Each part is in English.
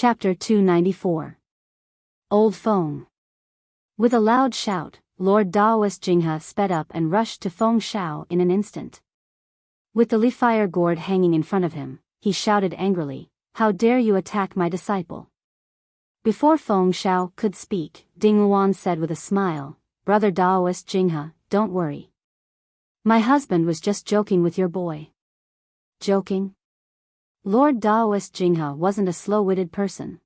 Chapter 294. Old Feng. With a loud shout, Lord Daoist Jinghe sped up and rushed to Feng Shao in an instant. With the fire gourd hanging in front of him, he shouted angrily, "How dare you attack my disciple?" Before Feng Shao could speak, Ding Luan said with a smile, "Brother Daoist Jinghe, don't worry. My husband was just joking with your boy." Joking? Lord Daoist Jinghe wasn't a slow-witted person.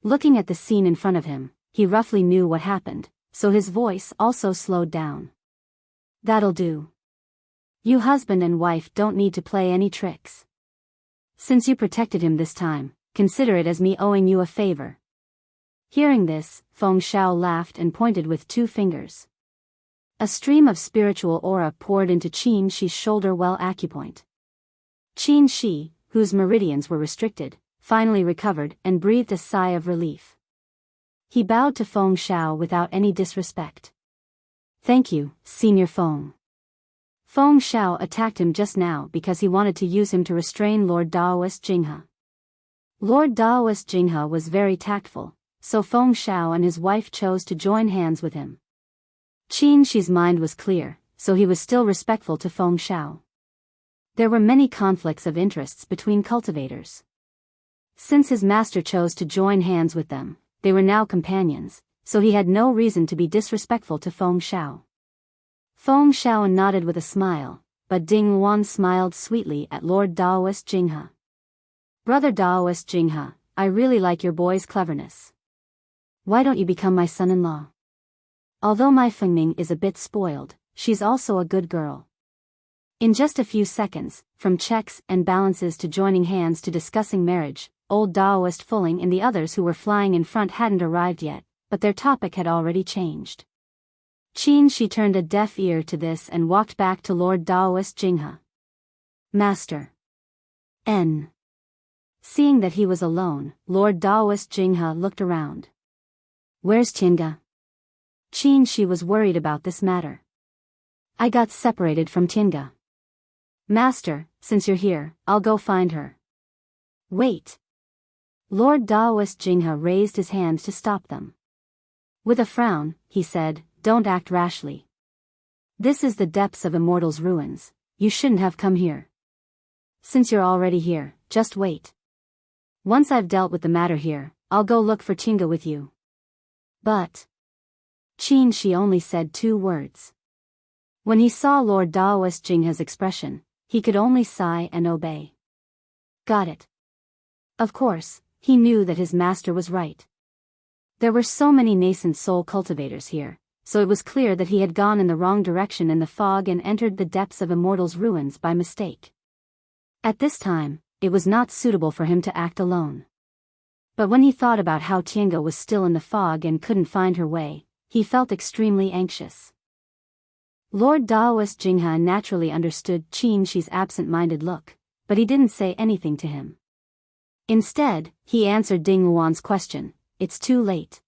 Looking at the scene in front of him, he roughly knew what happened, so his voice also slowed down. "That'll do. You husband and wife don't need to play any tricks. Since you protected him this time, consider it as me owing you a favor." Hearing this, Feng Shao laughed and pointed with 2 fingers. A stream of spiritual aura poured into Qin Shi's shoulder well acupoint. Qin Shi, whose meridians were restricted, finally recovered and breathed a sigh of relief. He bowed to Feng Shao without any disrespect. "Thank you, Senior Feng." Feng Shao attacked him just now because he wanted to use him to restrain Lord Daoist Jinghe. Lord Daoist Jinghe was very tactful, so Feng Shao and his wife chose to join hands with him. Qin Shi's mind was clear, so he was still respectful to Feng Shao. There were many conflicts of interests between cultivators. Since his master chose to join hands with them, they were now companions, so he had no reason to be disrespectful to Feng Shao. Feng Shao nodded with a smile, but Ding Luan smiled sweetly at Lord Daoist Jinghe. "Brother Daoist Jinghe, I really like your boy's cleverness. Why don't you become my son-in-law? Although my Fengming is a bit spoiled, she's also a good girl." In just a few seconds, from checks and balances to joining hands to discussing marriage, old Daoist Fuling and the others who were flying in front hadn't arrived yet, but their topic had already changed. Qin Shi turned a deaf ear to this and walked back to Lord Daoist Jinghe. "Master. N." Seeing that he was alone, Lord Daoist Jinghe looked around. "Where's Tinga?" Qin Shi was worried about this matter. "I got separated from Tinga." "Master, since you're here, I'll go find her." "Wait." Lord Daoist Jinghe raised his hand to stop them. With a frown, he said, "Don't act rashly. This is the depths of Immortal's ruins. You shouldn't have come here. Since you're already here, just wait. Once I've dealt with the matter here, I'll go look for Tinga with you." "But..." Qin Shi only said 2 words. When he saw Lord Daoist Jinghe's expression, he could only sigh and obey. Got it. Of course, he knew that his master was right. There were so many nascent soul cultivators here, so it was clear that he had gone in the wrong direction in the fog and entered the depths of Immortal's ruins by mistake. At this time, it was not suitable for him to act alone. But when he thought about how Tinga was still in the fog and couldn't find her way, he felt extremely anxious. Lord Daoist Jinghe naturally understood Qin Shi's absent-minded look, but he didn't say anything to him. Instead, he answered Ding Luan's question, "It's too late.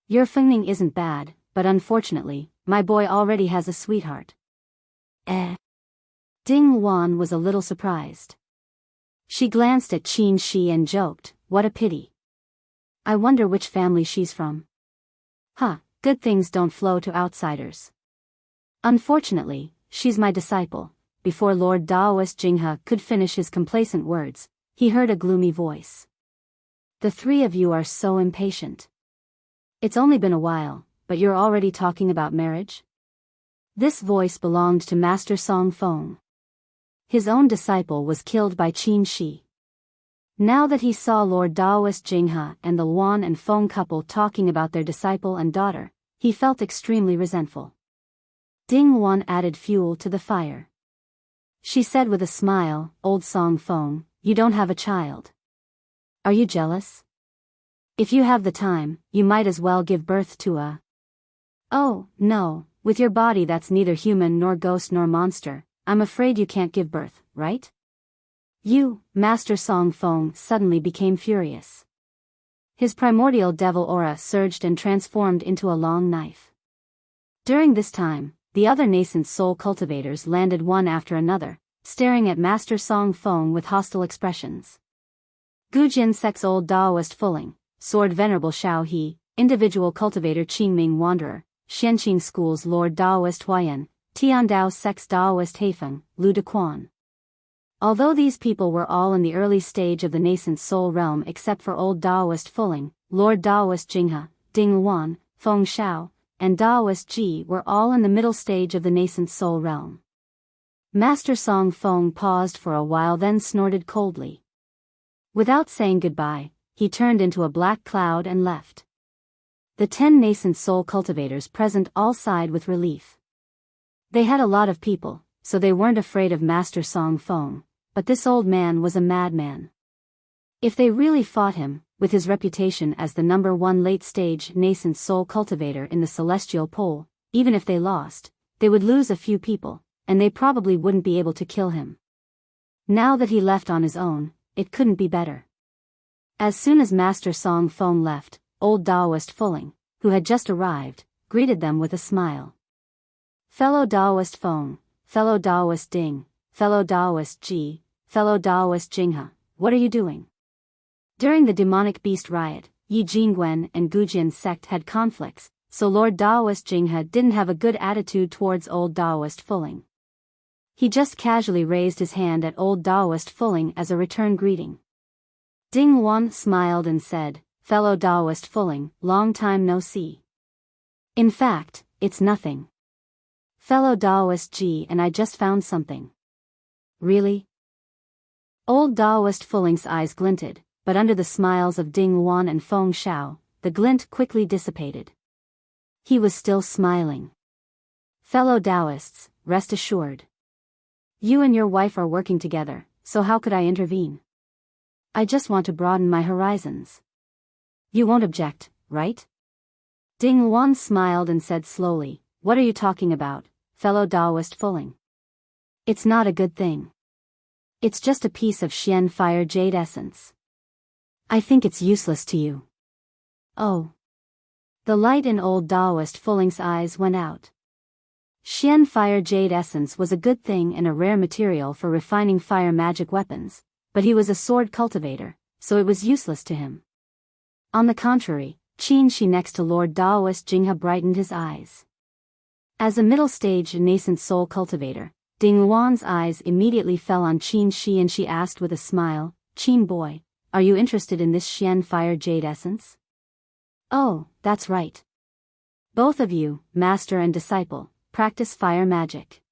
Your Fengming isn't bad, but unfortunately, my boy already has a sweetheart." Ding Luan was a little surprised. She glanced at Qin Shi and joked, "What a pity. I wonder which family she's from. Huh, good things don't flow to outsiders. Unfortunately, she's my disciple." Before Lord Daoist Jinghe could finish his complacent words, he heard a gloomy voice. "The 3 of you are so impatient. It's only been a while, but you're already talking about marriage?" This voice belonged to Master Song Feng. His own disciple was killed by Qin Shi. Now that he saw Lord Daoist Jinghe and the Luan and Feng couple talking about their disciple and daughter, he felt extremely resentful. Ding Luan added fuel to the fire. She said with a smile, "Old Song Feng, you don't have a child. Are you jealous? If you have the time, you might as well give birth to a..." "Oh, no, with your body that's neither human nor ghost nor monster, I'm afraid you can't give birth, right?" "You..." Master Song Feng suddenly became furious. His primordial devil aura surged and transformed into a long knife. During this time, the other nascent soul cultivators landed one after another, staring at Master Song Feng with hostile expressions. Gujin Sek's old Daoist Fuling, Sword Venerable Shao He, Individual Cultivator Qingming Wanderer, Xianqing School's Lord Daoist Huayan, Tiandao Sek's Daoist Haifeng, Lu Dequan. Although these people were all in the early stage of the nascent soul realm except for old Daoist Fuling, Lord Daoist Jinghe, Ding Wan, Feng Shao, and Daoist Ji were all in the middle stage of the nascent soul realm. Master Song Feng paused for a while, then snorted coldly. Without saying goodbye, he turned into a black cloud and left. The 10 nascent soul cultivators present all sighed with relief. They had a lot of people, so they weren't afraid of Master Song Feng, but this old man was a madman. If they really fought him, with his reputation as the #1 late-stage nascent soul cultivator in the celestial pole, even if they lost, they would lose a few people, and they probably wouldn't be able to kill him. Now that he left on his own, it couldn't be better. As soon as Master Song Feng left, old Daoist Fuling, who had just arrived, greeted them with a smile. Fellow Daoist Feng, fellow Daoist Ding, fellow Daoist Ji, fellow Daoist Jinghe, what are you doing? During the demonic beast riot, Yi Jingwen and Gujin sect had conflicts, so Lord Daoist Jinghe didn't have a good attitude towards old Daoist Fuling. He just casually raised his hand at old Daoist Fuling as a return greeting. Ding Wan smiled and said, fellow Daoist Fuling, long time no see. In fact, it's nothing. Fellow Daoist Ji and I just found something. Really? Old Daoist Fuling's eyes glinted, but under the smiles of Ding Wan and Feng Shao, the glint quickly dissipated. He was still smiling. Fellow Daoists, rest assured. You and your wife are working together, so how could I intervene? I just want to broaden my horizons. You won't object, right? Ding Wan smiled and said slowly, what are you talking about, fellow Daoist Fuling? It's not a good thing. It's just a piece of Xian Fire Jade Essence. I think it's useless to you. Oh. The light in old Daoist Fuling's eyes went out. Xian Fire Jade Essence was a good thing and a rare material for refining fire magic weapons, but he was a sword cultivator, so it was useless to him. On the contrary, Qin Shi next to Lord Daoist Jinghe brightened his eyes. As a middle-stage nascent soul cultivator, Ding Wan's eyes immediately fell on Qin Shi and she asked with a smile, Qin boy, are you interested in this Xian Fire Jade Essence? Oh, that's right. Both of you, master and disciple, practice fire magic.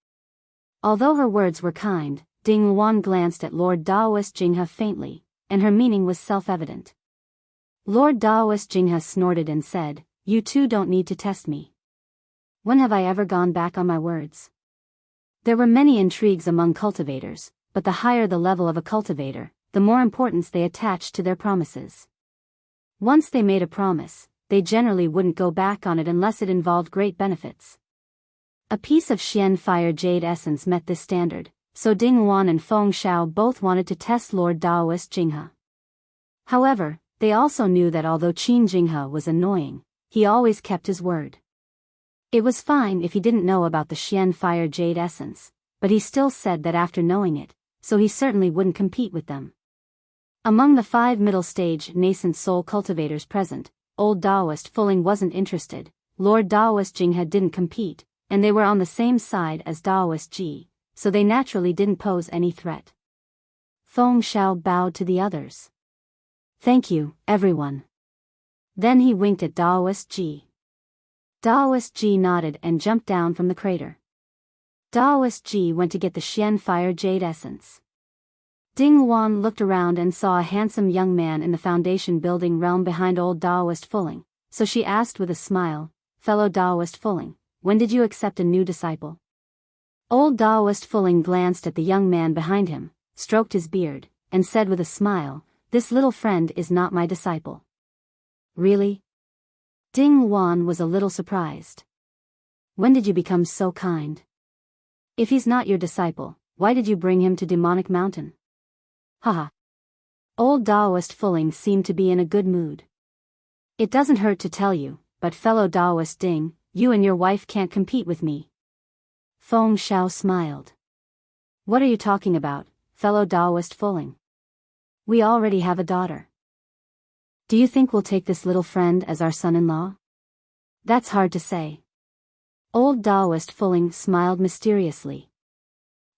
Although her words were kind, Ding Wan glanced at Lord Daoist Jinghe faintly, and her meaning was self-evident. Lord Daoist Jinghe snorted and said, you two don't need to test me. When have I ever gone back on my words? There were many intrigues among cultivators, but the higher the level of a cultivator, the more importance they attached to their promises. Once they made a promise, they generally wouldn't go back on it unless it involved great benefits. A piece of Xian Fire Jade Essence met this standard, so Ding Wan and Feng Shao both wanted to test Lord Daoist Jinghe. However, they also knew that although Qin Jinghe was annoying, he always kept his word. It was fine if he didn't know about the Xian Fire Jade Essence, but he still said that after knowing it, so he certainly wouldn't compete with them. Among the 5 middle-stage nascent soul cultivators present, old Daoist Fuling wasn't interested, Lord Daoist Jinghe didn't compete, and they were on the same side as Daoist Ji, so they naturally didn't pose any threat. Feng Shao bowed to the others. Thank you, everyone. Then he winked at Daoist Ji. Daoist Ji nodded and jumped down from the crater. Daoist Ji went to get the Xian Fire Jade Essence. Ding Wan looked around and saw a handsome young man in the foundation building realm behind old Daoist Fuling, so she asked with a smile, fellow Daoist Fuling, when did you accept a new disciple? Old Daoist Fuling glanced at the young man behind him, stroked his beard, and said with a smile, this little friend is not my disciple. Really? Ding Wan was a little surprised. When did you become so kind? If he's not your disciple, why did you bring him to Demonic Mountain? Haha. Old Daoist Fuling seemed to be in a good mood. It doesn't hurt to tell you, but fellow Daoist Ding, you and your wife can't compete with me. Feng Shao smiled. What are you talking about, fellow Daoist Fuling? We already have a daughter. Do you think we'll take this little friend as our son-in-law? That's hard to say. Old Taoist Fuling smiled mysteriously.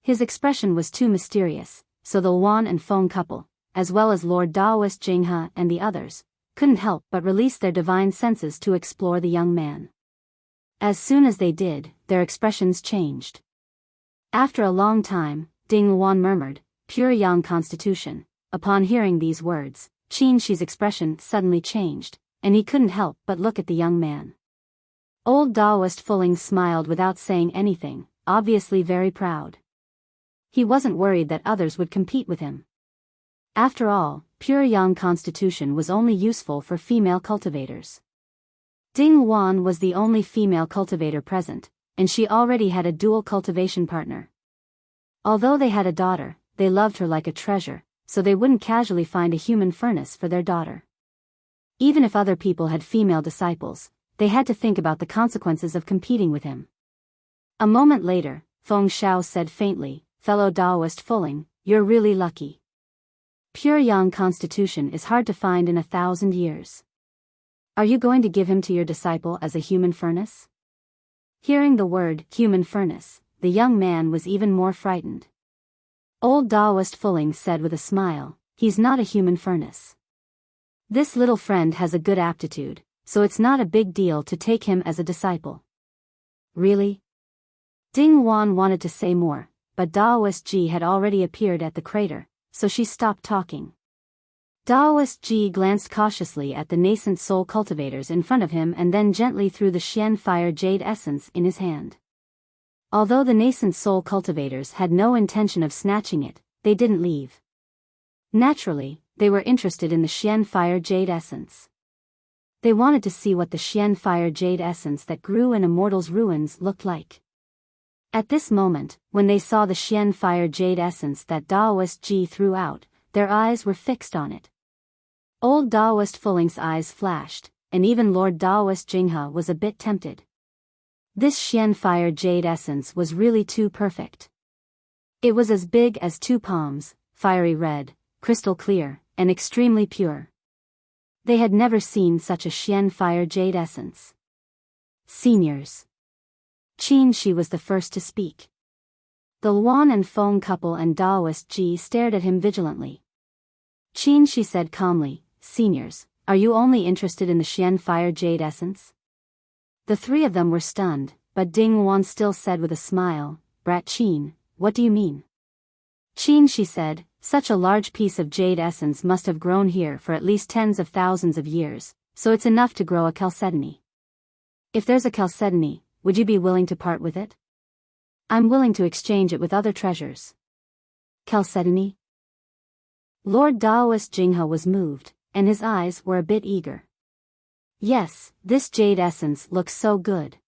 His expression was too mysterious, so the Luan and Feng couple, as well as Lord Taoist Jinghe and the others, couldn't help but release their divine senses to explore the young man. As soon as they did, their expressions changed. After a long time, Ding Luan murmured, "Pure yang constitution." Upon hearing these words, Qin Shi's expression suddenly changed, and he couldn't help but look at the young man. Old Taoist Fuling smiled without saying anything, obviously very proud. He wasn't worried that others would compete with him. After all, pure yang constitution was only useful for female cultivators. Ding Luan was the only female cultivator present, and she already had a dual cultivation partner. Although they had a daughter, they loved her like a treasure, so they wouldn't casually find a human furnace for their daughter. Even if other people had female disciples, they had to think about the consequences of competing with him. A moment later, Feng Shao said faintly, "Fellow Taoist Fuling, you're really lucky. Pure yang constitution is hard to find in 1,000 years. Are you going to give him to your disciple as a human furnace?" Hearing the word human furnace, the young man was even more frightened. Old Taoist Fuling said with a smile, "He's not a human furnace. This little friend has a good aptitude, so it's not a big deal to take him as a disciple." Really? Ding Luan wanted to say more, but Taoist Ji had already appeared at the crater, so she stopped talking. Taoist Ji glanced cautiously at the nascent soul cultivators in front of him and then gently threw the Xian Fire Jade essence in his hand. Although the nascent soul cultivators had no intention of snatching it, they didn't leave. Naturally, they were interested in the Xian Fire Jade essence. They wanted to see what the Xian Fire Jade essence that grew in a mortal's ruins looked like. At this moment, when they saw the Xian Fire Jade essence that Taoist Ji threw out, their eyes were fixed on it. Old Taoist Fuling's eyes flashed, and even Lord Taoist Jinghe was a bit tempted. This Xian Fire Jade essence was really too perfect. It was as big as 2 palms, fiery red, crystal clear, and extremely pure. They had never seen such a Xian Fire Jade essence. "Seniors." Qin Shi was the first to speak. The Luan and Feng couple and Taoist Ji stared at him vigilantly. Qin Shi said calmly, "Seniors, are you only interested in the Xian Fire Jade essence?" The three of them were stunned, but Ding Luan still said with a smile, "Brat Qin, what do you mean?" "Qin," she said, "such a large piece of jade essence must have grown here for at least tens of thousands of years, so it's enough to grow a chalcedony. If there's a chalcedony, would you be willing to part with it?" "I'm willing to exchange it with other treasures." "Chalcedony?" Lord Taoist Jinghe was moved, and his eyes were a bit eager. "Yes, this jade essence looks so good.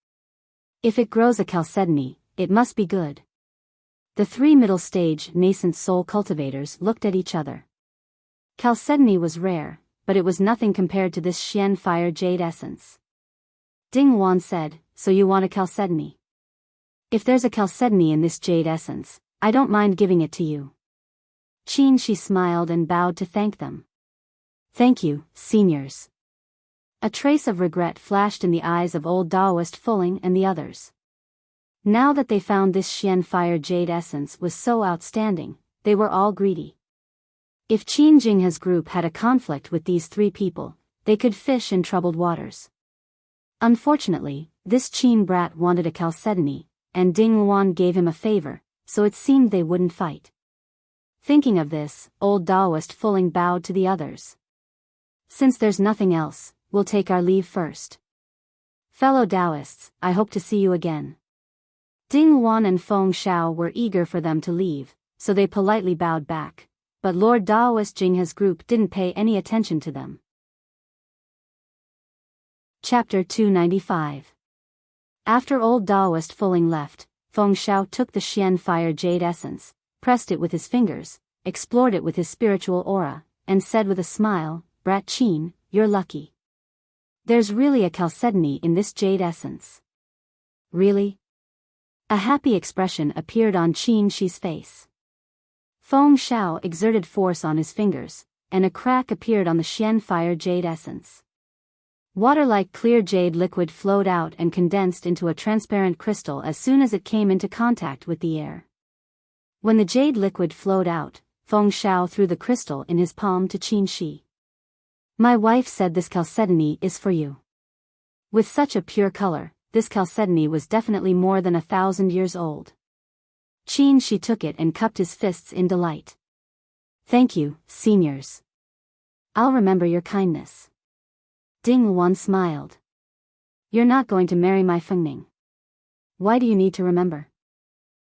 If it grows a chalcedony, it must be good." The three middle-stage nascent soul cultivators looked at each other. Chalcedony was rare, but it was nothing compared to this Xian Fire Jade essence. Ding Luan said, "So you want a chalcedony? If there's a chalcedony in this jade essence, I don't mind giving it to you." Qin Shi smiled and bowed to thank them. "Thank you, seniors." A trace of regret flashed in the eyes of old Taoist Fuling and the others. Now that they found this Xian Fire Jade essence was so outstanding, they were all greedy. If Qin Jinghe's group had a conflict with these three people, they could fish in troubled waters. Unfortunately, this Qin brat wanted a chalcedony, and Ding Luan gave him a favor, so it seemed they wouldn't fight. Thinking of this, old Taoist Fuling bowed to the others. "Since there's nothing else, we'll take our leave first. Fellow Taoists, I hope to see you again." Ding Luan and Feng Shao were eager for them to leave, so they politely bowed back, but Lord Taoist Jinghe's group didn't pay any attention to them. Chapter 295. After old Taoist Fuling left, Feng Shao took the Xian Fire Jade essence, pressed it with his fingers, explored it with his spiritual aura, and said with a smile, "Brat Qin, you're lucky. There's really a chalcedony in this jade essence." "Really?" A happy expression appeared on Qin Shi's face. Feng Shao exerted force on his fingers, and a crack appeared on the Xian fire jade essence. Water-like clear jade liquid flowed out and condensed into a transparent crystal as soon as it came into contact with the air. When the jade liquid flowed out, Feng Shao threw the crystal in his palm to Qin Shi. My wife said this chalcedony is for you. With such a pure color, this chalcedony was definitely more than 1,000 years old. Qin Shi took it and cupped his fists in delight. Thank you, seniors. I'll remember your kindness. Ding Wan smiled. You're not going to marry my Fengning. Why do you need to remember?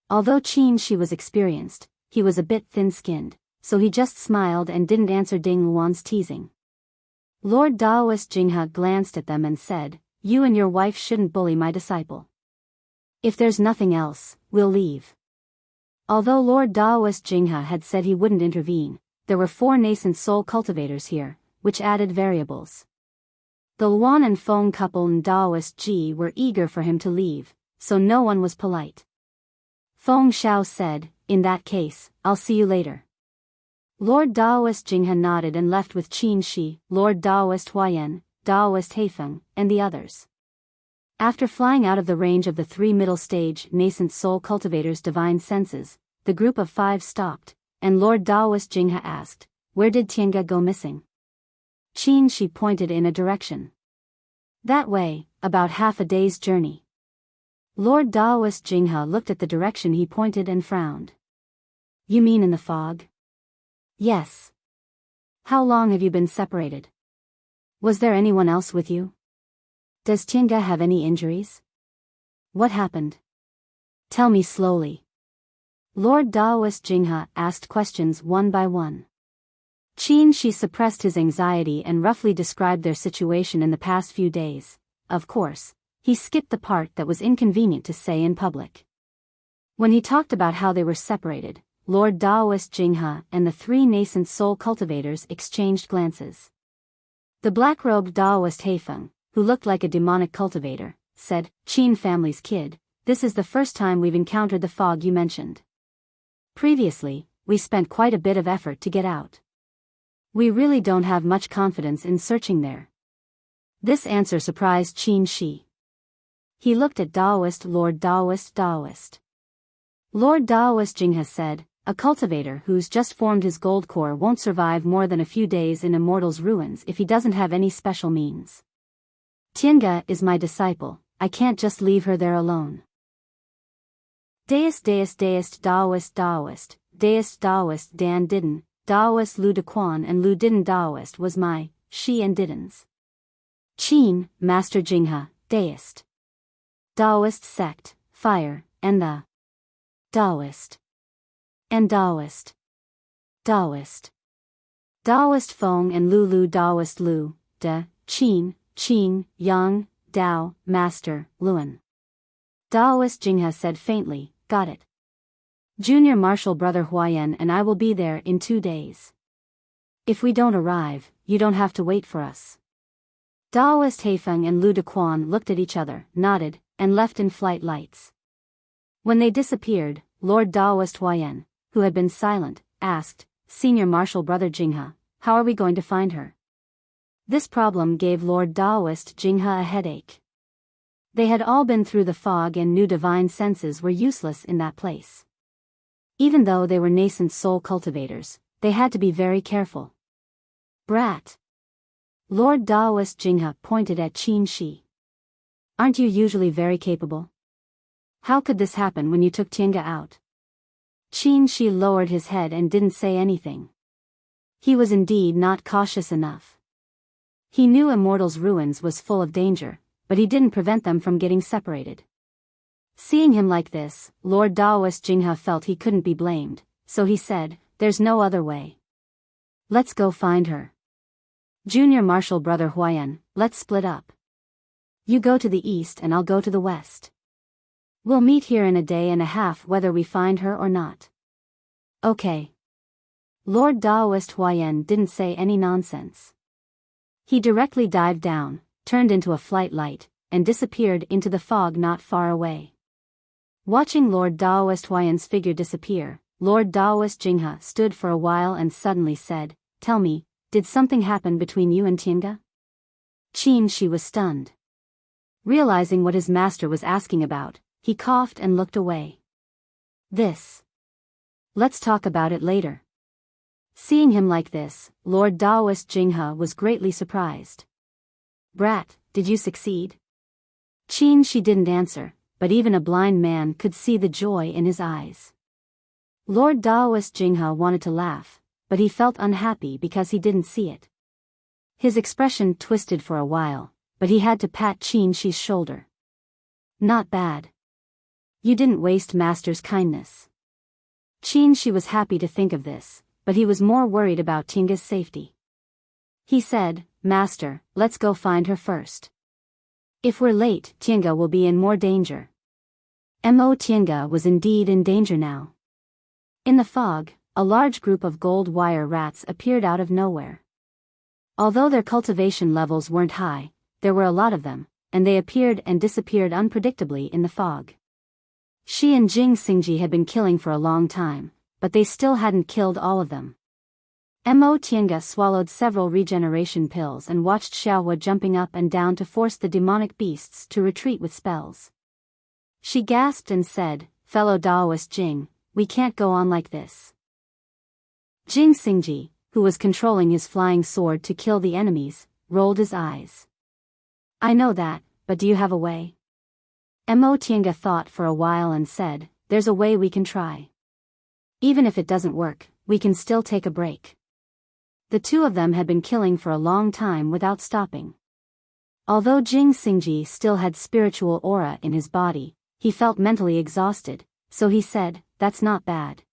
Although Qin Shi was experienced, he was a bit thin-skinned, so he just smiled and didn't answer Ding Wan's teasing. Lord Daoist Jinghe glanced at them and said, You and your wife shouldn't bully my disciple. If there's nothing else, we'll leave. Although Lord Daoist Jinghe had said he wouldn't intervene, there were 4 nascent soul cultivators here, which added variables. The Luan and Feng couple and Daoist Ji were eager for him to leave, so no one was polite. Feng Shao said, In that case, I'll see you later. Lord Daoist Jinghe nodded and left with Qin Shi, Lord Daoist Huayan, Daoist Heifeng, and the others. After flying out of the range of the 3 middle-stage nascent soul cultivators' divine senses, the group of 5 stopped, and Lord Daoist Jinghe asked, Where did Tiange go missing? Qin Shi pointed in a direction. That way, about half a day's journey. Lord Daoist Jinghe looked at the direction he pointed and frowned. You mean in the fog? Yes. How long have you been separated? Was there anyone else with you? Does Tiange have any injuries? What happened? Tell me slowly. Lord Daoist Jinghe asked questions one by one. Qin Shi suppressed his anxiety and roughly described their situation in the past few days. Of course, he skipped the part that was inconvenient to say in public. When he talked about how they were separated, Lord Daoist Jinghe and the 3 nascent soul cultivators exchanged glances. The black-robed Daoist Heifeng, who looked like a demonic cultivator, said, Qin family's kid, this is the first time we've encountered the fog you mentioned. Previously, we spent quite a bit of effort to get out. We really don't have much confidence in searching there. This answer surprised Qin Shi. He looked at Lord Daoist. Lord Daoist Jinghe said, A cultivator who's just formed his gold core won't survive more than a few days in Immortal's ruins if he doesn't have any special means. Tiange is my disciple, I can't just leave her there alone. Daoist Dan Didden, Daoist Lu Dequan and Lu Didden Daoist was my, Shi and Didden's. Qin, Master Jinghe, Daoist. Daoist sect, fire, and the Daoist. And Daoist. Daoist Feng and Lu Daoist Lu, De, Qin, Yang, Dao, Master, Luan. Daoist Jinghe said faintly, Got it. Junior Marshal Brother Huayan and I will be there in 2 days. If we don't arrive, you don't have to wait for us. Daoist Heifeng and Lu Dequan looked at each other, nodded, and left in flight lights. When they disappeared, Lord Daoist Huayan, who had been silent, asked, Senior Marshal Brother Jinghe, how are we going to find her? This problem gave Lord Daoist Jinghe a headache. They had all been through the fog and knew divine senses were useless in that place. Even though they were nascent soul cultivators, they had to be very careful. Brat. Lord Daoist Jinghe pointed at Qin Shi. Aren't you usually very capable? How could this happen when you took Tiange out? Qin Shi lowered his head and didn't say anything. He was indeed not cautious enough. He knew Immortal's ruins was full of danger, but he didn't prevent them from getting separated. Seeing him like this, Lord Daoist Jinghe felt he couldn't be blamed, so he said, There's no other way. Let's go find her. Junior Marshal Brother Huayan, let's split up. You go to the east and I'll go to the west. We'll meet here in a day and a half whether we find her or not. Okay. Lord Daoist Huayan didn't say any nonsense. He directly dived down, turned into a flight light, and disappeared into the fog not far away. Watching Lord Daoist Huayan's figure disappear, Lord Daoist Jinghe stood for a while and suddenly said, tell me, did something happen between you and Tiange? Qin Shi was stunned. Realizing what his master was asking about, he coughed and looked away. Let's talk about it later. Seeing him like this, Lord Daoist Jinghe was greatly surprised. Brat, did you succeed? Qin Shi didn't answer, but even a blind man could see the joy in his eyes. Lord Daoist Jinghe wanted to laugh, but he felt unhappy because he didn't see it. His expression twisted for a while, but he had to pat Qin Shi's shoulder. Not bad. You didn't waste Master's kindness. Qin Shi was happy to think of this, but he was more worried about Tiange's safety. He said, Master, let's go find her first. If we're late, Tiange will be in more danger. Tiange was indeed in danger now. In the fog, a large group of gold wire rats appeared out of nowhere. Although their cultivation levels weren't high, there were a lot of them, and they appeared and disappeared unpredictably in the fog. Shi and Jing Xingji had been killing for a long time, but they still hadn't killed all of them. Tiange swallowed several regeneration pills and watched Xiaohua jumping up and down to force the demonic beasts to retreat with spells. She gasped and said, Fellow Daoist Jing, we can't go on like this. Jing Xingji, who was controlling his flying sword to kill the enemies, rolled his eyes. I know that, but do you have a way? Tiange thought for a while and said, there's a way we can try. Even if it doesn't work, we can still take a break. The two of them had been killing for a long time without stopping. Although Jing Xingji still had spiritual aura in his body, he felt mentally exhausted, so he said, that's not bad.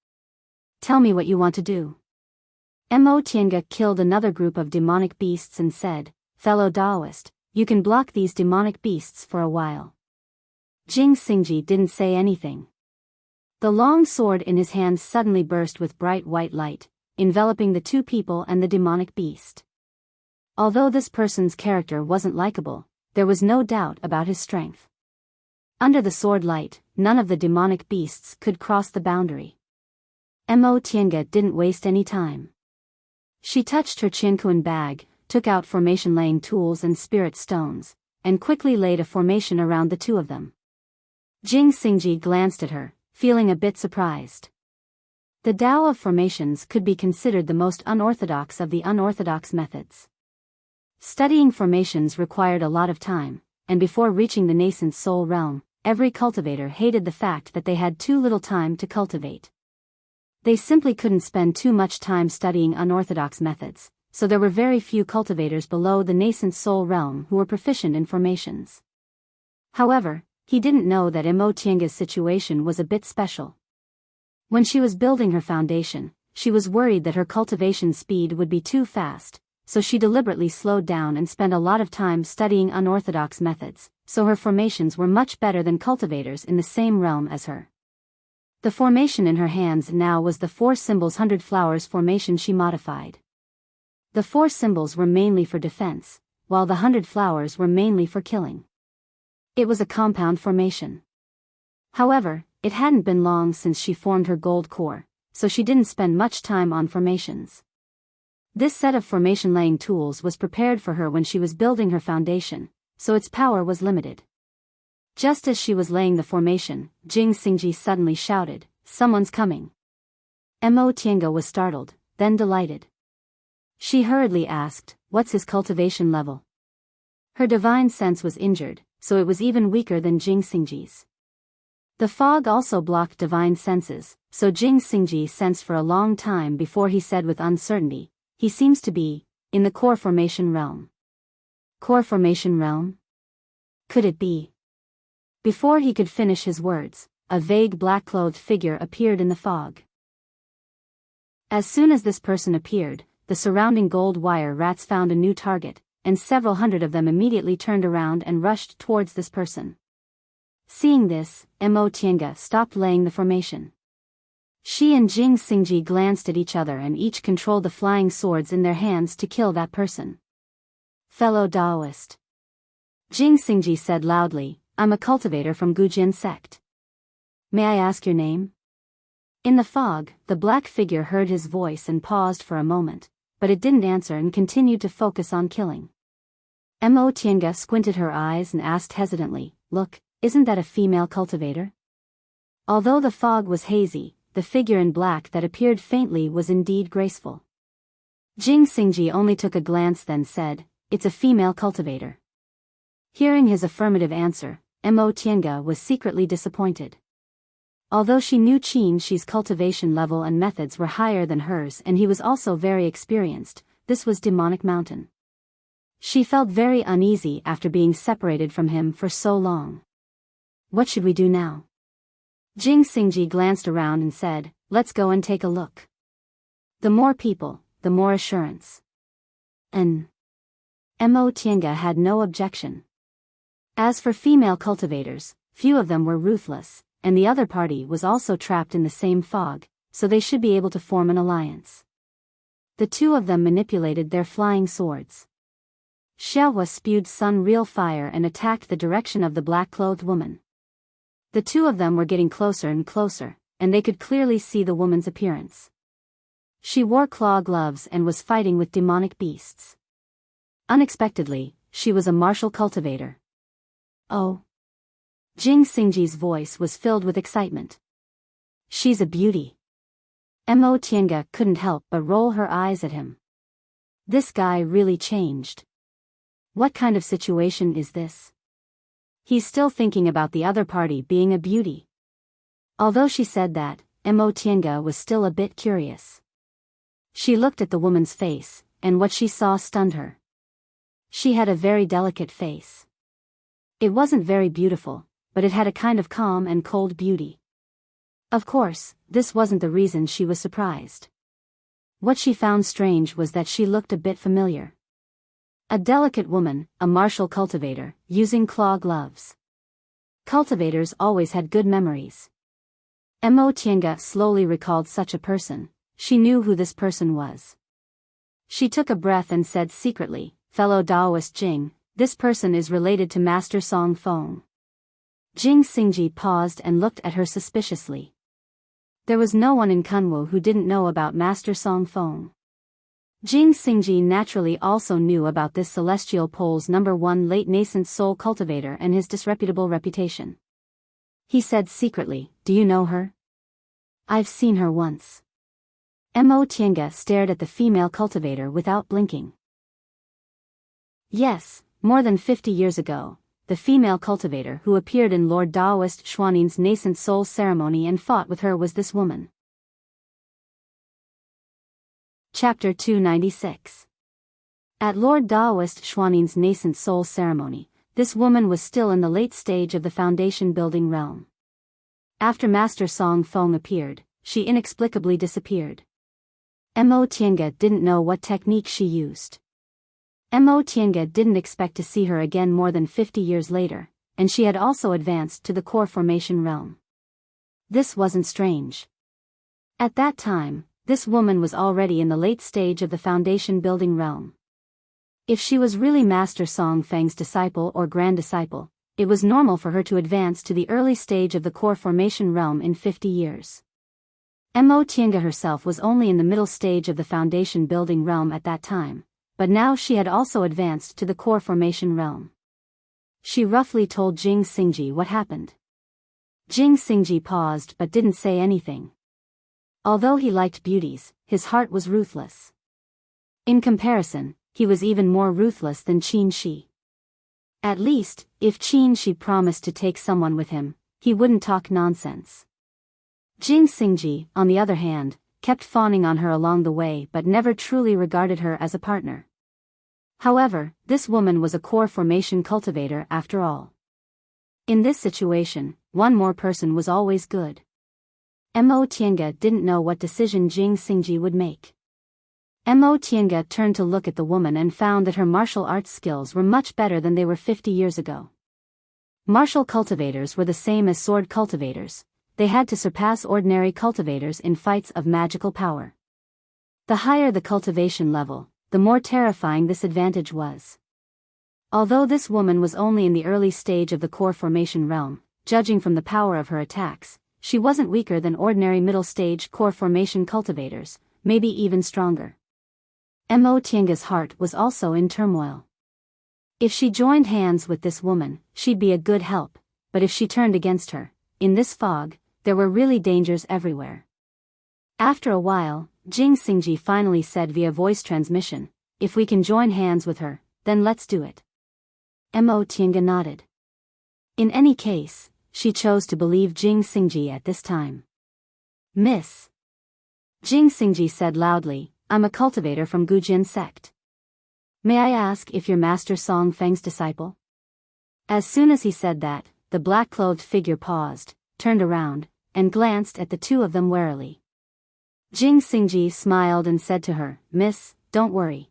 Tell me what you want to do. Tiange killed another group of demonic beasts and said, Fellow Daoist, you can block these demonic beasts for a while. Jing Xingji didn't say anything. The long sword in his hand suddenly burst with bright white light, enveloping the two people and the demonic beast. Although this person's character wasn't likable, there was no doubt about his strength. Under the sword light, none of the demonic beasts could cross the boundary. Tiange didn't waste any time. She touched her Qianquan bag, took out formation-laying tools and spirit stones, and quickly laid a formation around the two of them. Jing Xingji glanced at her, feeling a bit surprised. The Tao of formations could be considered the most unorthodox of the unorthodox methods. Studying formations required a lot of time, and before reaching the nascent soul realm, every cultivator hated the fact that they had too little time to cultivate. They simply couldn't spend too much time studying unorthodox methods, so there were very few cultivators below the nascent soul realm who were proficient in formations. However, he didn't know that Tiange's situation was a bit special. When she was building her foundation, she was worried that her cultivation speed would be too fast, so she deliberately slowed down and spent a lot of time studying unorthodox methods, so her formations were much better than cultivators in the same realm as her. The formation in her hands now was the 4 symbols 100 flowers formation she modified. The 4 symbols were mainly for defense, while the 100 flowers were mainly for killing. It was a compound formation. However, it hadn't been long since she formed her gold core, so she didn't spend much time on formations. This set of formation-laying tools was prepared for her when she was building her foundation, so its power was limited. Just as she was laying the formation, Jing Xingji suddenly shouted, Someone's coming. Tiange was startled, then delighted. She hurriedly asked, What's his cultivation level? Her divine sense was injured, so it was even weaker than Jing Xingji's. The fog also blocked divine senses, so Jing Xingji sensed for a long time before he said with uncertainty, he seems to be in the core formation realm. Core formation realm? Could it be? Before he could finish his words, a vague black-clothed figure appeared in the fog. As soon as this person appeared, the surrounding gold wire rats found a new target, and several hundred of them immediately turned around and rushed towards this person. Seeing this, Tiange stopped laying the formation. She and Jing Xingji glanced at each other and each controlled the flying swords in their hands to kill that person. Fellow Daoist. Jing Xingji said loudly, I'm a cultivator from Gujin sect. May I ask your name? In the fog, the black figure heard his voice and paused for a moment, but it didn't answer and continued to focus on killing. Mo Tiange squinted her eyes and asked hesitantly, "Look, isn't that a female cultivator?" Although the fog was hazy, the figure in black that appeared faintly was indeed graceful. Jing Xingji only took a glance then said, "It's a female cultivator." Hearing his affirmative answer, Mo Tiange was secretly disappointed. Although she knew Qin Shi's cultivation level and methods were higher than hers and he was also very experienced, this was demonic mountain. She felt very uneasy after being separated from him for so long. "What should we do now?" Jing Xingji glanced around and said, "Let's go and take a look. The more people, the more assurance." And Mo Tiange had no objection. As for female cultivators, few of them were ruthless, and the other party was also trapped in the same fog, so they should be able to form an alliance. The two of them manipulated their flying swords. Xiaohua spewed sun-real fire and attacked the direction of the black-clothed woman. The two of them were getting closer and closer, and they could clearly see the woman's appearance. She wore claw gloves and was fighting with demonic beasts. Unexpectedly, she was a martial cultivator. "Oh." Jing Xingji's voice was filled with excitement. "She's a beauty." Mo Tiange couldn't help but roll her eyes at him. This guy really changed. What kind of situation is this? He's still thinking about the other party being a beauty. Although she said that, Mo Tiange was still a bit curious. She looked at the woman's face, and what she saw stunned her. She had a very delicate face. It wasn't very beautiful, but it had a kind of calm and cold beauty. Of course, this wasn't the reason she was surprised. What she found strange was that she looked a bit familiar. A delicate woman, a martial cultivator, using claw gloves. Cultivators always had good memories. Mo Tiange slowly recalled such a person. She knew who this person was. She took a breath and said secretly, "Fellow Daoist Jing, this person is related to Master Song Feng." Jing Xingji paused and looked at her suspiciously. There was no one in Kunwu who didn't know about Master Song Feng. Jing Xingji naturally also knew about this celestial pole's #1 late nascent soul cultivator and his disreputable reputation. He said secretly, "Do you know her?" "I've seen her once." Mo Tiange stared at the female cultivator without blinking. Yes, more than 50 years ago, the female cultivator who appeared in Lord Daoist Xuanin's nascent soul ceremony and fought with her was this woman. Chapter 296. At Lord Daoist Xuanin's nascent soul ceremony, this woman was still in the late stage of the foundation building realm. After Master Song Feng appeared, she inexplicably disappeared. Mo Tiange didn't know what technique she used. Mo Tiange didn't expect to see her again more than 50 years later, and she had also advanced to the core formation realm. This wasn't strange. At that time, this woman was already in the late stage of the foundation building realm. If she was really Master Song Feng's disciple or grand disciple, it was normal for her to advance to the early stage of the core formation realm in 50 years. Mo Tiange herself was only in the middle stage of the foundation building realm at that time, but now she had also advanced to the core formation realm. She roughly told Jing Xingji what happened. Jing Xingji paused but didn't say anything. Although he liked beauties, his heart was ruthless. In comparison, he was even more ruthless than Qin Shi. At least, if Qin Shi promised to take someone with him, he wouldn't talk nonsense. Jing Xingji, on the other hand, kept fawning on her along the way but never truly regarded her as a partner. However, this woman was a core formation cultivator after all. In this situation, one more person was always good. Mo Tiange didn't know what decision Jing Xingji would make. Mo Tiange turned to look at the woman and found that her martial arts skills were much better than they were 50 years ago. Martial cultivators were the same as sword cultivators. They had to surpass ordinary cultivators in fights of magical power. The higher the cultivation level, the more terrifying this advantage was. Although this woman was only in the early stage of the core formation realm, judging from the power of her attacks, she wasn't weaker than ordinary middle-stage core formation cultivators, maybe even stronger. Mo Tianga's heart was also in turmoil. If she joined hands with this woman, she'd be a good help, but if she turned against her, in this fog, there were really dangers everywhere. After a while, Jing Xingji finally said via voice transmission, "If we can join hands with her, then let's do it." Mo Tianga nodded. In any case, she chose to believe Jing Xingji at this time. "Miss," Jing Xingji said loudly, "I'm a cultivator from Gujin sect. May I ask if you're Master Song Feng's disciple?" As soon as he said that, the black-clothed figure paused, turned around, and glanced at the two of them warily. Jing Xingji smiled and said to her, "Miss, don't worry.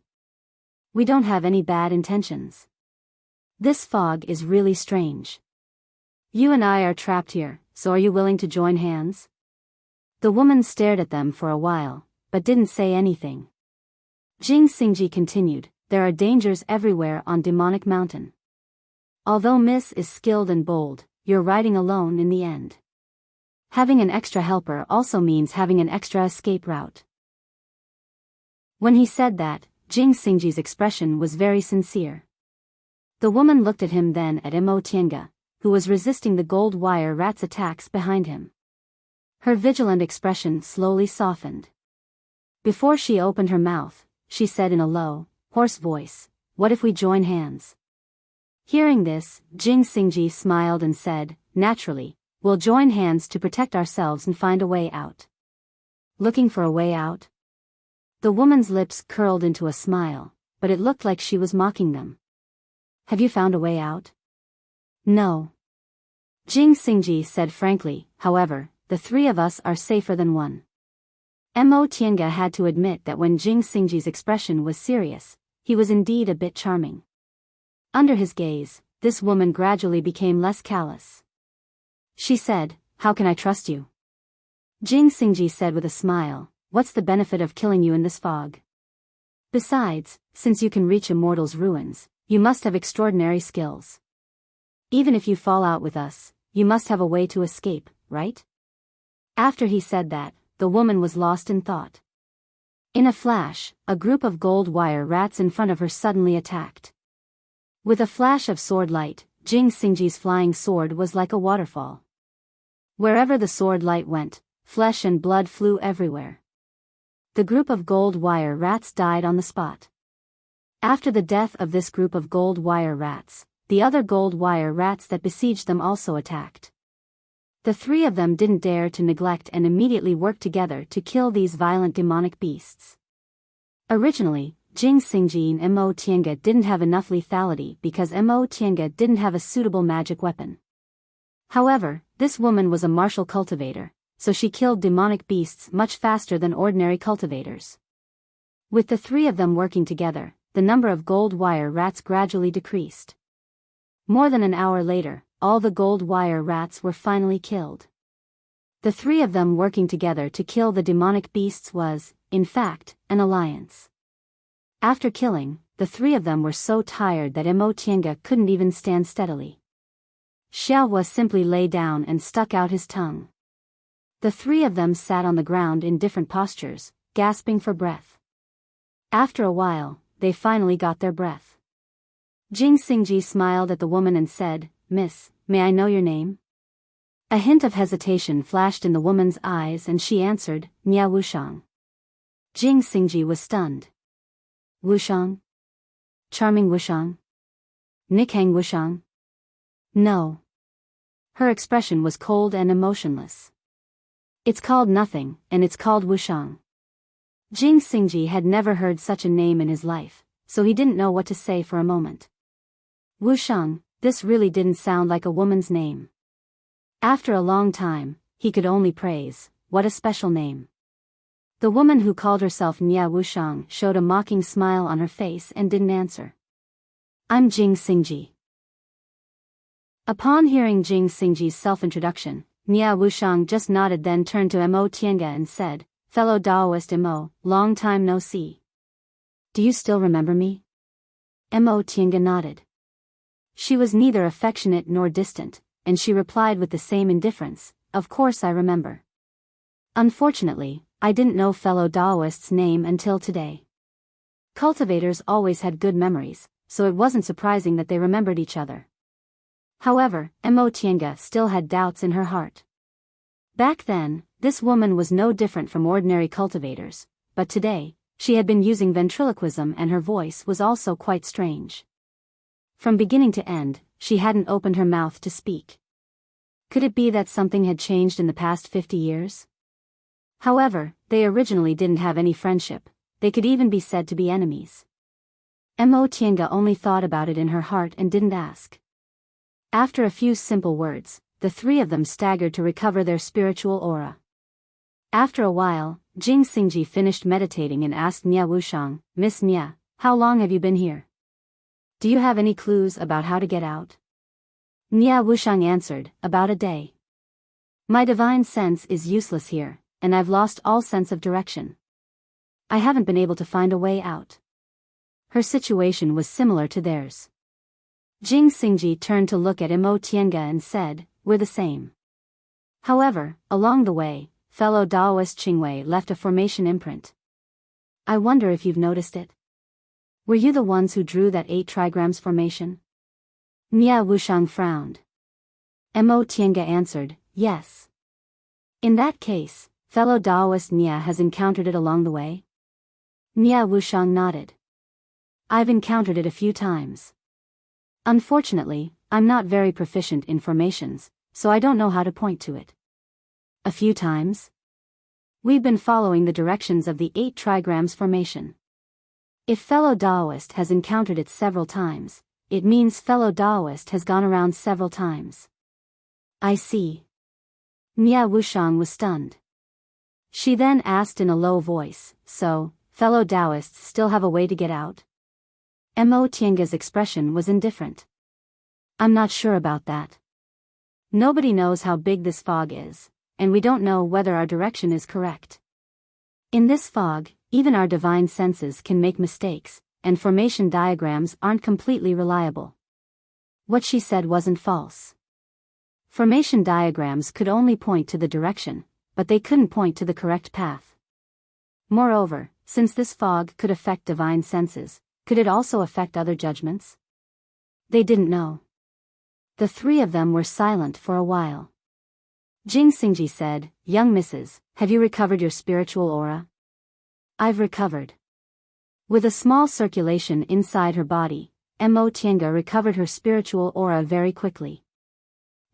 We don't have any bad intentions. This fog is really strange. You and I are trapped here, so are you willing to join hands?" The woman stared at them for a while, but didn't say anything. Jing Xingji continued, "There are dangers everywhere on Demonic Mountain. Although Miss is skilled and bold, you're riding alone in the end. Having an extra helper also means having an extra escape route." When he said that, Jing Xingji's expression was very sincere. The woman looked at him, then at Mo Tianga, who was resisting the gold wire rat's attacks behind him. Her vigilant expression slowly softened. Before she opened her mouth, she said in a low, hoarse voice, "What if we join hands?" Hearing this, Jing Xingji smiled and said, "Naturally, we'll join hands to protect ourselves and find a way out." "Looking for a way out?" The woman's lips curled into a smile, but it looked like she was mocking them. "Have you found a way out?" "No." Jing Xingji said frankly, "However, the three of us are safer than one." Mo Tianga had to admit that when Jing Xingji's expression was serious, he was indeed a bit charming. Under his gaze, this woman gradually became less callous. She said, "How can I trust you?" Jing Xingji said with a smile, "What's the benefit of killing you in this fog? Besides, since you can reach a mortal's ruins, you must have extraordinary skills. Even if you fall out with us, you must have a way to escape, right?" After he said that, the woman was lost in thought. In a flash, a group of gold wire rats in front of her suddenly attacked. With a flash of sword light, Jing Xingji's flying sword was like a waterfall. Wherever the sword light went, flesh and blood flew everywhere. The group of gold wire rats died on the spot. After the death of this group of gold wire rats, the other gold wire rats that besieged them also attacked. The three of them didn't dare to neglect and immediately worked together to kill these violent demonic beasts. Originally, Jing Xingji and Mo Tianga didn't have enough lethality because Mo Tianga didn't have a suitable magic weapon. However, this woman was a martial cultivator, so she killed demonic beasts much faster than ordinary cultivators. With the three of them working together, the number of gold wire rats gradually decreased. More than an hour later, all the gold wire rats were finally killed. The three of them working together to kill the demonic beasts was, in fact, an alliance. After killing, the three of them were so tired that Mo Tianga couldn't even stand steadily. Xiaohua simply lay down and stuck out his tongue. The three of them sat on the ground in different postures, gasping for breath. After a while, they finally got their breath. Jing Xingji smiled at the woman and said, "Miss, may I know your name?" A hint of hesitation flashed in the woman's eyes and she answered, "Nia Wushang." Jing Xingji was stunned. "Wushang? Charming Wushang? Nikhang Wushang?" "No." Her expression was cold and emotionless. "It's called nothing, and it's called Wushang." Jing Xingji had never heard such a name in his life, so he didn't know what to say for a moment. Wushang, this really didn't sound like a woman's name. After a long time, he could only praise, what a special name. The woman who called herself Nia Wushang showed a mocking smile on her face and didn't answer. "I'm Jing Xingji." Upon hearing Jing Xingji's self-introduction, Nia Wushang just nodded, then turned to Mo Tianga and said, "Fellow Daoist Mo, long time no see. Do you still remember me?" Mo Tianga nodded. She was neither affectionate nor distant, and she replied with the same indifference, "Of course I remember. Unfortunately, I didn't know fellow Daoist's name until today." Cultivators always had good memories, so it wasn't surprising that they remembered each other. However, Mo Tiange still had doubts in her heart. Back then, this woman was no different from ordinary cultivators, but today, she had been using ventriloquism and her voice was also quite strange. From beginning to end, she hadn't opened her mouth to speak. Could it be that something had changed in the past 50 years? However, they originally didn't have any friendship, they could even be said to be enemies. Mo Tiange only thought about it in her heart and didn't ask. After a few simple words, the three of them staggered to recover their spiritual aura. After a while, Jing Xingji finished meditating and asked Nia Wushang, "Miss Nia, how long have you been here? Do you have any clues about how to get out?" Nia Wushang answered, "About a day. My divine sense is useless here, and I've lost all sense of direction. I haven't been able to find a way out." Her situation was similar to theirs. Jing Xingji turned to look at Mo Tiange and said, "We're the same." However, along the way, fellow Daoist Qingwei left a formation imprint. I wonder if you've noticed it. Were you the ones who drew that 8 trigrams formation? Nia Wushang frowned. Mo Tiange answered, "Yes." In that case, fellow Daoist Nia has encountered it along the way? Nia Wushang nodded. I've encountered it a few times. Unfortunately, I'm not very proficient in formations, so I don't know how to point to it. A few times? We've been following the directions of the 8 trigrams formation. If fellow Daoist has encountered it several times, it means fellow Daoist has gone around several times. I see. Nia Wushang was stunned. She then asked in a low voice, "So, fellow Daoists still have a way to get out?" Mo Tiange's expression was indifferent. "I'm not sure about that. Nobody knows how big this fog is, and we don't know whether our direction is correct. In this fog, even our divine senses can make mistakes, and formation diagrams aren't completely reliable." What she said wasn't false. Formation diagrams could only point to the direction, but they couldn't point to the correct path. Moreover, since this fog could affect divine senses, could it also affect other judgments? They didn't know. The three of them were silent for a while. Jing Xingji said, "Young missus, have you recovered your spiritual aura?" "I've recovered." With a small circulation inside her body, Mo Tiange recovered her spiritual aura very quickly.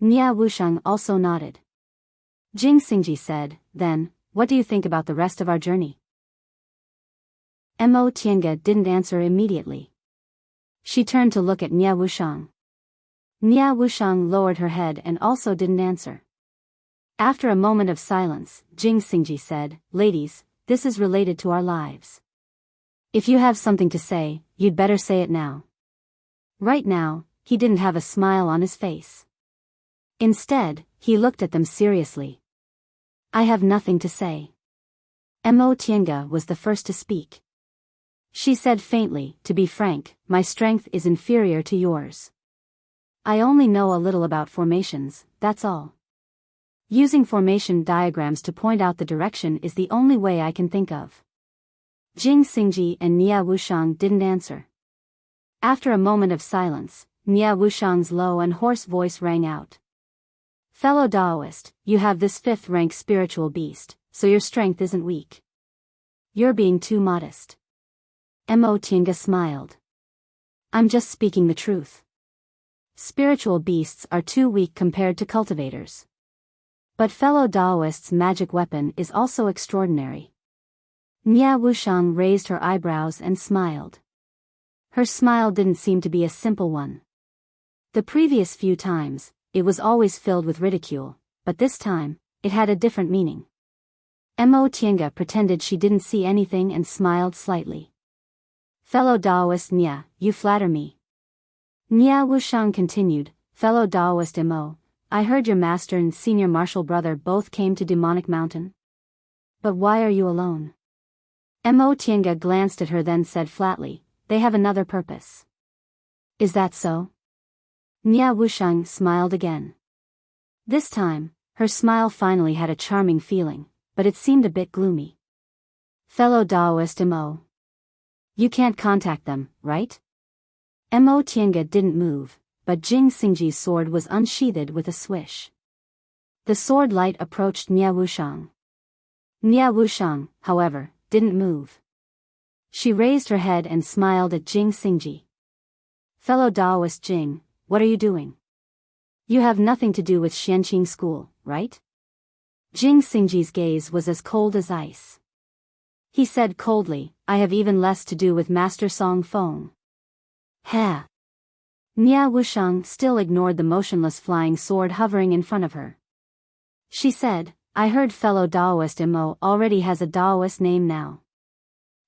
Nia Wushang also nodded. Jing Xingji said, "Then, what do you think about the rest of our journey?" Mo Tiange didn't answer immediately. She turned to look at Nia Wushang. Nia Wushang lowered her head and also didn't answer. After a moment of silence, Jing Xingji said, "Ladies, this is related to our lives. If you have something to say, you'd better say it now." Right now, he didn't have a smile on his face. Instead, he looked at them seriously. "I have nothing to say." Mo Tiange was the first to speak. She said faintly, "To be frank, my strength is inferior to yours. I only know a little about formations, that's all. Using formation diagrams to point out the direction is the only way I can think of." Jing Xingji and Nia Wushang didn't answer. After a moment of silence, Nia Wushang's low and hoarse voice rang out. "Fellow Daoist, you have this 5th-rank spiritual beast, so your strength isn't weak. You're being too modest." Mo Tiange smiled. "I'm just speaking the truth. Spiritual beasts are too weak compared to cultivators. But fellow Daoist's magic weapon is also extraordinary." Nia Wushang raised her eyebrows and smiled. Her smile didn't seem to be a simple one. The previous few times, it was always filled with ridicule, but this time, it had a different meaning. Mo Tiange pretended she didn't see anything and smiled slightly. "Fellow Daoist Nia, you flatter me." Nia Wushang continued, "Fellow Daoist Mo, I heard your master and senior martial brother both came to Demonic Mountain. But why are you alone?" Mo Tiange glanced at her then said flatly, "They have another purpose." "Is that so?" Nia Wushang smiled again. This time, her smile finally had a charming feeling, but it seemed a bit gloomy. "Fellow Daoist Mo, You can't contact them, right? Mo Tiange didn't move, but Jing Xingji's sword was unsheathed with a swish. The sword light approached Nia Wushang. Nia Wushang, however, didn't move. She raised her head and smiled at Jing Xingji. Fellow Taoist Jing, what are you doing? You have nothing to do with Xianqing school, right? Jing Xingji's gaze was as cold as ice. He said coldly, I have even less to do with Master Song Feng. Ha! Nia Wushang still ignored the motionless flying sword hovering in front of her. She said, I heard fellow Taoist Mo already has a Taoist name now.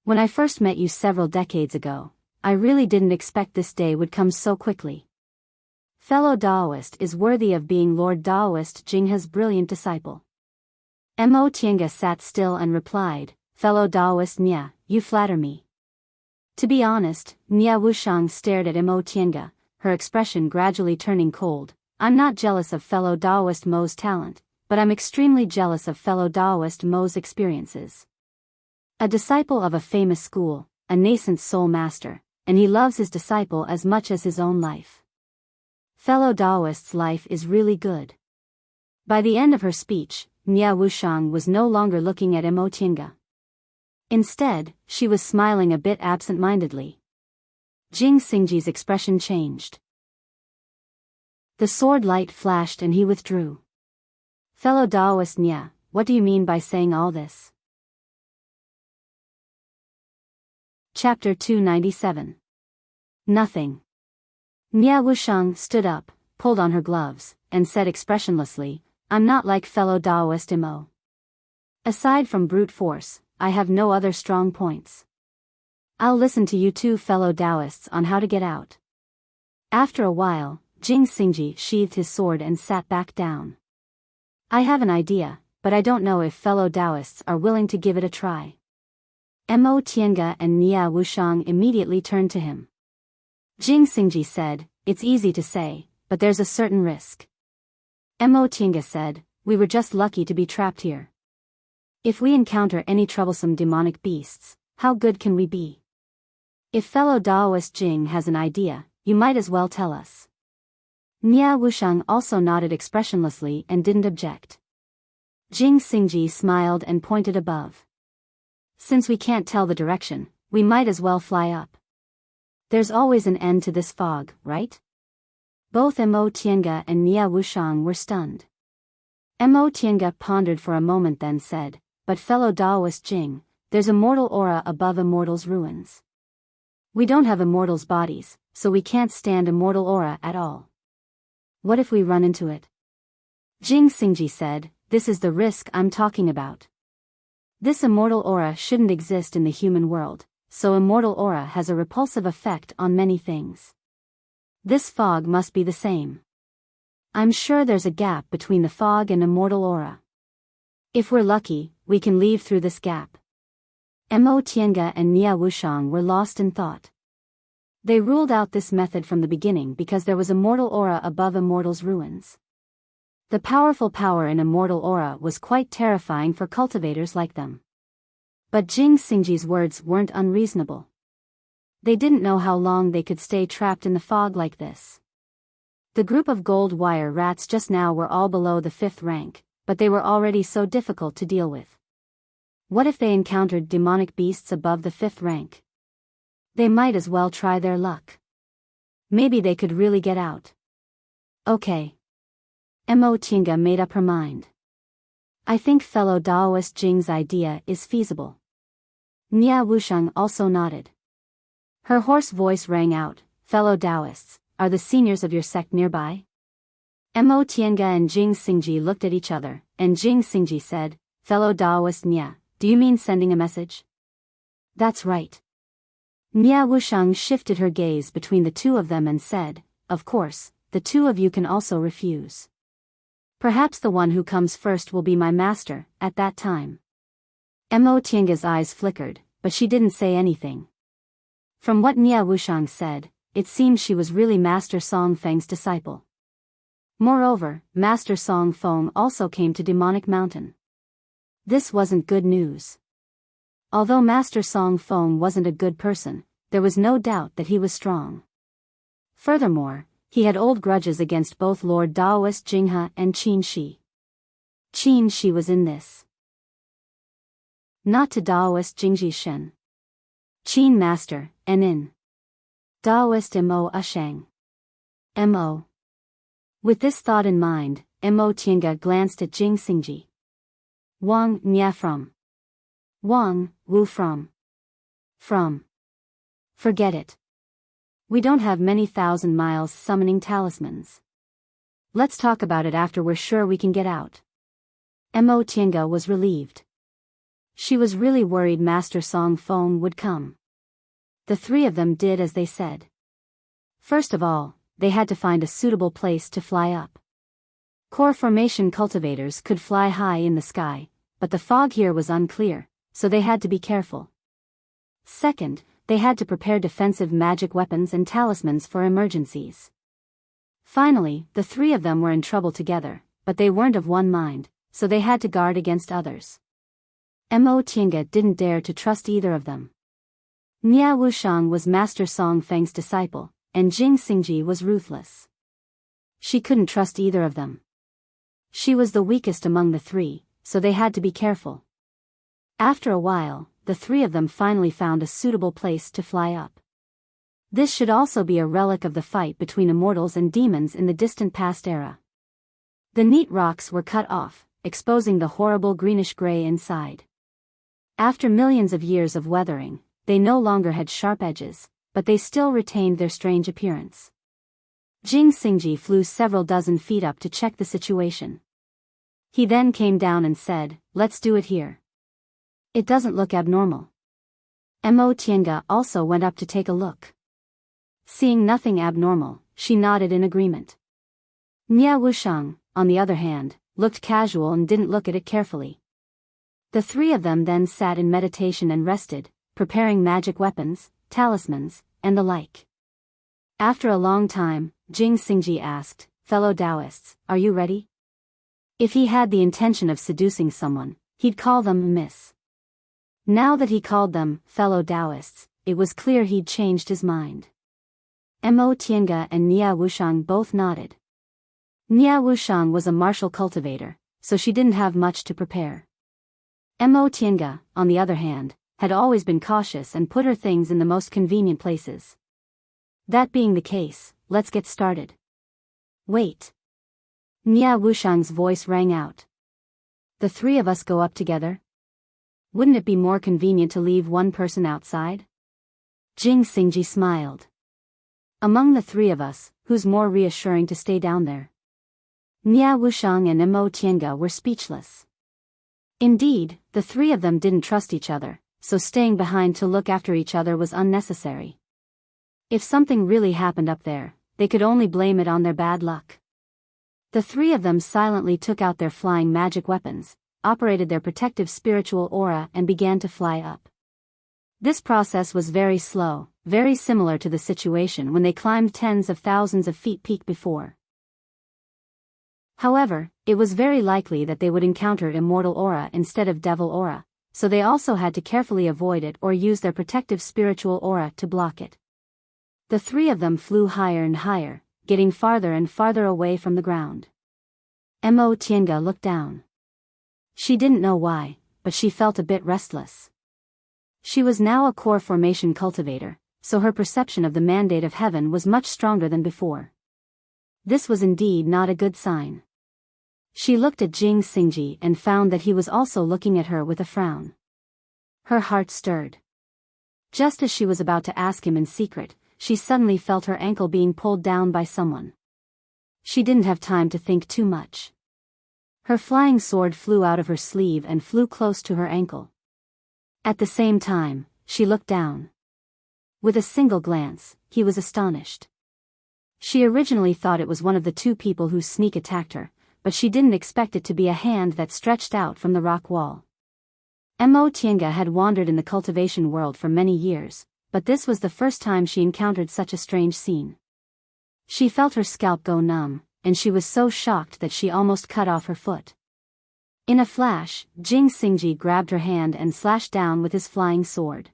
When I first met you several decades ago, I really didn't expect this day would come so quickly. Fellow Taoist is worthy of being Lord Taoist Jinghe's brilliant disciple. Mo Tiange sat still and replied, Fellow Taoist Nia, you flatter me. To be honest, Nia Wushang stared at Mo Tiange, her expression gradually turning cold. I'm not jealous of fellow Taoist Mo's talent, but I'm extremely jealous of fellow Taoist Mo's experiences. A disciple of a famous school, a nascent soul master, and he loves his disciple as much as his own life. Fellow Taoist's life is really good. By the end of her speech, Nia Wushang was no longer looking at Mo Tiange. Instead, she was smiling a bit absent-mindedly. Jing Xingji's expression changed. The sword light flashed and he withdrew. Fellow Taoist Nia, what do you mean by saying all this? Chapter 297. Nothing. Nia Wushang stood up, pulled on her gloves, and said expressionlessly, I'm not like fellow Taoist Mo. Aside from brute force, I have no other strong points. I'll listen to you two fellow Taoists on how to get out. After a while, Jing Xingji sheathed his sword and sat back down. I have an idea, but I don't know if fellow Taoists are willing to give it a try. Mo Tiange and Nia Wushang immediately turned to him. Jing Xingji said, it's easy to say, but there's a certain risk. Mo Tiange said, we were just lucky to be trapped here. If we encounter any troublesome demonic beasts, how good can we be? If fellow Taoist Jing has an idea, you might as well tell us. Nia Wushang also nodded expressionlessly and didn't object. Jing Xingji smiled and pointed above. Since we can't tell the direction, we might as well fly up. There's always an end to this fog, right? Both Mo Tiange and Nia Wushang were stunned. Mo Tiange pondered for a moment then said, but fellow Taoist Jing, there's a mortal aura above immortals' ruins. We don't have immortals' bodies, so we can't stand a mortal aura at all. What if we run into it? Jing Xingji said, this is the risk I'm talking about. This immortal aura shouldn't exist in the human world, so immortal aura has a repulsive effect on many things. This fog must be the same. I'm sure there's a gap between the fog and immortal aura. If we're lucky, we can leave through this gap. Mo Tiange and Nia Wushang were lost in thought. They ruled out this method from the beginning because there was a mortal aura above immortals' ruins. The powerful power in immortal aura was quite terrifying for cultivators like them. But Jing Xingji's words weren't unreasonable. They didn't know how long they could stay trapped in the fog like this. The group of gold wire rats just now were all below the 5th rank, but they were already so difficult to deal with. What if they encountered demonic beasts above the 5th rank? They might as well try their luck. Maybe they could really get out. Okay. Mo Tiange made up her mind. I think fellow Taoist Jing's idea is feasible. Nia Wushang also nodded. Her hoarse voice rang out, fellow Taoists, are the seniors of your sect nearby? Mo Tiange and Jing Xingji looked at each other, and Jing Xingji said, fellow Taoist Nia, do you mean sending a message? That's right. Nia Wushang shifted her gaze between the two of them and said, of course, the two of you can also refuse. Perhaps the one who comes first will be my master, at that time. Mo Tiange's eyes flickered, but she didn't say anything. From what Nia Wushang said, it seemed she was really Master Song Feng's disciple. Moreover, Master Song Feng also came to Demonic Mountain. This wasn't good news. Although Master Song Feng wasn't a good person, there was no doubt that he was strong. Furthermore, he had old grudges against both Lord Daoist Jinghe and Qin Shi. Qin Shi was in this. Not to Daoist Jingji Shen. Qin Master, and in Daoist Mo Ushang. Mo. With this thought in mind, Mo Tiange glanced at Jing Xingji. Wang Nia from. Wang Wu from. From. Forget it. We don't have many thousand miles summoning talismans. Let's talk about it after we're sure we can get out. Mo Tiange was relieved. She was really worried Master Song Feng would come. The three of them did as they said. First of all, they had to find a suitable place to fly up. Core formation cultivators could fly high in the sky, but the fog here was unclear, so they had to be careful. Second, they had to prepare defensive magic weapons and talismans for emergencies. Finally, the three of them were in trouble together, but they weren't of one mind, so they had to guard against others. Mo Tiange didn't dare to trust either of them. Nia Wushang was Master Song Feng's disciple, and Jing Xingji was ruthless. She couldn't trust either of them. She was the weakest among the three, so they had to be careful. After a while, the three of them finally found a suitable place to fly up. This should also be a relic of the fight between immortals and demons in the distant past era. The neat rocks were cut off, exposing the horrible greenish-gray inside. After millions of years of weathering, they no longer had sharp edges, but they still retained their strange appearance. Jing Xingji flew several dozen feet up to check the situation. He then came down and said, "Let's do it here. It doesn't look abnormal." Mo Tiange also went up to take a look. Seeing nothing abnormal, she nodded in agreement. Nia Wushang, on the other hand, looked casual and didn't look at it carefully. The three of them then sat in meditation and rested, preparing magic weapons, talismans, and the like. After a long time, Jing Xingji asked, "Fellow Taoists, are you ready?" If he had the intention of seducing someone, he'd call them Miss. Now that he called them fellow Taoists, it was clear he'd changed his mind. Mo Tiange and Nia Wushang both nodded. Nia Wushang was a martial cultivator, so she didn't have much to prepare. Mo Tiange, on the other hand, had always been cautious and put her things in the most convenient places. That being the case, let's get started. Wait. Nia Wushang's voice rang out. The three of us go up together? Wouldn't it be more convenient to leave one person outside? Jing Xingji smiled. Among the three of us, who's more reassuring to stay down there? Nia Wushang and Mo Tiange were speechless. Indeed, the three of them didn't trust each other, so staying behind to look after each other was unnecessary. If something really happened up there, they could only blame it on their bad luck. The three of them silently took out their flying magic weapons, operated their protective spiritual aura and began to fly up. This process was very slow, very similar to the situation when they climbed tens of thousands of feet peak before. However, it was very likely that they would encounter immortal aura instead of devil aura, so they also had to carefully avoid it or use their protective spiritual aura to block it. The three of them flew higher and higher, getting farther and farther away from the ground. Mo Tiange looked down. She didn't know why, but she felt a bit restless. She was now a core formation cultivator, so her perception of the mandate of heaven was much stronger than before. This was indeed not a good sign. She looked at Jing Xingji and found that he was also looking at her with a frown. Her heart stirred. Just as she was about to ask him in secret, she suddenly felt her ankle being pulled down by someone. She didn't have time to think too much. Her flying sword flew out of her sleeve and flew close to her ankle. At the same time, she looked down. With a single glance, he was astonished. She originally thought it was one of the two people whose sneak attacked her, but she didn't expect it to be a hand that stretched out from the rock wall. Mo Tiange had wandered in the cultivation world for many years, but this was the first time she encountered such a strange scene. She felt her scalp go numb, and she was so shocked that she almost cut off her foot. In a flash, Jing Xingji grabbed her hand and slashed down with his flying sword.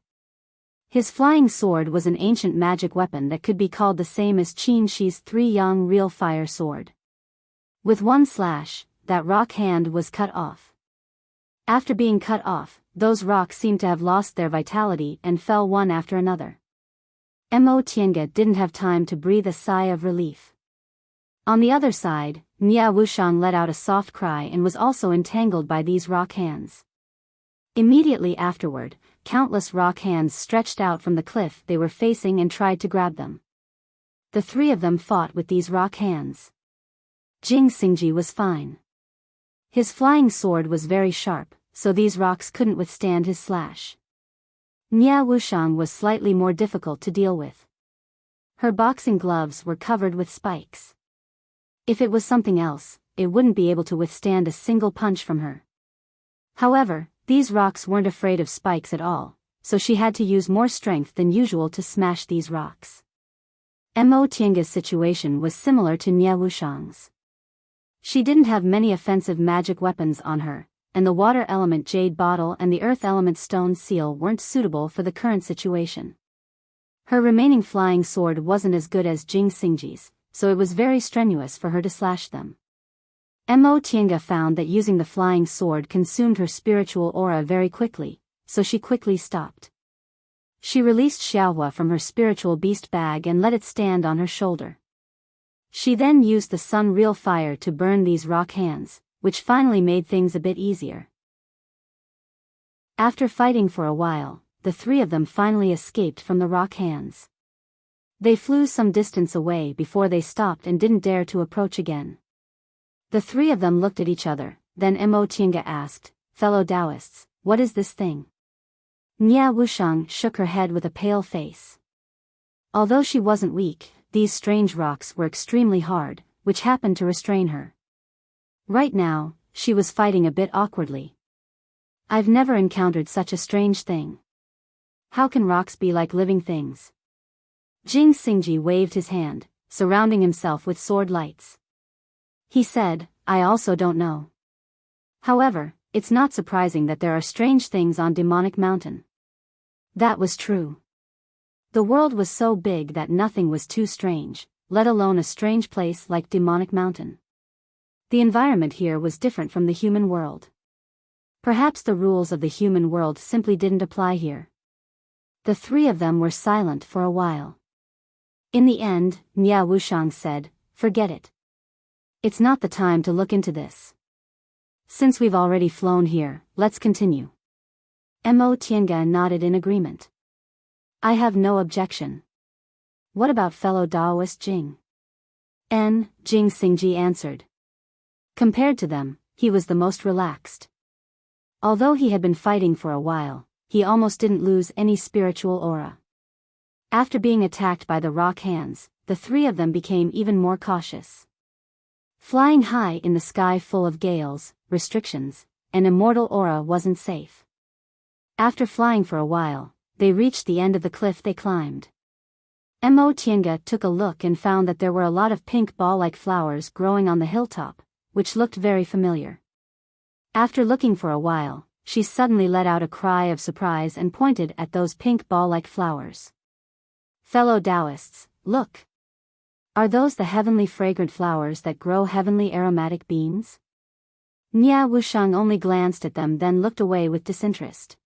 His flying sword was an ancient magic weapon that could be called the same as Qin Shi's 3-yang real fire sword. With one slash, that rock hand was cut off. After being cut off, those rocks seemed to have lost their vitality and fell one after another. Mo Tiange didn't have time to breathe a sigh of relief. On the other side, Nia Wushang let out a soft cry and was also entangled by these rock hands. Immediately afterward, countless rock hands stretched out from the cliff they were facing and tried to grab them. The three of them fought with these rock hands. Jing Xingji was fine. His flying sword was very sharp, so these rocks couldn't withstand his slash. Nia Wushang was slightly more difficult to deal with. Her boxing gloves were covered with spikes. If it was something else, it wouldn't be able to withstand a single punch from her. However, these rocks weren't afraid of spikes at all, so she had to use more strength than usual to smash these rocks. Mo Tiange's situation was similar to Nia Wushang's. She didn't have many offensive magic weapons on her, and the water element jade bottle and the earth element stone seal weren't suitable for the current situation. Her remaining flying sword wasn't as good as Jing Xingji's, so it was very strenuous for her to slash them. Mo Tiange found that using the flying sword consumed her spiritual aura very quickly, so she quickly stopped. She released Xiaohua from her spiritual beast bag and let it stand on her shoulder. She then used the sun real fire to burn these rock hands, which finally made things a bit easier. After fighting for a while, the three of them finally escaped from the rock hands. They flew some distance away before they stopped and didn't dare to approach again. The three of them looked at each other, then Mo Tiange asked, "Fellow Taoists, what is this thing?" Nia Wushang shook her head with a pale face. Although she wasn't weak, these strange rocks were extremely hard, which happened to restrain her. Right now, she was fighting a bit awkwardly. "I've never encountered such a strange thing. How can rocks be like living things?" Jing Xingji waved his hand, surrounding himself with sword lights. He said, "I also don't know. However, it's not surprising that there are strange things on Demonic Mountain." That was true. The world was so big that nothing was too strange, let alone a strange place like Demonic Mountain. The environment here was different from the human world. Perhaps the rules of the human world simply didn't apply here. The three of them were silent for a while. In the end, Nia Wushang said, "Forget it. It's not the time to look into this. Since we've already flown here, let's continue." Mo Tiange nodded in agreement. "I have no objection. What about fellow Taoist Jing?" Jing Xingji answered. Compared to them, he was the most relaxed. Although he had been fighting for a while, he almost didn't lose any spiritual aura. After being attacked by the rock hands, the three of them became even more cautious. Flying high in the sky full of gales, restrictions, and immortal aura wasn't safe. After flying for a while, they reached the end of the cliff they climbed. Mo Tiange took a look and found that there were a lot of pink ball-like flowers growing on the hilltop, which looked very familiar. After looking for a while, she suddenly let out a cry of surprise and pointed at those pink ball-like flowers. "Fellow Taoists, look! Are those the heavenly fragrant flowers that grow heavenly aromatic beans?" Nia Wushang only glanced at them then looked away with disinterest.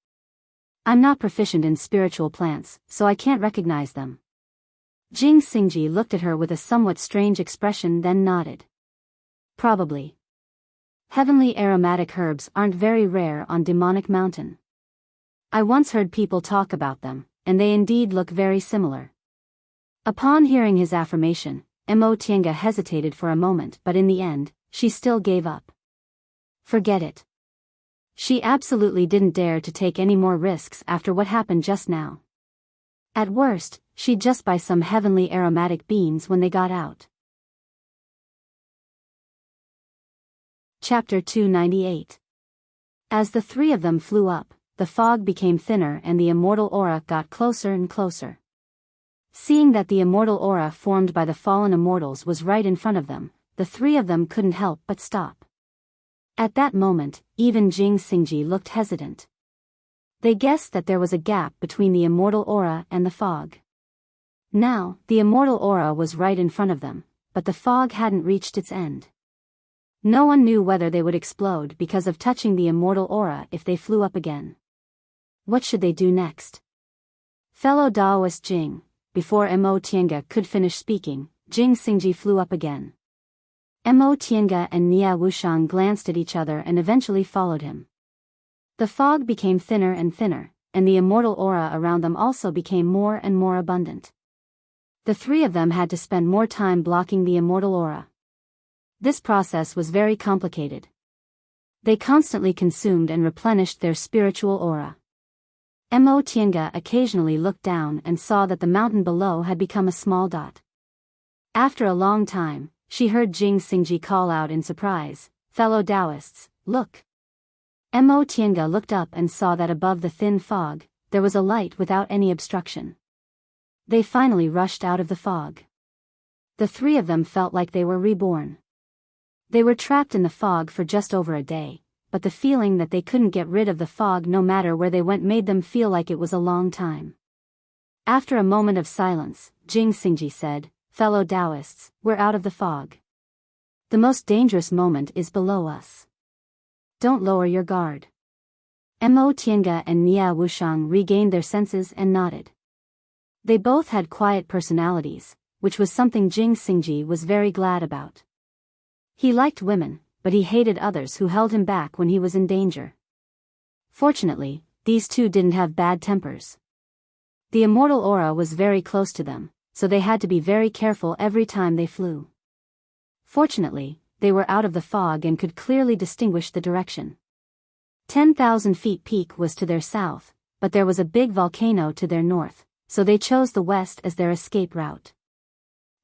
"I'm not proficient in spiritual plants, so I can't recognize them." Jing Xingji looked at her with a somewhat strange expression then nodded. "Probably. Heavenly aromatic herbs aren't very rare on Demonic Mountain. I once heard people talk about them, and they indeed look very similar." Upon hearing his affirmation, Mo Tiange hesitated for a moment but in the end, she still gave up. Forget it. She absolutely didn't dare to take any more risks after what happened just now. At worst, she'd just buy some heavenly aromatic beans when they got out. Chapter 298. As the three of them flew up, the fog became thinner and the immortal aura got closer and closer. Seeing that the immortal aura formed by the fallen immortals was right in front of them, the three of them couldn't help but stop. At that moment, even Jing Xingji looked hesitant. They guessed that there was a gap between the immortal aura and the fog. Now, the immortal aura was right in front of them, but the fog hadn't reached its end. No one knew whether they would explode because of touching the immortal aura if they flew up again. What should they do next? Fellow Daoist Jing. Before Mo Tiange could finish speaking, Jing Xingji flew up again. Mo Tiange and Nia Wushang glanced at each other and eventually followed him. The fog became thinner and thinner, and the immortal aura around them also became more and more abundant. The three of them had to spend more time blocking the immortal aura. This process was very complicated. They constantly consumed and replenished their spiritual aura. Mo Tiange occasionally looked down and saw that the mountain below had become a small dot. After a long time, she heard Jing Xingji call out in surprise, "Fellow Taoists, look!" Mo Tiange looked up and saw that above the thin fog, there was a light without any obstruction. They finally rushed out of the fog. The three of them felt like they were reborn. They were trapped in the fog for just over a day, but the feeling that they couldn't get rid of the fog no matter where they went made them feel like it was a long time. After a moment of silence, Jing Xingji said, "Fellow Taoists, we're out of the fog. The most dangerous moment is below us. Don't lower your guard." Mo Tiange and Nia Wushang regained their senses and nodded. They both had quiet personalities, which was something Jing Xingji was very glad about. He liked women, but he hated others who held him back when he was in danger. Fortunately, these two didn't have bad tempers. The immortal aura was very close to them, so they had to be very careful every time they flew. Fortunately, they were out of the fog and could clearly distinguish the direction. 10,000 feet peak was to their south, but there was a big volcano to their north, so they chose the west as their escape route.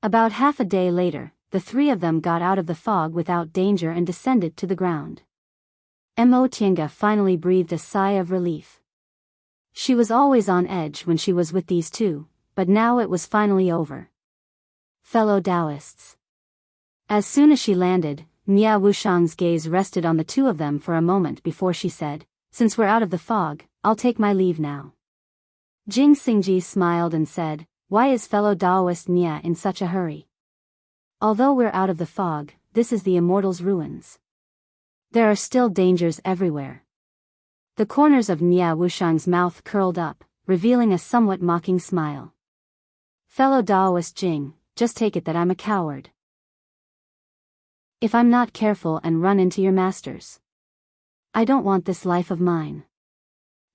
About half a day later, the three of them got out of the fog without danger and descended to the ground. Mo Tiange finally breathed a sigh of relief. She was always on edge when she was with these two, but now it was finally over. Fellow Taoists. As soon as she landed, Nia Wushang's gaze rested on the two of them for a moment before she said, "Since we're out of the fog, I'll take my leave now." Jing Xingji smiled and said, "Why is fellow Taoist Nia in such a hurry? Although we're out of the fog, this is the Immortals' ruins. There are still dangers everywhere." The corners of Nia Wushang's mouth curled up, revealing a somewhat mocking smile. "Fellow Taoist Jing, just take it that I'm a coward. If I'm not careful and run into your masters. I don't want this life of mine."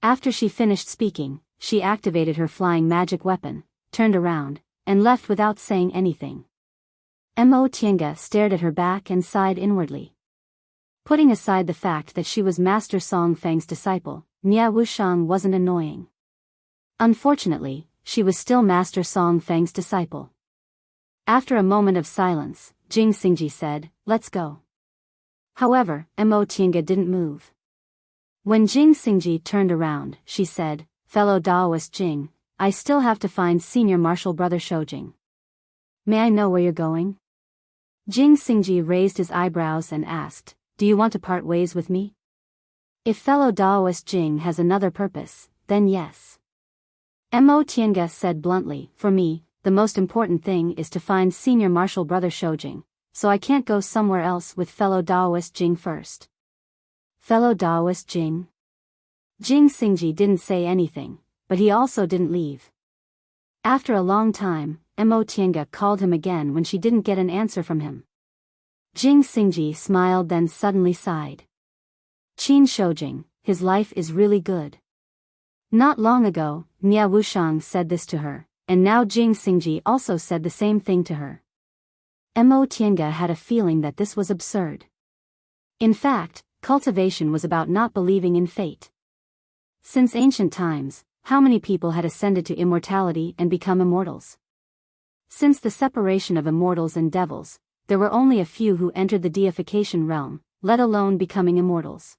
After she finished speaking, she activated her flying magic weapon, turned around, and left without saying anything. Mo Tiange stared at her back and sighed inwardly. Putting aside the fact that she was Master Song Fang's disciple, Nia Wushang wasn't annoying. Unfortunately, she was still Master Song Fang's disciple. After a moment of silence, Jing Xingji said, "Let's go." However, Mo Tiange didn't move. When Jing Xingji turned around, she said, "Fellow Taoist Jing, I still have to find Senior Martial Brother Shoujing. May I know where you're going?" Jing Xingji raised his eyebrows and asked, "Do you want to part ways with me?" If fellow Taoist Jing has another purpose, then yes. Mo Tiange said bluntly, "For me, the most important thing is to find Senior Martial Brother Shoujing, so I can't go somewhere else with fellow Taoist Jing first." Fellow Taoist Jing? Jing Xingji didn't say anything, but he also didn't leave. After a long time, Mo Tiange called him again when she didn't get an answer from him. Jing Xingji smiled then suddenly sighed. Qin Shoujing, his life is really good. Not long ago, Nia Wushang said this to her, and now Jing Xingji also said the same thing to her. Mo Tiange had a feeling that this was absurd. In fact, cultivation was about not believing in fate. Since ancient times, how many people had ascended to immortality and become immortals? Since the separation of immortals and devils, there were only a few who entered the deification realm, let alone becoming immortals.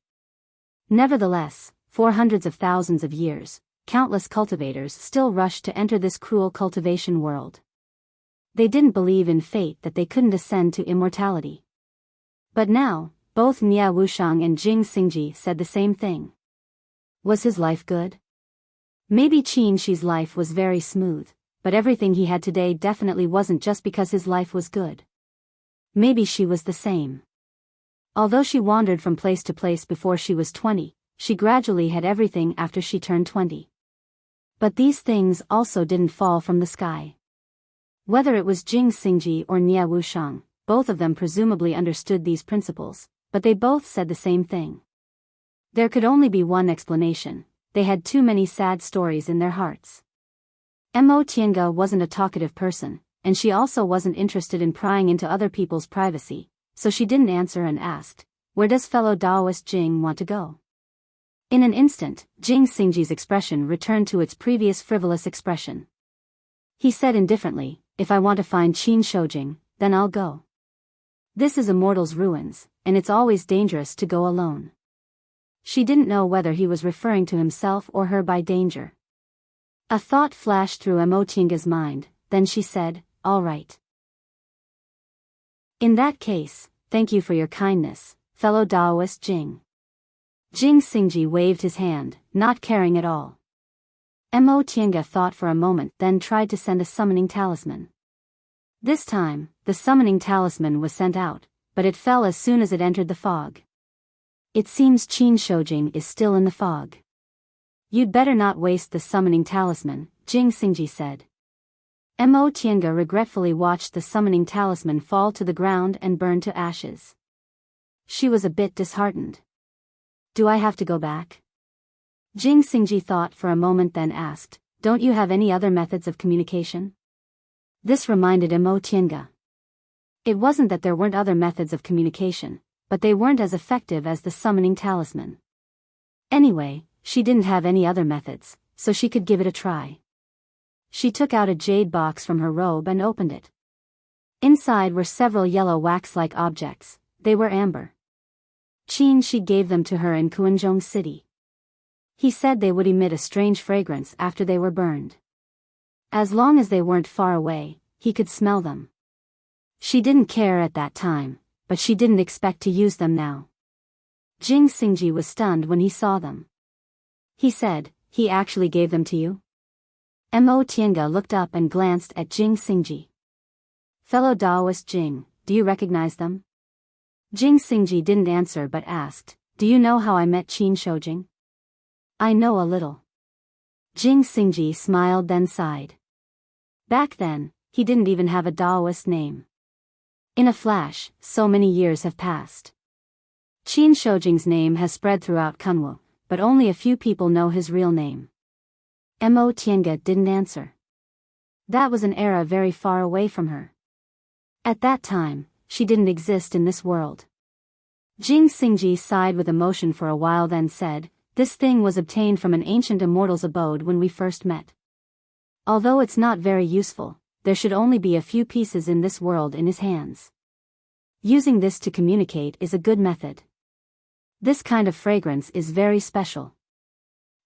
Nevertheless, for hundreds of thousands of years, countless cultivators still rushed to enter this cruel cultivation world. They didn't believe in fate that they couldn't ascend to immortality. But now, both Nia Wushang and Jing Xingji said the same thing. Was his life good? Maybe Qin Shi's life was very smooth, but everything he had today definitely wasn't just because his life was good. Maybe she was the same. Although she wandered from place to place before she was 20, she gradually had everything after she turned 20. But these things also didn't fall from the sky. Whether it was Jing Xingji or Nia Wushang, both of them presumably understood these principles, but they both said the same thing. There could only be one explanation: they had too many sad stories in their hearts. Mo Tiange wasn't a talkative person, and she also wasn't interested in prying into other people's privacy, so she didn't answer and asked, "Where does fellow Taoist Jing want to go?" In an instant, Jing Xingji's expression returned to its previous frivolous expression. He said indifferently, "If I want to find Qin Shoujing, then I'll go. This is a mortal's ruins, and it's always dangerous to go alone." She didn't know whether he was referring to himself or her by danger. A thought flashed through Mo Tiange's mind, then she said, "All right. In that case, thank you for your kindness, fellow Taoist Jing." Jing Xingji waved his hand, not caring at all. Mo Tiange thought for a moment, then tried to send a summoning talisman. This time, the summoning talisman was sent out, but it fell as soon as it entered the fog. "It seems Qin Shoujing is still in the fog. You'd better not waste the summoning talisman," Jing Xingji said. Mo Tiange regretfully watched the summoning talisman fall to the ground and burn to ashes. She was a bit disheartened. "Do I have to go back?" Jing Xingji thought for a moment, then asked, "Don't you have any other methods of communication?" This reminded Mo Tiange. It wasn't that there weren't other methods of communication, but they weren't as effective as the summoning talisman. Anyway, she didn't have any other methods, so she could give it a try. She took out a jade box from her robe and opened it. Inside were several yellow wax-like objects. They were amber. Qin Shi gave them to her in Kuanzhong City. He said they would emit a strange fragrance after they were burned. As long as they weren't far away, he could smell them. She didn't care at that time, but she didn't expect to use them now. Jing Xingji was stunned when he saw them. He said, "He actually gave them to you?" Mo Tiange looked up and glanced at Jing Xingji. "Fellow Taoist Jing, do you recognize them?" Jing Xingji didn't answer but asked, "Do you know how I met Qin Shoujing?" "I know a little." Jing Xingji smiled then sighed. Back then, he didn't even have a Taoist name. In a flash, so many years have passed. Qin Shoujing's name has spread throughout Kunwu, but only a few people know his real name. Mo Tiange didn't answer. That was an era very far away from her. At that time, she didn't exist in this world. Jing Xingji sighed with emotion for a while, then said, "This thing was obtained from an ancient immortal's abode when we first met. Although it's not very useful, there should only be a few pieces in this world in his hands. Using this to communicate is a good method. This kind of fragrance is very special.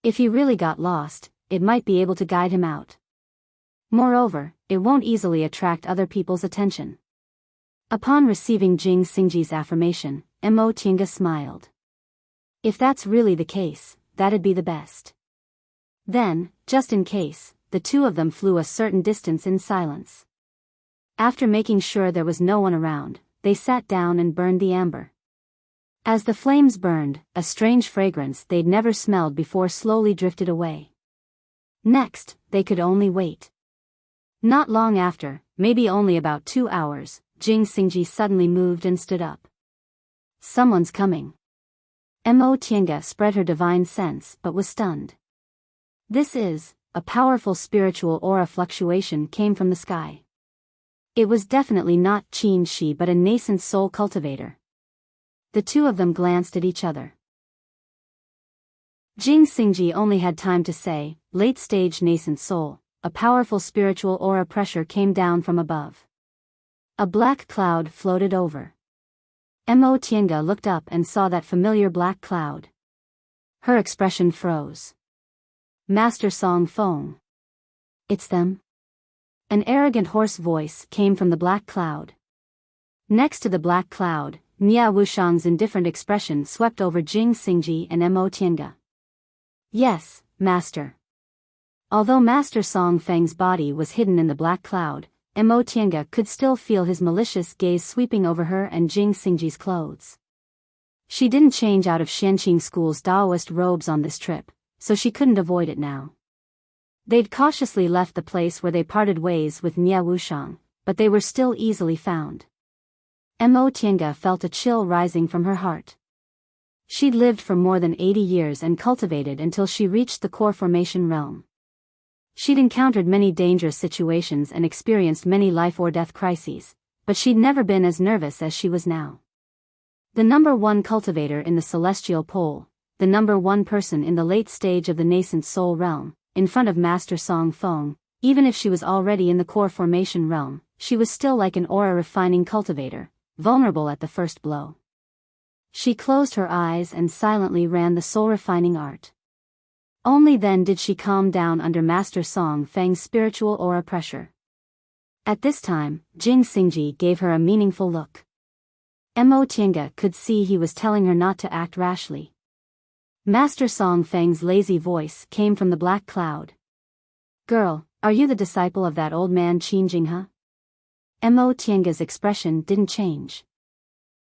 If he really got lost, it might be able to guide him out. Moreover, it won't easily attract other people's attention." Upon receiving Jing Xingji's affirmation, Mo Tiange smiled. If that's really the case, that'd be the best. Then, just in case, the two of them flew a certain distance in silence. After making sure there was no one around, they sat down and burned the amber. As the flames burned, a strange fragrance they'd never smelled before slowly drifted away. Next, they could only wait. Not long after, maybe only about 2 hours, Jing Xingji suddenly moved and stood up. "Someone's coming." Mo Tiange spread her divine sense but was stunned. This is, a powerful spiritual aura fluctuation came from the sky. It was definitely not Qin Shi but a nascent soul cultivator. The two of them glanced at each other. Jing Xingji only had time to say, "Late-stage nascent soul." A powerful spiritual aura pressure came down from above. A black cloud floated over. Mo Tiange looked up and saw that familiar black cloud. Her expression froze. "Master Song Feng. It's them?" An arrogant hoarse voice came from the black cloud. Next to the black cloud, Nia Wushang's indifferent expression swept over Jing Xingji and Mo Tiange. Yes, master. Although Master Song Feng's body was hidden in the black cloud, Mo Tiange could still feel his malicious gaze sweeping over her and Jing Xingji's clothes. She didn't change out of Xianqing School's Taoist robes on this trip, so she couldn't avoid it now. They'd cautiously left the place where they parted ways with Nia Wushang, but they were still easily found. Mo Tiange felt a chill rising from her heart. She'd lived for more than 80 years and cultivated until she reached the core formation realm. She'd encountered many dangerous situations and experienced many life-or-death crises, but she'd never been as nervous as she was now. The number one cultivator in the celestial pole, the number one person in the late stage of the nascent soul realm, in front of Master Song Feng, even if she was already in the core formation realm, she was still like an aura-refining cultivator, vulnerable at the first blow. She closed her eyes and silently ran the soul-refining art. Only then did she calm down under Master Song Feng's spiritual aura pressure. At this time, Jing Xingji gave her a meaningful look. Mo Tiange could see he was telling her not to act rashly. Master Song Feng's lazy voice came from the black cloud. Girl, are you the disciple of that old man Qin Jinghe? Mo Tiange's expression didn't change.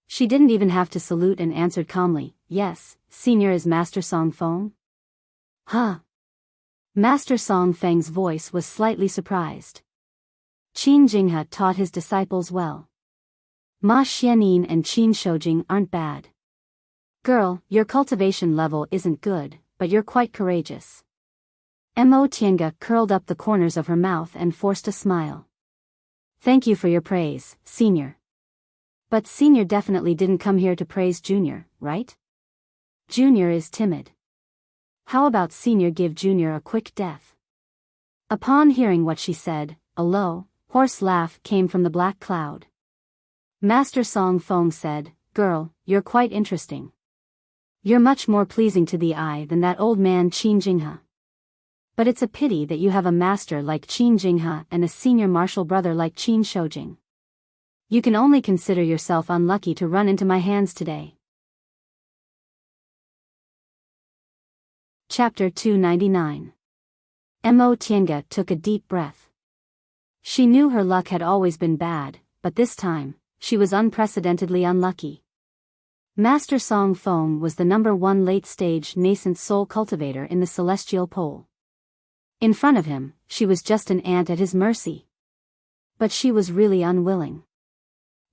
She didn't even have to salute and answered calmly, yes, Senior is Master Song Feng? Huh? Master Song Feng's voice was slightly surprised. Qin Jinghe taught his disciples well. Ma Xianyin and Qin Shoujing aren't bad. Girl, your cultivation level isn't good, but you're quite courageous. Mo Tiange curled up the corners of her mouth and forced a smile. Thank you for your praise, Senior. But Senior definitely didn't come here to praise Junior, right? Junior is timid. How about Senior give Junior a quick death? Upon hearing what she said, a low, hoarse laugh came from the black cloud. Master Song Feng said, Girl, you're quite interesting. You're much more pleasing to the eye than that old man Qin Jinghe. But it's a pity that you have a master like Qin Jinghe and a senior martial brother like Qin Shoujing. You can only consider yourself unlucky to run into my hands today. Chapter 299. Mo Tiange took a deep breath. She knew her luck had always been bad, but this time, she was unprecedentedly unlucky. Master Song Feng was the number one late-stage nascent soul cultivator in the celestial pole. In front of him, she was just an ant at his mercy. But she was really unwilling.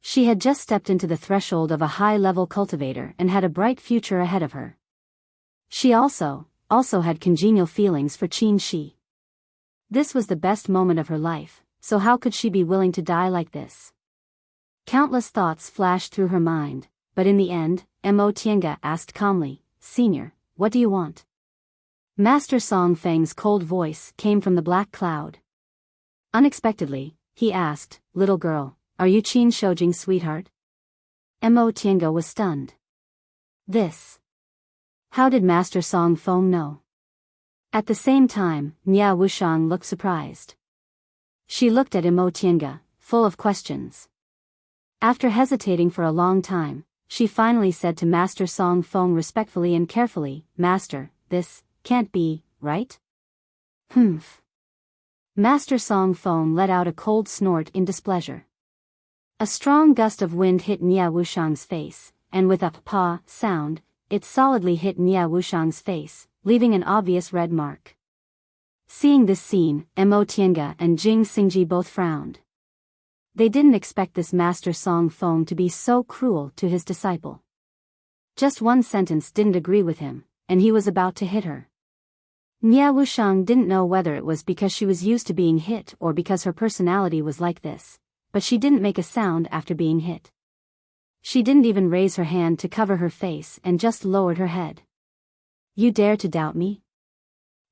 She had just stepped into the threshold of a high-level cultivator and had a bright future ahead of her. She also had congenial feelings for Qin Shi. This was the best moment of her life, so how could she be willing to die like this? Countless thoughts flashed through her mind, but in the end, Mo Tiange asked calmly, Senior, what do you want? Master Song Feng's cold voice came from the black cloud. Unexpectedly, he asked, Little girl, are you Qin Shoujing's sweetheart? Mo Tiange was stunned. This. How did Master Song Feng know? At the same time, Nia Wushang looked surprised. She looked at Mo Tiange, full of questions. After hesitating for a long time, she finally said to Master Song Feng respectfully and carefully, Master, this can't be, right? Humph. Master Song Feng let out a cold snort in displeasure. A strong gust of wind hit Nia Wushang's face, and with a pa sound, it solidly hit Nia Wushang's face, leaving an obvious red mark. Seeing this scene, Mo Tiange and Jing Xingji both frowned. They didn't expect this Master Song Feng to be so cruel to his disciple. Just one sentence didn't agree with him, and he was about to hit her. Nia Wushang didn't know whether it was because she was used to being hit or because her personality was like this, but she didn't make a sound after being hit. She didn't even raise her hand to cover her face and just lowered her head. You dare to doubt me?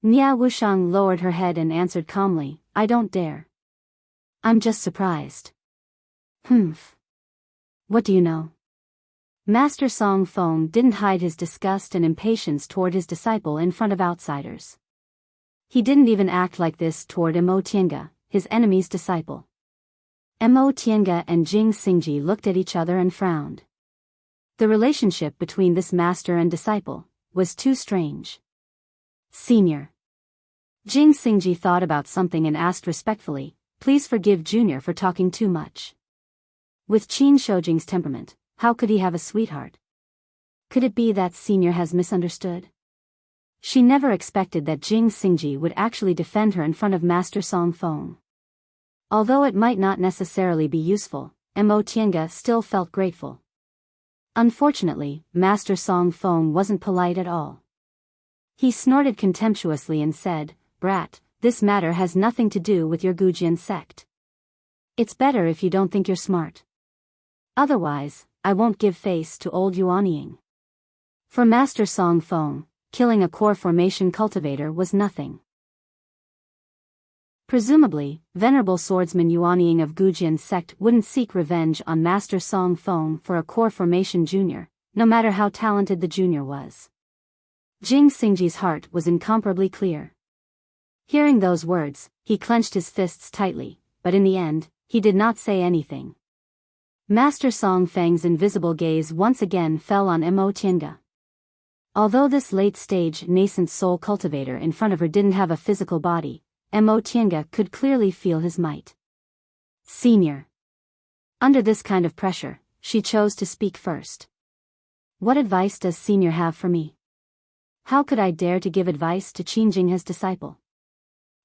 Nia Wushang lowered her head and answered calmly, I don't dare. I'm just surprised. Humph. What do you know? Master Song Feng didn't hide his disgust and impatience toward his disciple in front of outsiders. He didn't even act like this toward Mo Tiange, his enemy's disciple. Mo Tiange and Jing Xingji looked at each other and frowned. The relationship between this master and disciple was too strange. Senior. Jing Xingji thought about something and asked respectfully, "Please forgive Junior for talking too much." With Qin Shoujing's temperament, how could he have a sweetheart? Could it be that Senior has misunderstood? She never expected that Jing Xingji would actually defend her in front of Master Song Feng. Although it might not necessarily be useful, Mo Tiange still felt grateful. Unfortunately, Master Song Feng wasn't polite at all. He snorted contemptuously and said, "Brat, this matter has nothing to do with your Gujian sect. It's better if you don't think you're smart. Otherwise, I won't give face to old Yuanying." For Master Song Feng, killing a core formation cultivator was nothing. Presumably, Venerable Swordsman Yuanying of Gujian sect wouldn't seek revenge on Master Song Feng for a core formation junior, no matter how talented the junior was. Jing Xingji's heart was incomparably clear. Hearing those words, he clenched his fists tightly, but in the end, he did not say anything. Master Song Feng's invisible gaze once again fell on Mo Tiange. Although this late-stage nascent soul cultivator in front of her didn't have a physical body, Mo Tiange could clearly feel his might. Senior. Under this kind of pressure, she chose to speak first. "What advice does Senior have for me? How could I dare to give advice to Qin Jinghe's disciple?"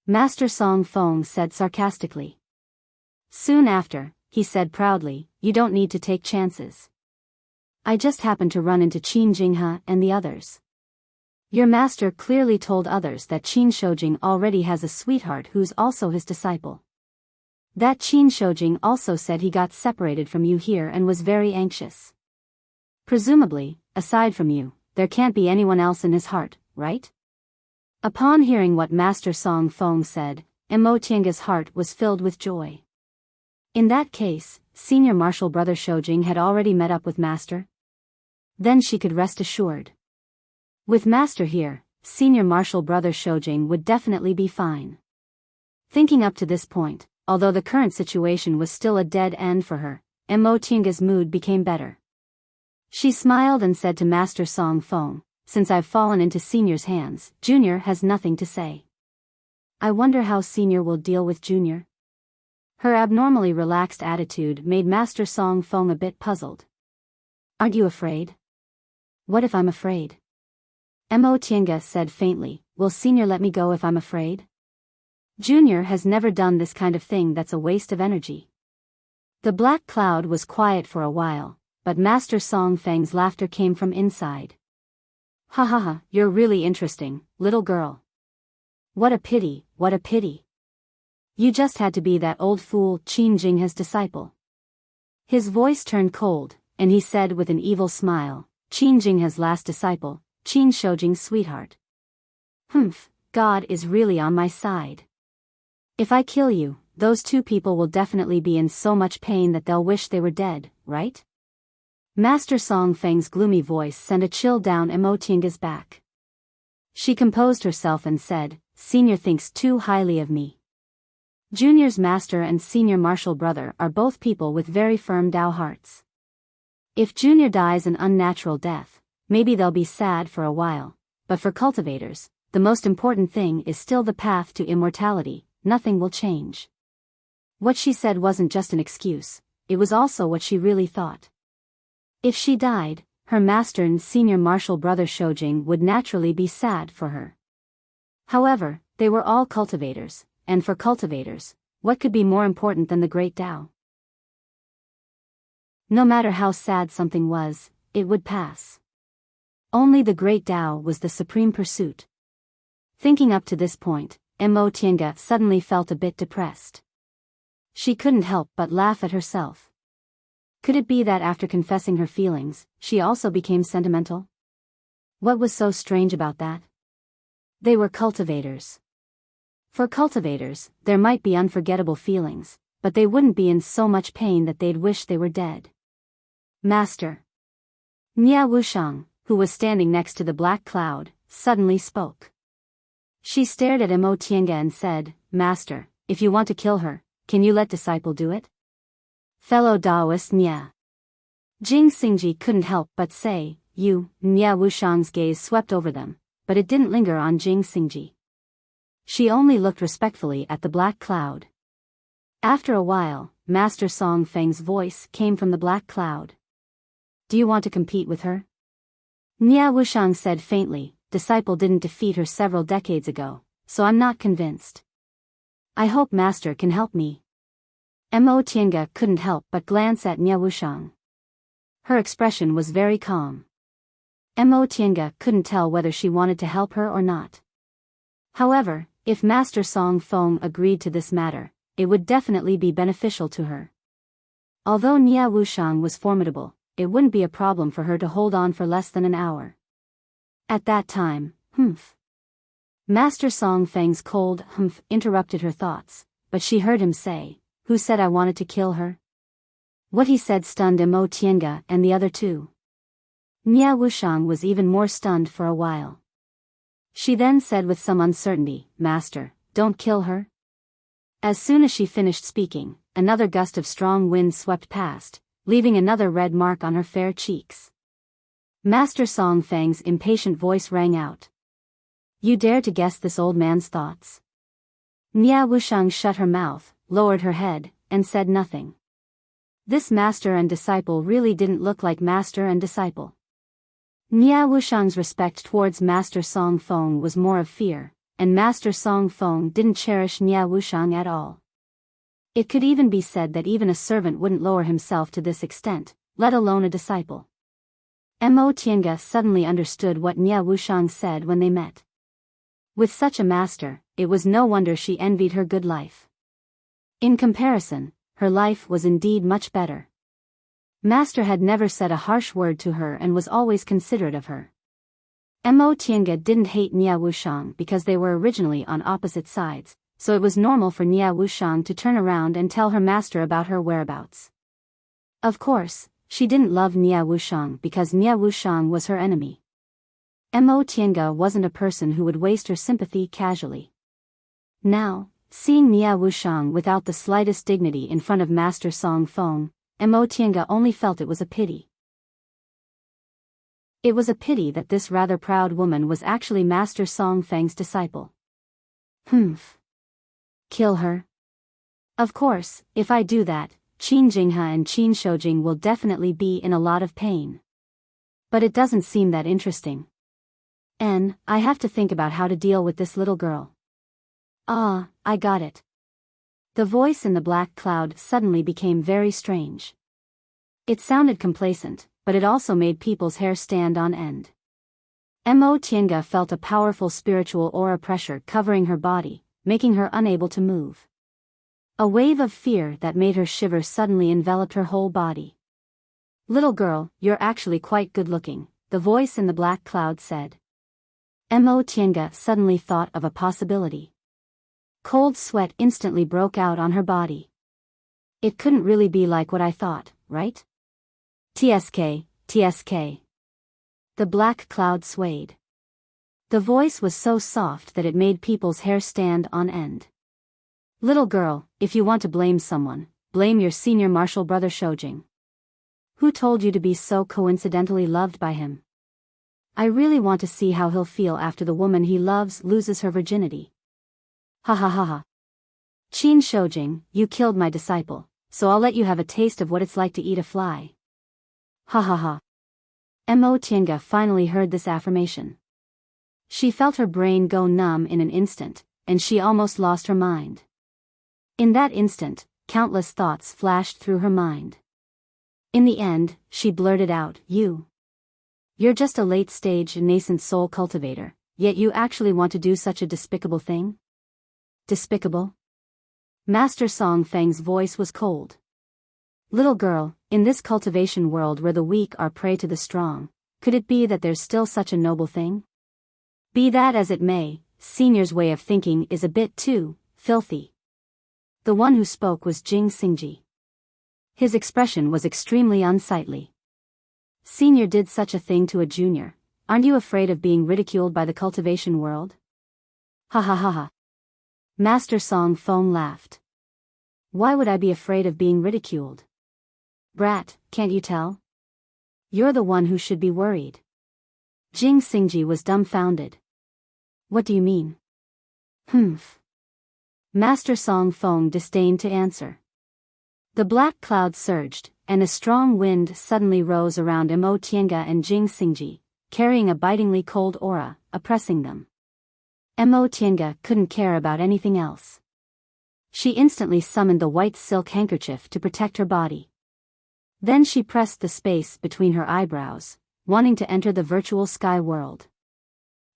Master Song Feng said sarcastically. Soon after, he said proudly, "You don't need to take chances. I just happened to run into Qin Jinghe and the others. Your master clearly told others that Qin Shoujing already has a sweetheart who's also his disciple. That Qin Shoujing also said he got separated from you here and was very anxious. Presumably, aside from you, there can't be anyone else in his heart, right?" Upon hearing what Master Song Feng said, Mo Tiange's heart was filled with joy. In that case, Senior Martial Brother Shoujing had already met up with Master? Then she could rest assured. With Master here, Senior Martial Brother Shoujing would definitely be fine. Thinking up to this point, although the current situation was still a dead end for her, Mo Tiange's mood became better. She smiled and said to Master Song Feng, "Since I've fallen into Senior's hands, Junior has nothing to say. I wonder how Senior will deal with Junior?" Her abnormally relaxed attitude made Master Song Feng a bit puzzled. "Aren't you afraid?" "What if I'm afraid?" Mo Tiange said faintly, "Will Senior let me go if I'm afraid? Junior has never done this kind of thing that's a waste of energy." The black cloud was quiet for a while, but Master Song Feng's laughter came from inside. "Ha ha ha, you're really interesting, little girl. What a pity, what a pity. You just had to be that old fool Qin Jinghe's disciple." His voice turned cold, and he said with an evil smile, "Qin Jinghe's last disciple, Qin Shoujing's sweetheart. Humph, God is really on my side. If I kill you, those two people will definitely be in so much pain that they'll wish they were dead, right?" Master Song Feng's gloomy voice sent a chill down Mo Tiange's back. She composed herself and said, "Senior thinks too highly of me. Junior's master and Senior Martial Brother are both people with very firm Dao hearts. If Junior dies an unnatural death, maybe they'll be sad for a while, but for cultivators, the most important thing is still the path to immortality. Nothing will change." What she said wasn't just an excuse, it was also what she really thought. If she died, her master and Senior Martial Brother Shoujing would naturally be sad for her. However, they were all cultivators, and for cultivators, what could be more important than the Great Tao? No matter how sad something was, it would pass. Only the Great Tao was the supreme pursuit. Thinking up to this point, Mo Tiange suddenly felt a bit depressed. She couldn't help but laugh at herself. Could it be that after confessing her feelings, she also became sentimental? What was so strange about that? They were cultivators. For cultivators, there might be unforgettable feelings, but they wouldn't be in so much pain that they'd wish they were dead. Master Nia Wushang, who was standing next to the black cloud, suddenly spoke. She stared at Mo Tiange and said, "Master, if you want to kill her, can you let disciple do it?" Fellow Taoist Nia. Jing Xingji couldn't help but say, you. Nia Wushang's gaze swept over them, but it didn't linger on Jing Xingji. She only looked respectfully at the black cloud. After a while, Master Song Feng's voice came from the black cloud. Do you want to compete with her? Nia Wushang said faintly, disciple didn't defeat her several decades ago, so I'm not convinced. I hope Master can help me. Mo Tiange couldn't help but glance at Nia Wushang. Her expression was very calm. Mo Tiange couldn't tell whether she wanted to help her or not. However, if Master Song Feng agreed to this matter, it would definitely be beneficial to her. Although Nia Wushang was formidable, it wouldn't be a problem for her to hold on for less than an hour. At that time, humph. Master Song Feng's cold humph interrupted her thoughts, but she heard him say, who said I wanted to kill her? What he said stunned Mo Tiange and the other two. Nia Wushang was even more stunned for a while. She then said with some uncertainty, Master, don't kill her. As soon as she finished speaking, another gust of strong wind swept past, leaving another red mark on her fair cheeks. Master Song Feng's impatient voice rang out. You dare to guess this old man's thoughts? Nia Wushang shut her mouth, lowered her head, and said nothing. This master and disciple really didn't look like master and disciple. Nia Wushang's respect towards Master Song Feng was more of fear, and Master Song Feng didn't cherish Nia Wushang at all. It could even be said that even a servant wouldn't lower himself to this extent, let alone a disciple. Mo Tiange suddenly understood what Nia Wushang said when they met. With such a master, it was no wonder she envied her good life. In comparison, her life was indeed much better. Master had never said a harsh word to her and was always considerate of her. Mo Tiange didn't hate Nia Wushang because they were originally on opposite sides, so it was normal for Nia Wushang to turn around and tell her master about her whereabouts. Of course, she didn't love Nia Wushang because Nia Wushang was her enemy. Mo Tiange wasn't a person who would waste her sympathy casually. Now, seeing Nia Wushang without the slightest dignity in front of Master Song Feng, Mo Tiange only felt it was a pity. It was a pity that this rather proud woman was actually Master Song Feng's disciple. Humph. Kill her? Of course, if I do that, Qin Jinghe and Qin Shoujing will definitely be in a lot of pain. But it doesn't seem that interesting. I have to think about how to deal with this little girl. Ah, I got it. The voice in the black cloud suddenly became very strange. It sounded complacent, but it also made people's hair stand on end. Mo Tiange felt a powerful spiritual aura pressure covering her body, making her unable to move. A wave of fear that made her shiver suddenly enveloped her whole body. Little girl, you're actually quite good-looking, the voice in the black cloud said. Mo Tiange suddenly thought of a possibility. Cold sweat instantly broke out on her body. It couldn't really be like what I thought, right? TSK, TSK. The black cloud swayed. The voice was so soft that it made people's hair stand on end. Little girl, if you want to blame someone, blame your senior martial brother Shoujing. Who told you to be so coincidentally loved by him? I really want to see how he'll feel after the woman he loves loses her virginity. Ha ha ha ha. Qin Shoujing, you killed my disciple, so I'll let you have a taste of what it's like to eat a fly. Ha ha ha. Mo Tiange finally heard this affirmation. She felt her brain go numb in an instant, and she almost lost her mind. In that instant, countless thoughts flashed through her mind. In the end, she blurted out, You're just a late-stage nascent soul cultivator, yet you actually want to do such a despicable thing? Despicable? Master Song Feng's voice was cold. Little girl, in this cultivation world where the weak are prey to the strong, could it be that there's still such a noble thing? Be that as it may, Senior's way of thinking is a bit too filthy. The one who spoke was Jing Xingji. His expression was extremely unsightly. Senior did such a thing to a junior, aren't you afraid of being ridiculed by the cultivation world? Ha ha ha ha. Master Song Feng laughed. Why would I be afraid of being ridiculed? Brat, can't you tell? You're the one who should be worried. Jing Xingji was dumbfounded. What do you mean? Humph. Master Song Feng disdained to answer. The black cloud surged, and a strong wind suddenly rose around Mo Tiange and Jing Xingji, carrying a bitingly cold aura, oppressing them. Mo Tiange couldn't care about anything else. She instantly summoned the white silk handkerchief to protect her body. Then she pressed the space between her eyebrows, wanting to enter the virtual sky world.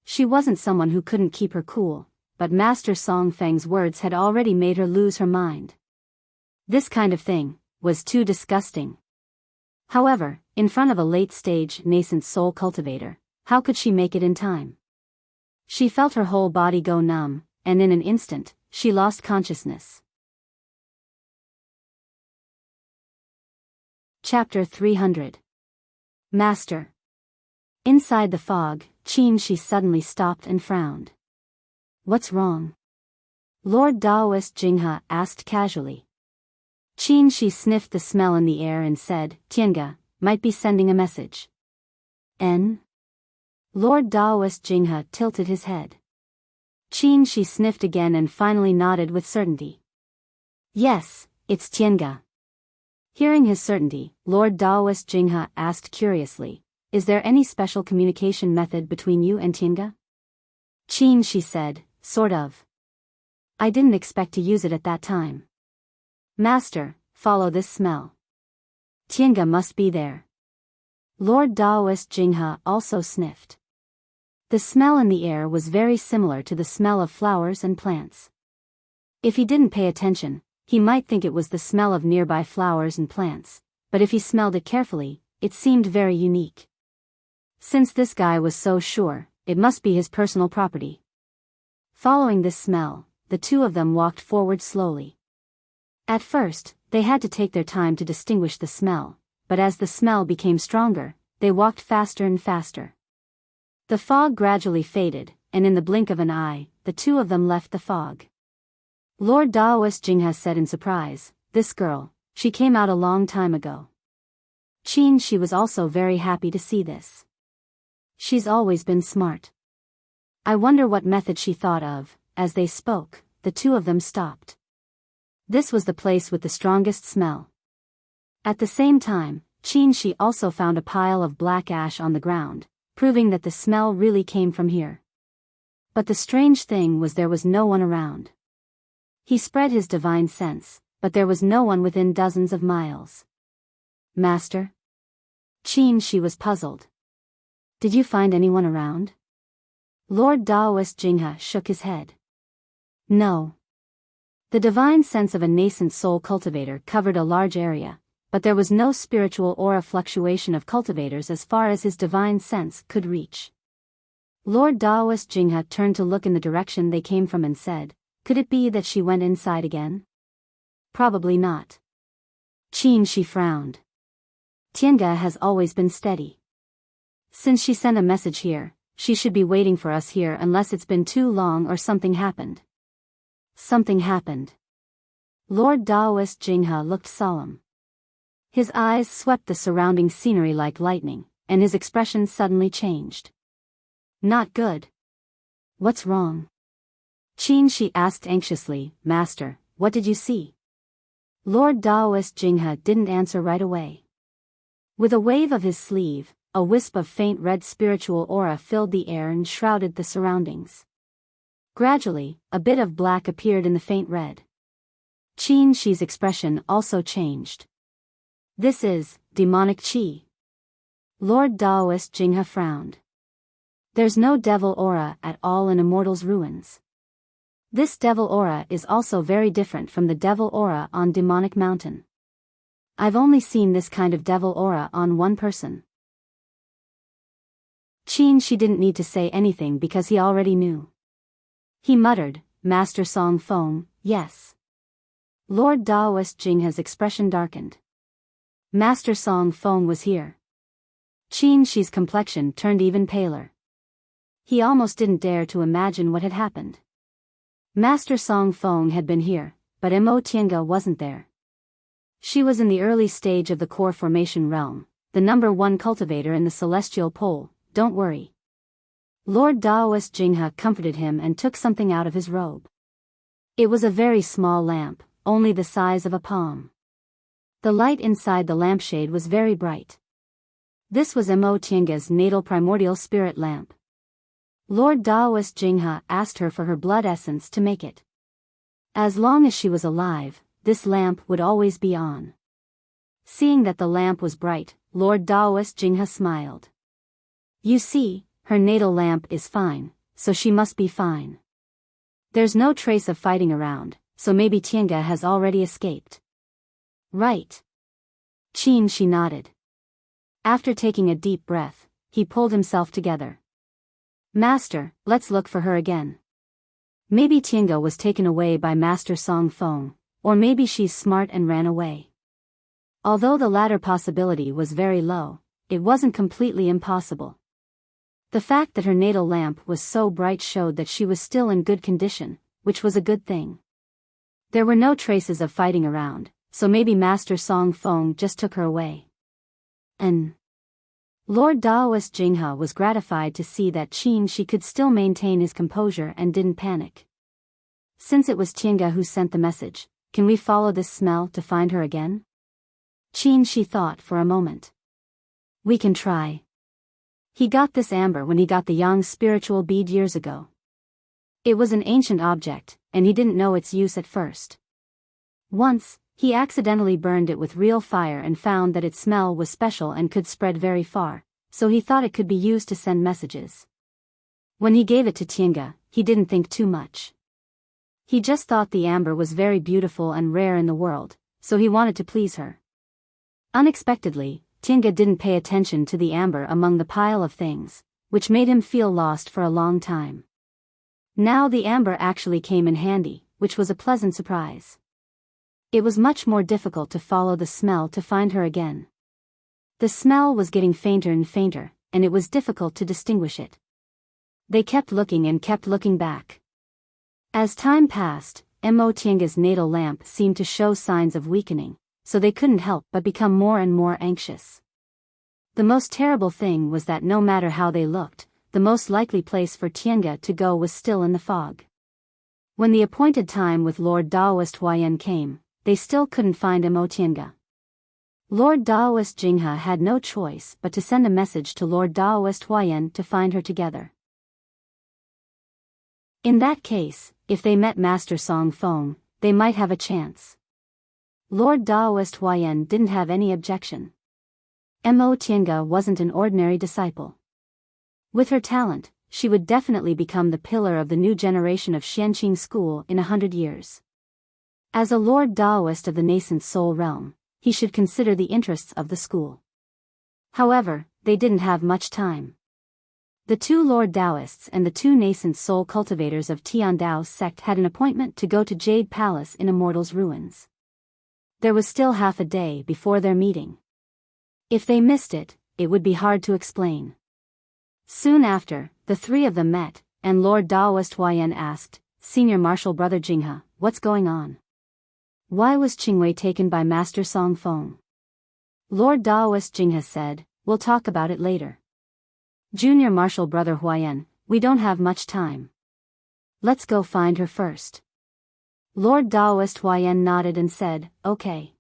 She wasn't someone who couldn't keep her cool, but Master Song Feng's words had already made her lose her mind. This kind of thing was too disgusting. However, in front of a late-stage nascent soul cultivator, how could she make it in time? She felt her whole body go numb, and in an instant, she lost consciousness. Chapter 300. Master. Inside the fog, Qin suddenly stopped and frowned. What's wrong? Lord Daoist Jinghe asked casually. Qin sniffed the smell in the air and said, Tiange, might be sending a message. N? Lord Daoist Jinghe tilted his head. Qin sniffed again and finally nodded with certainty. Yes, it's Tiange. Hearing his certainty, Lord Daoist Jinghe asked curiously, is there any special communication method between you and Tiange? Qin said, sort of. I didn't expect to use it at that time. Master, follow this smell. Tiange must be there. Lord Daoist Jinghe also sniffed. The smell in the air was very similar to the smell of flowers and plants. If he didn't pay attention, he might think it was the smell of nearby flowers and plants, but if he smelled it carefully, it seemed very unique. Since this guy was so sure, it must be his personal property. Following this smell, the two of them walked forward slowly. At first, they had to take their time to distinguish the smell, but as the smell became stronger, they walked faster and faster. The fog gradually faded, and in the blink of an eye, the two of them left the fog. Lord Daoist Jinghe said in surprise, this girl, she came out a long time ago. Qin was also very happy to see this. She's always been smart. I wonder what method she thought of. As they spoke, the two of them stopped. This was the place with the strongest smell. At the same time, Qin also found a pile of black ash on the ground, proving that the smell really came from here. But the strange thing was there was no one around. He spread his divine sense, but there was no one within dozens of miles. Master? Qin was puzzled. Did you find anyone around? Lord Daoist Jinghe shook his head. No. The divine sense of a nascent soul cultivator covered a large area, but there was no spiritual aura fluctuation of cultivators as far as his divine sense could reach. Lord Daoist Jinghe turned to look in the direction they came from and said, could it be that she went inside again? Probably not. Qin frowned. Tiange has always been steady. Since she sent a message here, she should be waiting for us here unless it's been too long or something happened. Something happened. Lord Daoist Jinghe looked solemn. His eyes swept the surrounding scenery like lightning, and his expression suddenly changed. Not good. What's wrong? Qin asked anxiously, Master, what did you see? Lord Daoist Jinghe didn't answer right away. With a wave of his sleeve, a wisp of faint red spiritual aura filled the air and shrouded the surroundings. Gradually, a bit of black appeared in the faint red. Qin's expression also changed. This is demonic qi. Lord Daoist Jinghe frowned. There's no devil aura at all in Immortal's ruins. This devil aura is also very different from the devil aura on Demonic Mountain. I've only seen this kind of devil aura on one person. Qin didn't need to say anything because he already knew. He muttered, Master Song Feng, yes. Lord Daoist Jinghe's expression darkened. Master Song Feng was here. Qin's complexion turned even paler. He almost didn't dare to imagine what had happened. Master Song Feng had been here, but Mo Tiange wasn't there. She was in the early stage of the core formation realm, the #1 cultivator in the celestial pole, don't worry. Lord Daoist Jinghe comforted him and took something out of his robe. It was a very small lamp, only the size of a palm. The light inside the lampshade was very bright. This was Mo Tiange's natal primordial spirit lamp. Lord Daoist Jinghe asked her for her blood essence to make it. As long as she was alive, this lamp would always be on. Seeing that the lamp was bright, Lord Daoist Jinghe smiled. You see, her natal lamp is fine, so she must be fine. There's no trace of fighting around, so maybe Tiange has already escaped. Right. Qin, she nodded. After taking a deep breath, he pulled himself together. Master, let's look for her again. Maybe Tiange was taken away by Master Song Feng, or maybe she's smart and ran away. Although the latter possibility was very low, it wasn't completely impossible. The fact that her natal lamp was so bright showed that she was still in good condition, which was a good thing. There were no traces of fighting around, so maybe Master Song Feng just took her away. And Lord Daoist Jinghe was gratified to see that Qin she could still maintain his composure and didn't panic. Since it was Tiange who sent the message, can we follow this smell to find her again? Qin she thought for a moment. We can try. He got this amber when he got the Yang spiritual bead years ago. It was an ancient object, and he didn't know its use at first. Once, he accidentally burned it with real fire and found that its smell was special and could spread very far, so he thought it could be used to send messages. When he gave it to Tiange, he didn't think too much. He just thought the amber was very beautiful and rare in the world, so he wanted to please her. Unexpectedly, Tiange didn't pay attention to the amber among the pile of things, which made him feel lost for a long time. Now the amber actually came in handy, which was a pleasant surprise. It was much more difficult to follow the smell to find her again. The smell was getting fainter and fainter, and it was difficult to distinguish it. They kept looking and kept looking back. As time passed, Mo Tiange's natal lamp seemed to show signs of weakening, so they couldn't help but become more and more anxious. The most terrible thing was that no matter how they looked, the most likely place for Tiange to go was still in the fog. When the appointed time with Lord Daoist Huayan came, they still couldn't find Mo Tiange. Lord Daoist Jinghe had no choice but to send a message to Lord Daoist Huayan to find her together. In that case, if they met Master Song Feng, they might have a chance. Lord Daoist Huayan didn't have any objection. Mo Tiange wasn't an ordinary disciple. With her talent, she would definitely become the pillar of the new generation of Xianqing school in 100 years. As a Lord Daoist of the nascent soul realm, he should consider the interests of the school. However, they didn't have much time. The 2 Lord Daoists and the 2 nascent soul cultivators of Tiandao's sect had an appointment to go to Jade Palace in Immortal's ruins. There was still half a day before their meeting. If they missed it, it would be hard to explain. Soon after, the 3 of them met, and Lord Daoist Huayan asked, Senior Marshal Brother Jinghe, what's going on? Why was Qingwei taken by Master Song Feng? Lord Daoist Jinghe said, we'll talk about it later. Junior Marshal Brother Huayan, we don't have much time. Let's go find her first. Lord Daoist Huayan nodded and said, okay.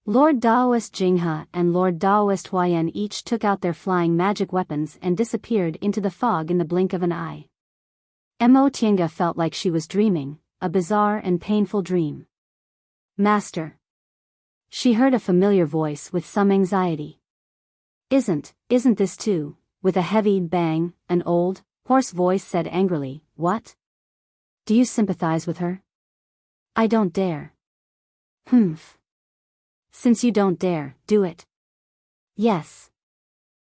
Lord Daoist Jinghe and Lord Daoist Huayan each took out their flying magic weapons and disappeared into the fog in the blink of an eye. Mo Tiange felt like she was dreaming, a bizarre and painful dream. Master. She heard a familiar voice with some anxiety. Isn't this too? With a heavy bang, an old, hoarse voice said angrily, what? Do you sympathize with her? I don't dare. Humph. Since you don't dare, do it. Yes.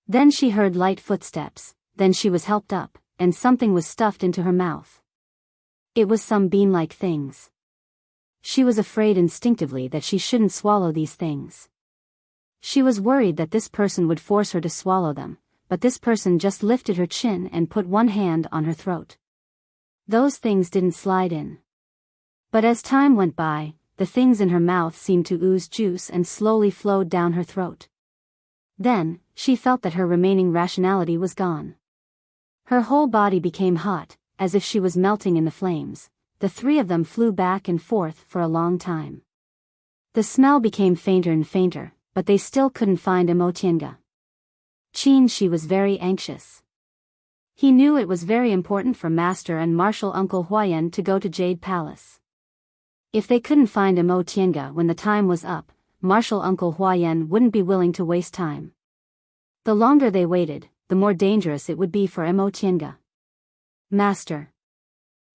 Then she heard light footsteps, then she was helped up, and something was stuffed into her mouth. It was some bean-like things. She was afraid instinctively that she shouldn't swallow these things. She was worried that this person would force her to swallow them, but this person just lifted her chin and put one hand on her throat. Those things didn't slide in. But as time went by, the things in her mouth seemed to ooze juice and slowly flowed down her throat. Then, she felt that her remaining rationality was gone. Her whole body became hot, as if she was melting in the flames. The three of them flew back and forth for a long time. The smell became fainter and fainter, but they still couldn't find Emotienga. Qin was very anxious. He knew it was very important for Master and Martial Uncle Huayan to go to Jade Palace. If they couldn't find Emotienga when the time was up, Martial Uncle Huayan wouldn't be willing to waste time. The longer they waited, the more dangerous it would be for Emotienga. Master.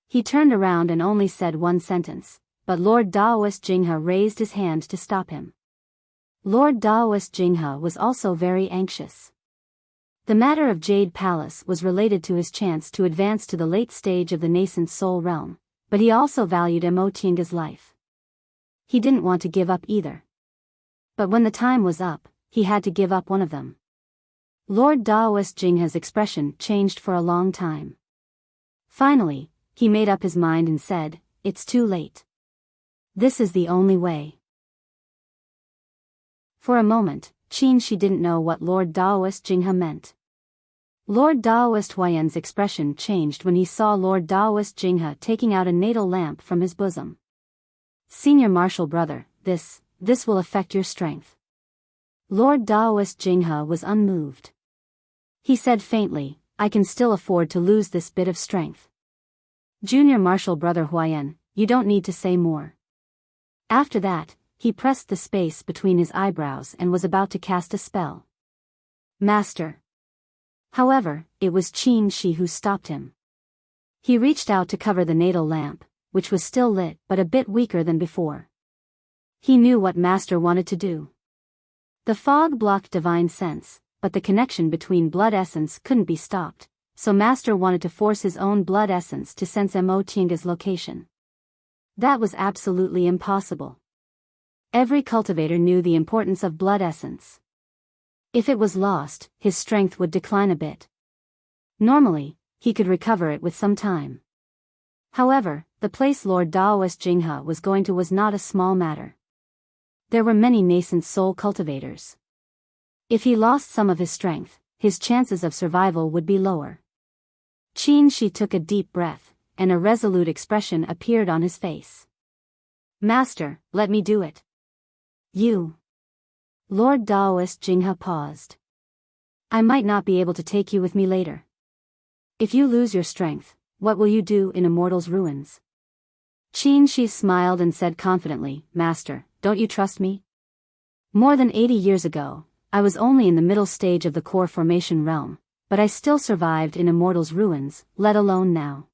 He turned around and only said one sentence, but Lord Daoist Jinghe raised his hand to stop him. Lord Daoist Jinghe was also very anxious. The matter of Jade Palace was related to his chance to advance to the late stage of the nascent soul realm, but he also valued Emotienga's life. He didn't want to give up either. But when the time was up, he had to give up one of them. Lord Daoist Jinghe's expression changed for a long time. Finally, he made up his mind and said, "It's too late. This is the only way." For a moment, she didn't know what Lord Daoist Jinghe meant. Lord Daoist Huayan's expression changed when he saw Lord Daoist Jinghe taking out a natal lamp from his bosom. "Senior Martial Brother, this will affect your strength." Lord Daoist Jinghe was unmoved. He said faintly, "I can still afford to lose this bit of strength. Junior Martial Brother Huayan, you don't need to say more." After that, he pressed the space between his eyebrows and was about to cast a spell. "Master." However, it was Qin who stopped him. He reached out to cover the natal lamp, which was still lit but a bit weaker than before. He knew what Master wanted to do. The fog blocked divine sense, but the connection between blood essence couldn't be stopped, so Master wanted to force his own blood essence to sense Emotienga's location. That was absolutely impossible. Every cultivator knew the importance of blood essence. If it was lost, his strength would decline a bit. Normally, he could recover it with some time. However, the place Lord Daoist Jinghe was going to was not a small matter. There were many nascent soul cultivators. If he lost some of his strength, his chances of survival would be lower. Qin took a deep breath, and a resolute expression appeared on his face. "Master, let me do it." "You." Lord Daoist Jinghe paused. "I might not be able to take you with me later. If you lose your strength, what will you do in Immortal's ruins?" Qin smiled and said confidently, "Master, don't you trust me? More than 80 years ago, I was only in the middle stage of the core formation realm, but I still survived in Immortal's ruins, let alone now."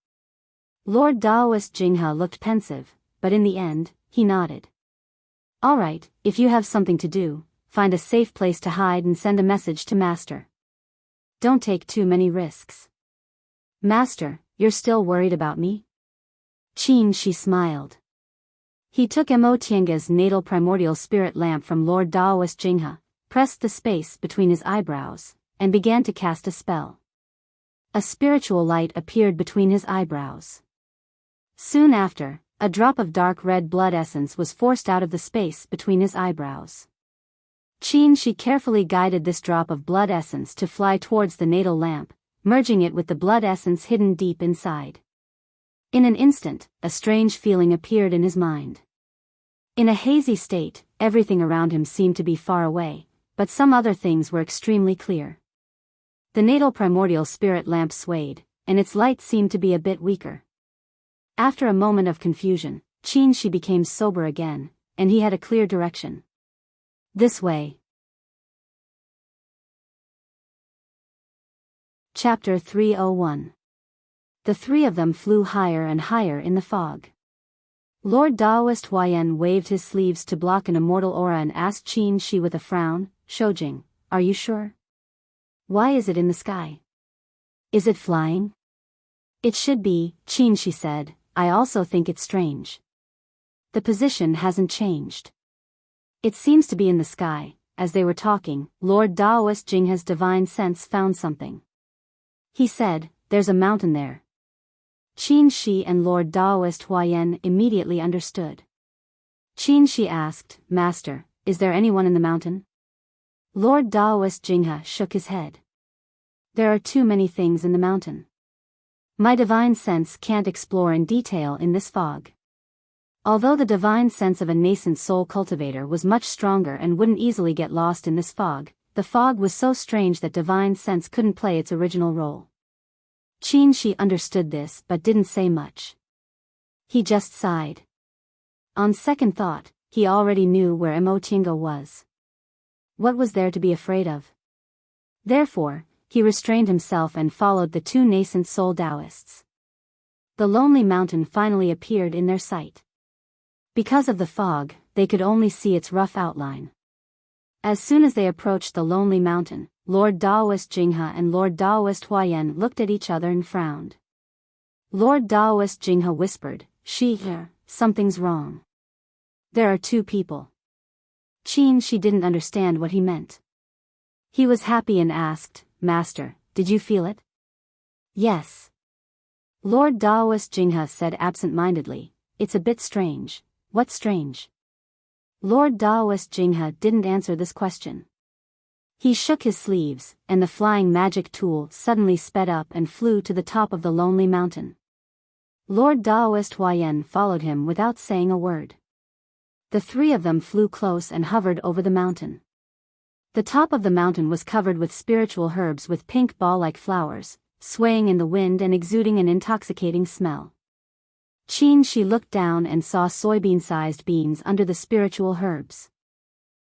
Lord Daoist Jinghe looked pensive, but in the end, he nodded. "All right, if you have something to do, find a safe place to hide and send a message to Master. Don't take too many risks." "Master, you're still worried about me?" Qin smiled. He took Emotienga's natal primordial spirit lamp from Lord Daoist Jinghe, pressed the space between his eyebrows, and began to cast a spell. A spiritual light appeared between his eyebrows. Soon after, a drop of dark red blood essence was forced out of the space between his eyebrows. Qin carefully guided this drop of blood essence to fly towards the natal lamp, merging it with the blood essence hidden deep inside. In an instant, a strange feeling appeared in his mind. In a hazy state, everything around him seemed to be far away, but some other things were extremely clear. The natal primordial spirit lamp swayed, and its light seemed to be a bit weaker. After a moment of confusion, Qin became sober again, and he had a clear direction. This way. Chapter 301. The three of them flew higher and higher in the fog. Lord Daoist Huayan waved his sleeves to block an immortal aura and asked Qin with a frown, "Shoujing, are you sure? Why is it in the sky? Is it flying?" "It should be," Qin said. "I also think it's strange. The position hasn't changed. It seems to be in the sky." As they were talking, Lord Daoist Jinghe's divine sense found something. He said, "There's a mountain there." Qin and Lord Daoist Huayan immediately understood. Qin asked, "Master, is there anyone in the mountain?" Lord Daoist Jinghe shook his head. There are too many things in the mountain. My divine sense can't explore in detail in this fog. Although the divine sense of a nascent soul cultivator was much stronger and wouldn't easily get lost in this fog, the fog was so strange that divine sense couldn't play its original role. Qin Shi understood this but didn't say much. He just sighed. On second thought, he already knew where Emotinga was. What was there to be afraid of? Therefore, he restrained himself and followed the two nascent soul Taoists. The lonely mountain finally appeared in their sight. Because of the fog, they could only see its rough outline. As soon as they approached the lonely mountain, Lord Daoist Jinghe and Lord Daoist Huayan looked at each other and frowned. Lord Daoist Jinghe whispered, something's wrong. There are two people. Qin Shi didn't understand what he meant. He was happy and asked, Master, did you feel it? Yes. Lord Daoist Jinghe said absent-mindedly, it's a bit strange. What's strange? Lord Daoist Jinghe didn't answer this question. He shook his sleeves, and the flying magic tool suddenly sped up and flew to the top of the lonely mountain. Lord Daoist Huayan followed him without saying a word. The three of them flew close and hovered over the mountain. The top of the mountain was covered with spiritual herbs with pink ball-like flowers, swaying in the wind and exuding an intoxicating smell. Qin Shi looked down and saw soybean-sized beans under the spiritual herbs.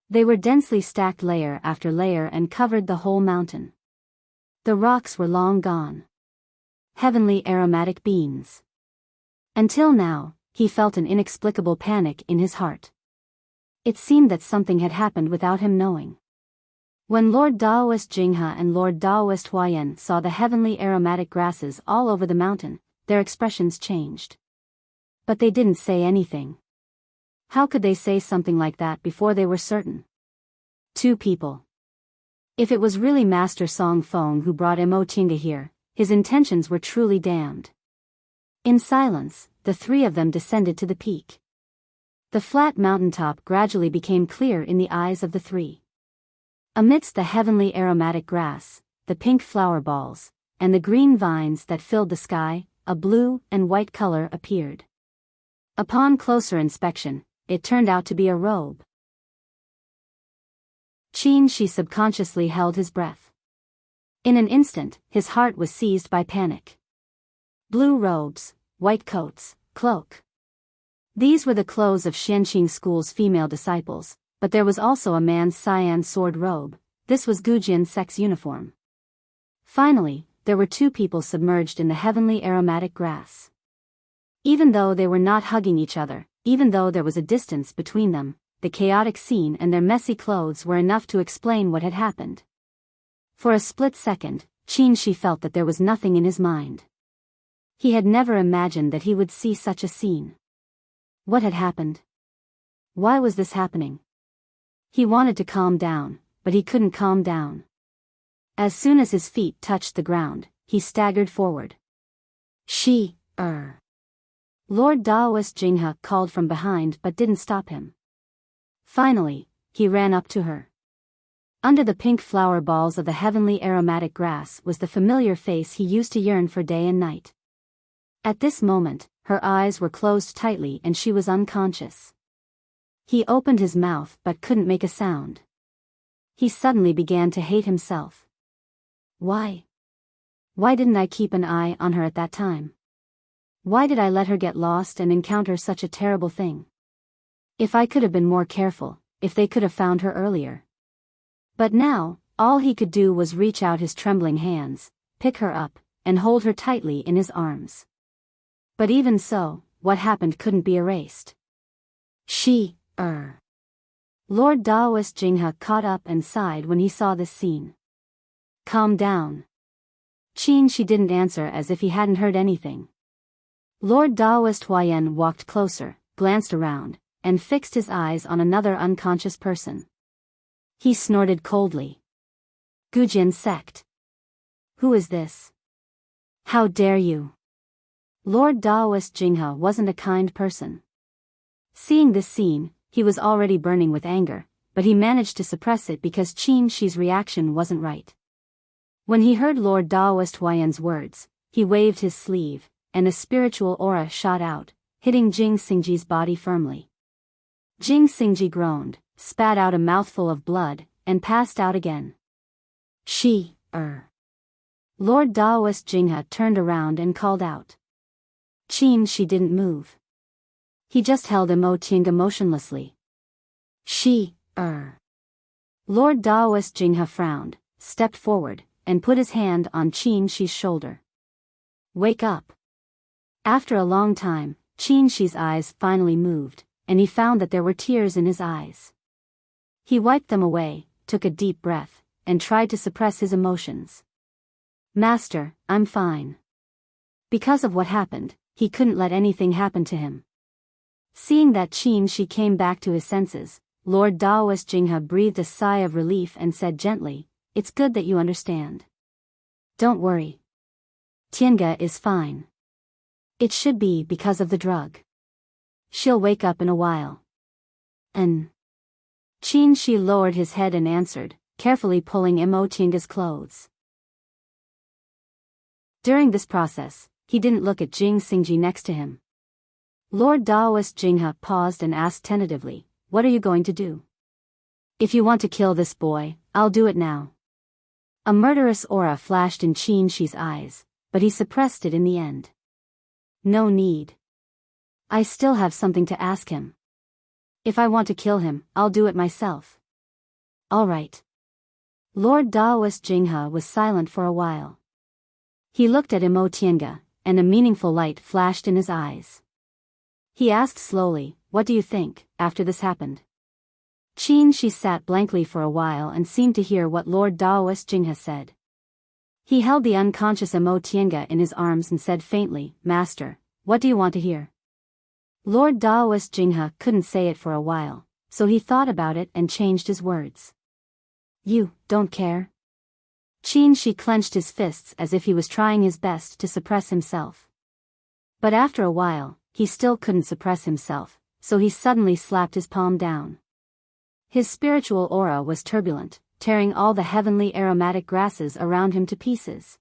They were densely stacked layer after layer and covered the whole mountain. The rocks were long gone. Heavenly aromatic beans. Until now, he felt an inexplicable panic in his heart. It seemed that something had happened without him knowing. When Lord Daoist Jinghe and Lord Daoist Huayan saw the heavenly aromatic grasses all over the mountain, their expressions changed. But they didn't say anything. How could they say something like that before they were certain? Two people. If it was really Master Song Feng who brought Emotinga here, his intentions were truly damned. In silence, the three of them descended to the peak. The flat mountaintop gradually became clear in the eyes of the three. Amidst the heavenly aromatic grass, the pink flower balls, and the green vines that filled the sky, a blue and white color appeared. Upon closer inspection, it turned out to be a robe. Qin Shi subconsciously held his breath. In an instant, his heart was seized by panic. Blue robes, white coats, cloak. These were the clothes of Xianqing School's female disciples, but there was also a man's cyan sword robe. This was Gujian's sex uniform. Finally, there were two people submerged in the heavenly aromatic grass. Even though they were not hugging each other, even though there was a distance between them, the chaotic scene and their messy clothes were enough to explain what had happened. For a split second, Qin Shi felt that there was nothing in his mind. He had never imagined that he would see such a scene. What had happened? Why was this happening? He wanted to calm down, but he couldn't calm down. As soon as his feet touched the ground, he staggered forward. Lord Daoist Jinghe called from behind but didn't stop him. Finally, he ran up to her. Under the pink flower balls of the heavenly aromatic grass was the familiar face he used to yearn for day and night. At this moment, her eyes were closed tightly and she was unconscious. He opened his mouth but couldn't make a sound. He suddenly began to hate himself. Why? Why didn't I keep an eye on her at that time? Why did I let her get lost and encounter such a terrible thing? If I could have been more careful, if they could have found her earlier. But now, all he could do was reach out his trembling hands, pick her up, and hold her tightly in his arms. But even so, what happened couldn't be erased. Lord Daoist Jinghe caught up and sighed when he saw this scene. Calm down. Qin Shi didn't answer as if he hadn't heard anything. Lord Daoist Huayan walked closer, glanced around, and fixed his eyes on another unconscious person. He snorted coldly. Gujian sect. Who is this? How dare you? Lord Daoist Jinghe wasn't a kind person. Seeing this scene, he was already burning with anger, but he managed to suppress it because Qin Shi's reaction wasn't right. When he heard Lord Daoist Huayan's words, he waved his sleeve, and a spiritual aura shot out, hitting Jing Xingji's body firmly. Jing Xingji groaned, spat out a mouthful of blood, and passed out again. Lord Daoist Jinghe turned around and called out. Qin Shi didn't move. He just held Tiange motionlessly. Lord Daoist Jinghe frowned, stepped forward, and put his hand on Qin Shi's shoulder. Wake up. After a long time, Qin Shi's eyes finally moved, and he found that there were tears in his eyes. He wiped them away, took a deep breath, and tried to suppress his emotions. Master, I'm fine. Because of what happened, he couldn't let anything happen to him. Seeing that Qin Shi came back to his senses, Lord Daoist Jinghe breathed a sigh of relief and said gently, "It's good that you understand. Don't worry. Tiange is fine. It should be because of the drug. She'll wake up in a while." Qin Shi lowered his head and answered, carefully pulling Tiange's clothes. During this process, he didn't look at Jing Xingji next to him. Lord Daoist Jinghe paused and asked tentatively, "What are you going to do?" "If you want to kill this boy, I'll do it now." A murderous aura flashed in Qin Shi's eyes, but he suppressed it in the end. "No need. I still have something to ask him. If I want to kill him, I'll do it myself." "All right." Lord Daoist Jinghe was silent for a while. He looked at Tiange, and a meaningful light flashed in his eyes. He asked slowly, "What do you think, after this happened?" Qin Shi sat blankly for a while and seemed to hear what Lord Daoist Jinghe said. He held the unconscious Tiange in his arms and said faintly, "Master, what do you want to hear?" Lord Daoist Jinghe couldn't say it for a while, so he thought about it and changed his words. "You don't care?" Qin Shi clenched his fists as if he was trying his best to suppress himself. But after a while, he still couldn't suppress himself, so he suddenly slapped his palm down. His spiritual aura was turbulent, tearing all the heavenly aromatic grasses around him to pieces.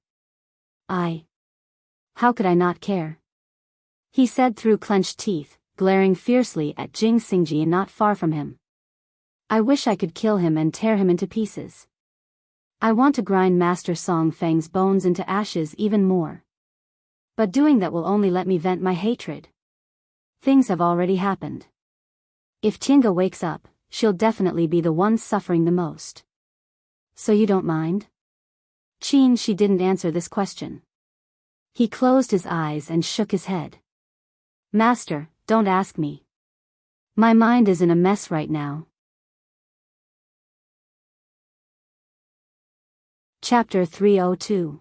How could I not care?" he said through clenched teeth, glaring fiercely at Jing Xingji not far from him. "I wish I could kill him and tear him into pieces. I want to grind Master Song Feng's bones into ashes even more. But doing that will only let me vent my hatred. Things have already happened. If Tiange wakes up, she'll definitely be the one suffering the most. So you don't mind?" Qin Shi didn't answer this question. He closed his eyes and shook his head. "Master, don't ask me. My mind is in a mess right now." Chapter 302.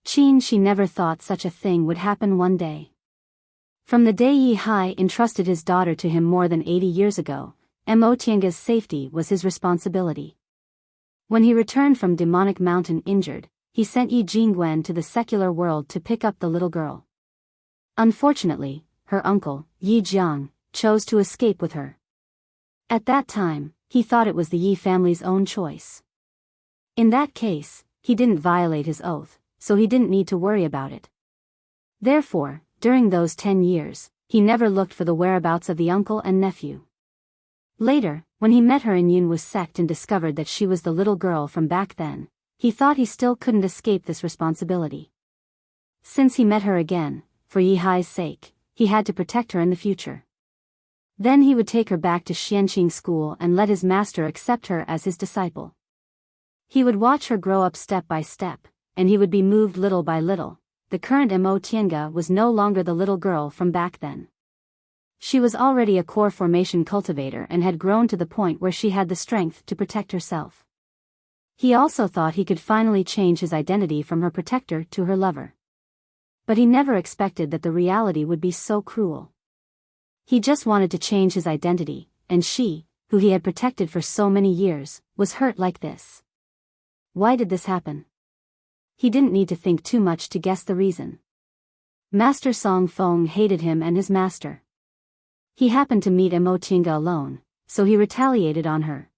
Qin Shi never thought such a thing would happen one day. From the day Yi Hai entrusted his daughter to him more than 80 years ago, Tiange's safety was his responsibility. When he returned from Demonic Mountain injured, he sent Yi Jingguan to the secular world to pick up the little girl. Unfortunately, her uncle, Yi Jiang, chose to escape with her. At that time, he thought it was the Yi family's own choice. In that case, he didn't violate his oath, so he didn't need to worry about it. Therefore, during those 10 years, he never looked for the whereabouts of the uncle and nephew. Later, when he met her in Yunwu sect and discovered that she was the little girl from back then, he thought he still couldn't escape this responsibility. Since he met her again, for Yi Hai's sake, he had to protect her in the future. Then he would take her back to Xianqing school and let his master accept her as his disciple. He would watch her grow up step by step, and he would be moved little by little. The current Tiange was no longer the little girl from back then. She was already a core formation cultivator and had grown to the point where she had the strength to protect herself. He also thought he could finally change his identity from her protector to her lover. But he never expected that the reality would be so cruel. He just wanted to change his identity, and she, who he had protected for so many years, was hurt like this. Why did this happen? He didn't need to think too much to guess the reason. Master Song Feng hated him and his master. He happened to meet Tiange alone, so he retaliated on her,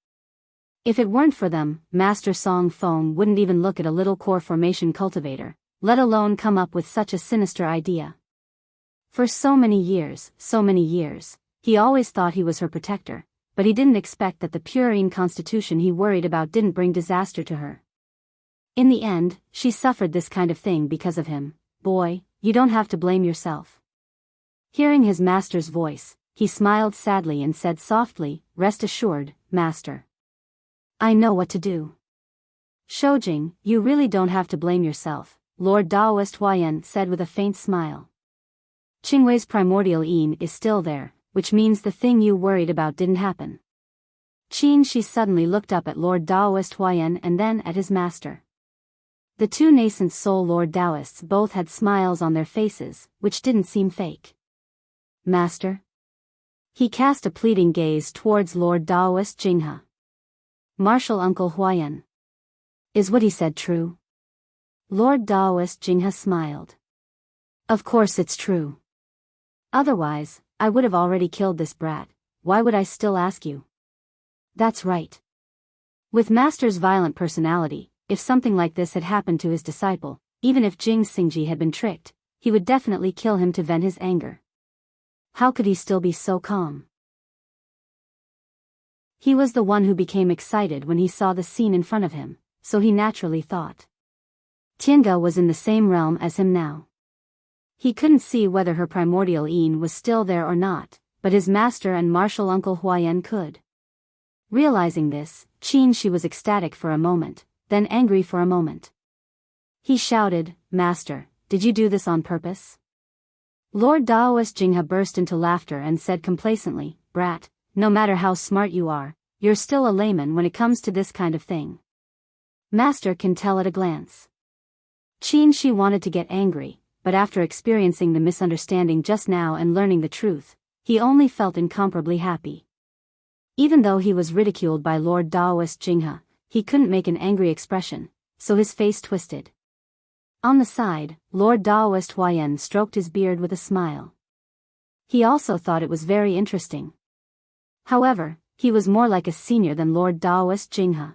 If it weren't for them, Master Song Feng wouldn't even look at a little core formation cultivator, let alone come up with such a sinister idea. For so many years, he always thought he was her protector, but he didn't expect that the purine constitution he worried about didn't bring disaster to her. In the end, she suffered this kind of thing because of him. Boy, you don't have to blame yourself. Hearing his master's voice, he smiled sadly and said softly, "Rest assured, master. I know what to do." "Shoujing, you really don't have to blame yourself," Lord Daoist Huayan said with a faint smile. "Qingwei's primordial yin is still there, which means the thing you worried about didn't happen." She suddenly looked up at Lord Daoist Huayan and then at his master. The two nascent soul Lord Daoists both had smiles on their faces, which didn't seem fake. "Master?" He cast a pleading gaze towards Lord Daoist Jinghe. "Martial Uncle Huayan. Is what he said true?" Lord Daoist Jinghe smiled. "Of course it's true. Otherwise, I would have already killed this brat. Why would I still ask you?" "That's right." With Master's violent personality, if something like this had happened to his disciple, even if Jing Xingji had been tricked, he would definitely kill him to vent his anger. How could he still be so calm? He was the one who became excited when he saw the scene in front of him, so he naturally thought. Tiange was in the same realm as him now. He couldn't see whether her primordial yin was still there or not, but his master and martial uncle Huayan could. Realizing this, she was ecstatic for a moment, then angry for a moment. He shouted, "Master, did you do this on purpose?" Lord Daoist Jinghe burst into laughter and said complacently, "Brat, no matter how smart you are, you're still a layman when it comes to this kind of thing. Master can tell at a glance." She wanted to get angry, but after experiencing the misunderstanding just now and learning the truth, he only felt incomparably happy. Even though he was ridiculed by Lord Daoist Jinghe, he couldn't make an angry expression, so his face twisted. On the side, Lord Daoist Huayan stroked his beard with a smile. He also thought it was very interesting. However, he was more like a senior than Lord Daoist Jinghe.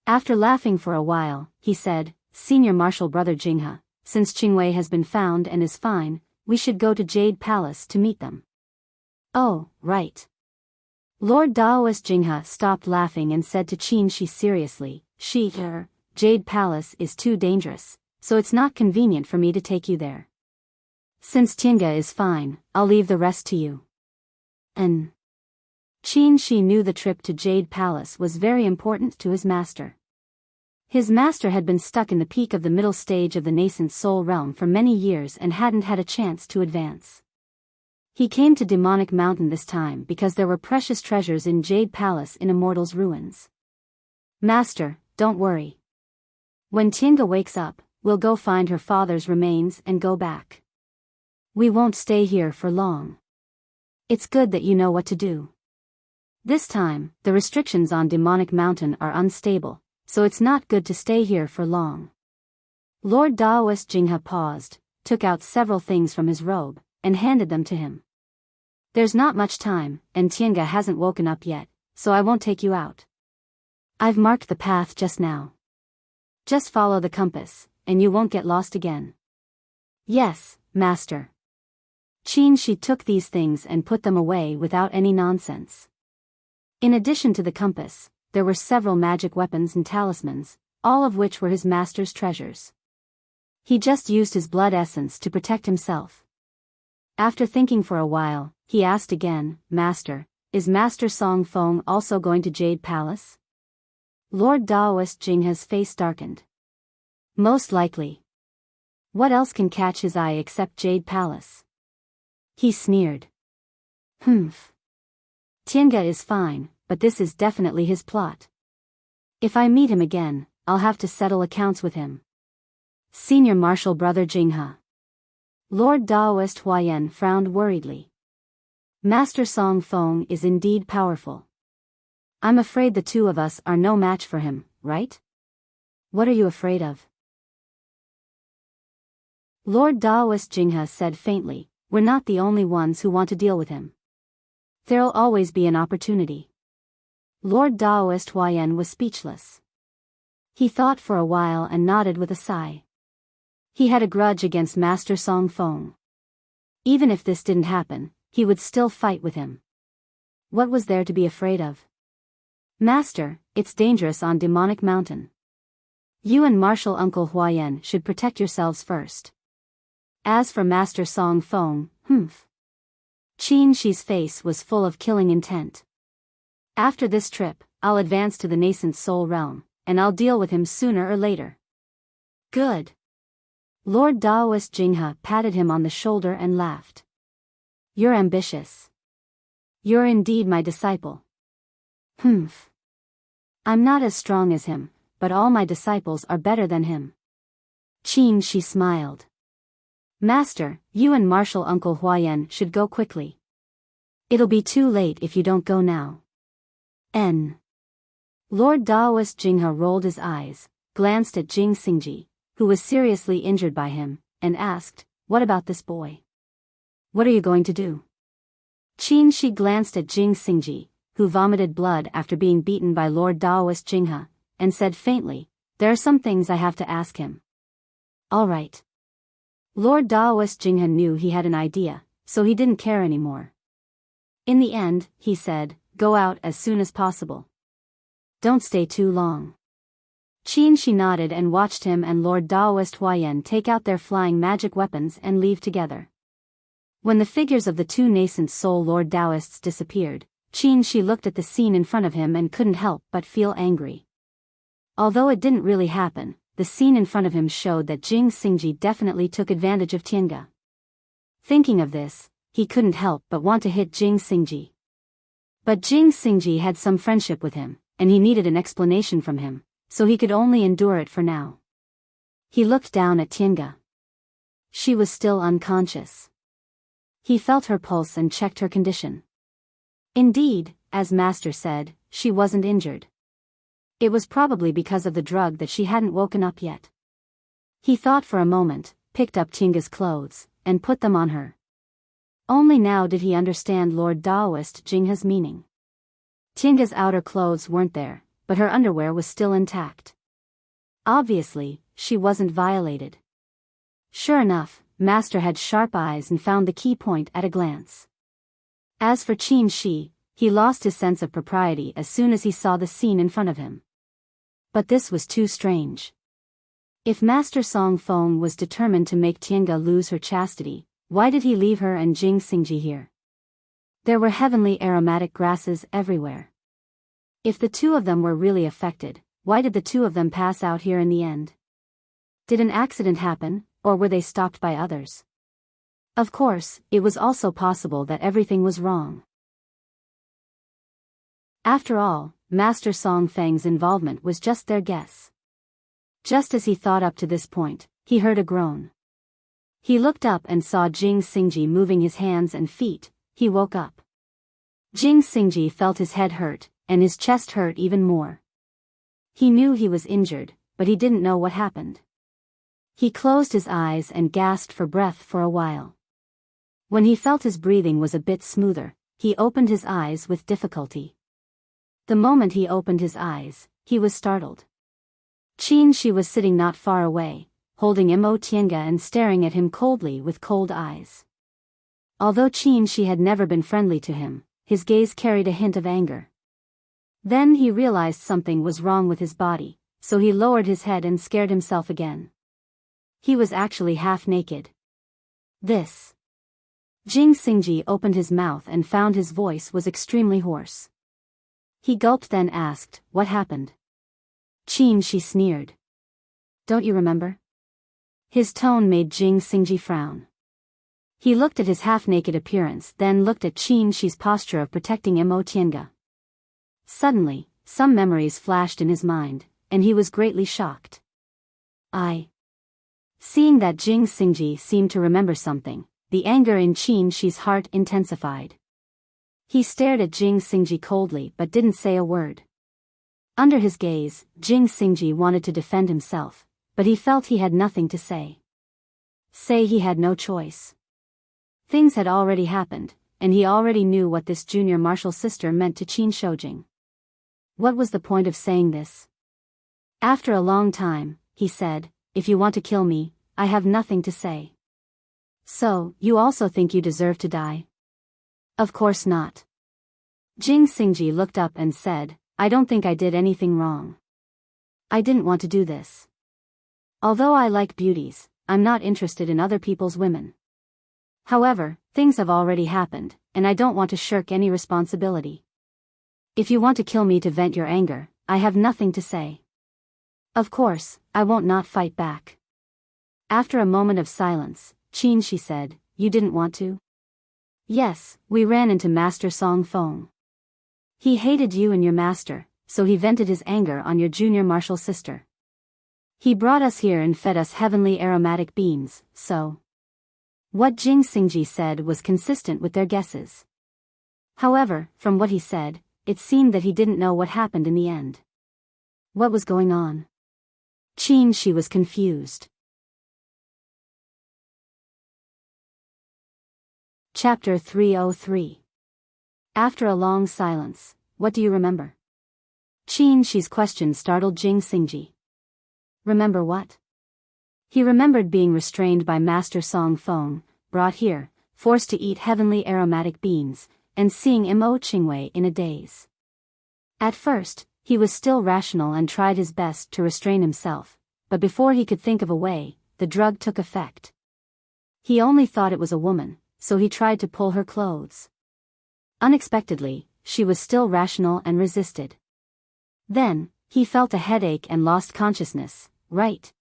After laughing for a while, he said, "Senior Martial Brother Jinghe, since Qingwei has been found and is fine, we should go to Jade Palace to meet them." "Oh, right." Lord Daoist Jinghe stopped laughing and said to Qin seriously, "Jade Palace is too dangerous, so it's not convenient for me to take you there. Since Tiange is fine, I'll leave the rest to you." And Qin knew the trip to Jade Palace was very important to his master. His master had been stuck in the peak of the middle stage of the nascent soul realm for many years and hadn't had a chance to advance. He came to Demonic Mountain this time because there were precious treasures in Jade Palace in Immortal's ruins. "Master, don't worry. When Tiange wakes up, we'll go find her father's remains and go back. We won't stay here for long. It's good that you know what to do. This time, the restrictions on Demonic Mountain are unstable, so it's not good to stay here for long." Lord Daoist Jinghe paused, took out several things from his robe, and handed them to him. "There's not much time, and Tiange hasn't woken up yet, so I won't take you out. I've marked the path just now. Just follow the compass, and you won't get lost again." "Yes, master." She took these things and put them away without any nonsense. In addition to the compass, there were several magic weapons and talismans, all of which were his master's treasures. He just used his blood essence to protect himself. After thinking for a while, he asked again, "Master, is Master Song Feng also going to Jade Palace?" Lord Daoist Jinghe's face darkened. "Most likely. What else can catch his eye except Jade Palace?" He sneered. "Humph. Tiange is fine, but this is definitely his plot. If I meet him again, I'll have to settle accounts with him." Senior Martial Brother Jinghe. Lord Daoist Huayan frowned worriedly. "Master Song Feng is indeed powerful. I'm afraid the two of us are no match for him, right? What are you afraid of?" Lord Daoist Jinghe said faintly, "We're not the only ones who want to deal with him. There'll always be an opportunity. Lord Daoist Huayan was speechless. He thought for a while and nodded with a sigh. He had a grudge against Master Song Feng. Even if this didn't happen, he would still fight with him. What was there to be afraid of? Master, it's dangerous on Demonic Mountain. You and Martial Uncle Huayan should protect yourselves first. As for Master Song Feng, Qin Shi's face was full of killing intent. After this trip, I'll advance to the nascent soul realm, and I'll deal with him sooner or later. Good. Lord Daoist Jinghe patted him on the shoulder and laughed. You're ambitious. You're indeed my disciple. I'm not as strong as him, but all my disciples are better than him. Qin Shi smiled. Master, you and Martial Uncle Huayan should go quickly. It'll be too late if you don't go now. Lord Daoist Jinghe rolled his eyes, glanced at Jing Xingji, who was seriously injured by him, and asked, what about this boy? What are you going to do? Qin Shi glanced at Jing Xingji, who vomited blood after being beaten by Lord Daoist Jinghe, and said faintly, there are some things I have to ask him. All right. Lord Daoist Jinghe knew he had an idea, so he didn't care anymore. In the end, he said, go out as soon as possible. Don't stay too long. Qin Shi nodded and watched him and Lord Daoist Huayan take out their flying magic weapons and leave together. When the figures of the two nascent soul Lord Daoists disappeared, Qin Shi looked at the scene in front of him and couldn't help but feel angry. Although it didn't really happen, the scene in front of him showed that Jing Xingji definitely took advantage of Tiange. Thinking of this, he couldn't help but want to hit Jing Xingji. But Jing Xingji had some friendship with him, and he needed an explanation from him, so he could only endure it for now. He looked down at Tiange. She was still unconscious. He felt her pulse and checked her condition. Indeed, as Master said, she wasn't injured. It was probably because of the drug that she hadn't woken up yet. He thought for a moment, picked up Tiange's clothes, and put them on her. Only now did he understand Lord Daoist Jinghe's meaning. Tiange's outer clothes weren't there, but her underwear was still intact. Obviously, she wasn't violated. Sure enough, Master had sharp eyes and found the key point at a glance. As for Qin Shi, he lost his sense of propriety as soon as he saw the scene in front of him. But this was too strange. If Master Song Feng was determined to make Tiange lose her chastity, why did he leave her and Jing Xingji here? There were heavenly aromatic grasses everywhere. If the two of them were really affected, why did the two of them pass out here in the end? Did an accident happen, or were they stopped by others? Of course, it was also possible that everything was wrong. After all, Master Song Feng's involvement was just their guess. Just as he thought up to this point, he heard a groan. He looked up and saw Jing Xingji moving his hands and feet. He woke up. Jing Xingji felt his head hurt, and his chest hurt even more. He knew he was injured, but he didn't know what happened. He closed his eyes and gasped for breath for a while. When he felt his breathing was a bit smoother, he opened his eyes with difficulty. The moment he opened his eyes, he was startled. Qin Shi was sitting not far away, holding Mo Tiange and staring at him coldly with cold eyes. Although Qin Shi had never been friendly to him, his gaze carried a hint of anger. Then he realized something was wrong with his body, so he lowered his head and scared himself again. He was actually half naked. This. Jing Xingji opened his mouth and found his voice was extremely hoarse. He gulped then asked, what happened? Qin Shi sneered. Don't you remember? His tone made Jing Xingji frown. He looked at his half-naked appearance then looked at Qin Shi's posture of protecting Mo Tiange. Suddenly, some memories flashed in his mind, and he was greatly shocked. Seeing that Jing Xingji seemed to remember something, the anger in Qin Shi's heart intensified. He stared at Jing Xingji coldly but didn't say a word. Under his gaze, Jing Xingji wanted to defend himself, but he felt he had nothing to say. He had no choice. Things had already happened, and he already knew what this junior martial sister meant to Qin Shoujing. What was the point of saying this? After a long time, he said, if you want to kill me, I have nothing to say. So, you also think you deserve to die? Of course not. Jing Xingji looked up and said, I don't think I did anything wrong. I didn't want to do this. Although I like beauties, I'm not interested in other people's women. However, things have already happened, and I don't want to shirk any responsibility. If you want to kill me to vent your anger, I have nothing to say. Of course, I won't not fight back. After a moment of silence, Qin Shi said, you didn't want to? Yes, we ran into Master Song Feng. He hated you and your master, so he vented his anger on your junior martial sister. He brought us here and fed us heavenly aromatic beans, so... What Jing Xingji said was consistent with their guesses. However, from what he said, it seemed that he didn't know what happened in the end. What was going on? Qin Shi was confused. Chapter 303. After a long silence, what do you remember? Qin Shi's question startled Jing Xingji. Remember what? He remembered being restrained by Master Song Feng, brought here, forced to eat heavenly aromatic beans, and seeing Mo Qingwei in a daze. At first, he was still rational and tried his best to restrain himself, but before he could think of a way, the drug took effect. He only thought it was a woman, so he tried to pull her clothes. Unexpectedly, she was still rational and resisted. Then, he felt a headache and lost consciousness, right?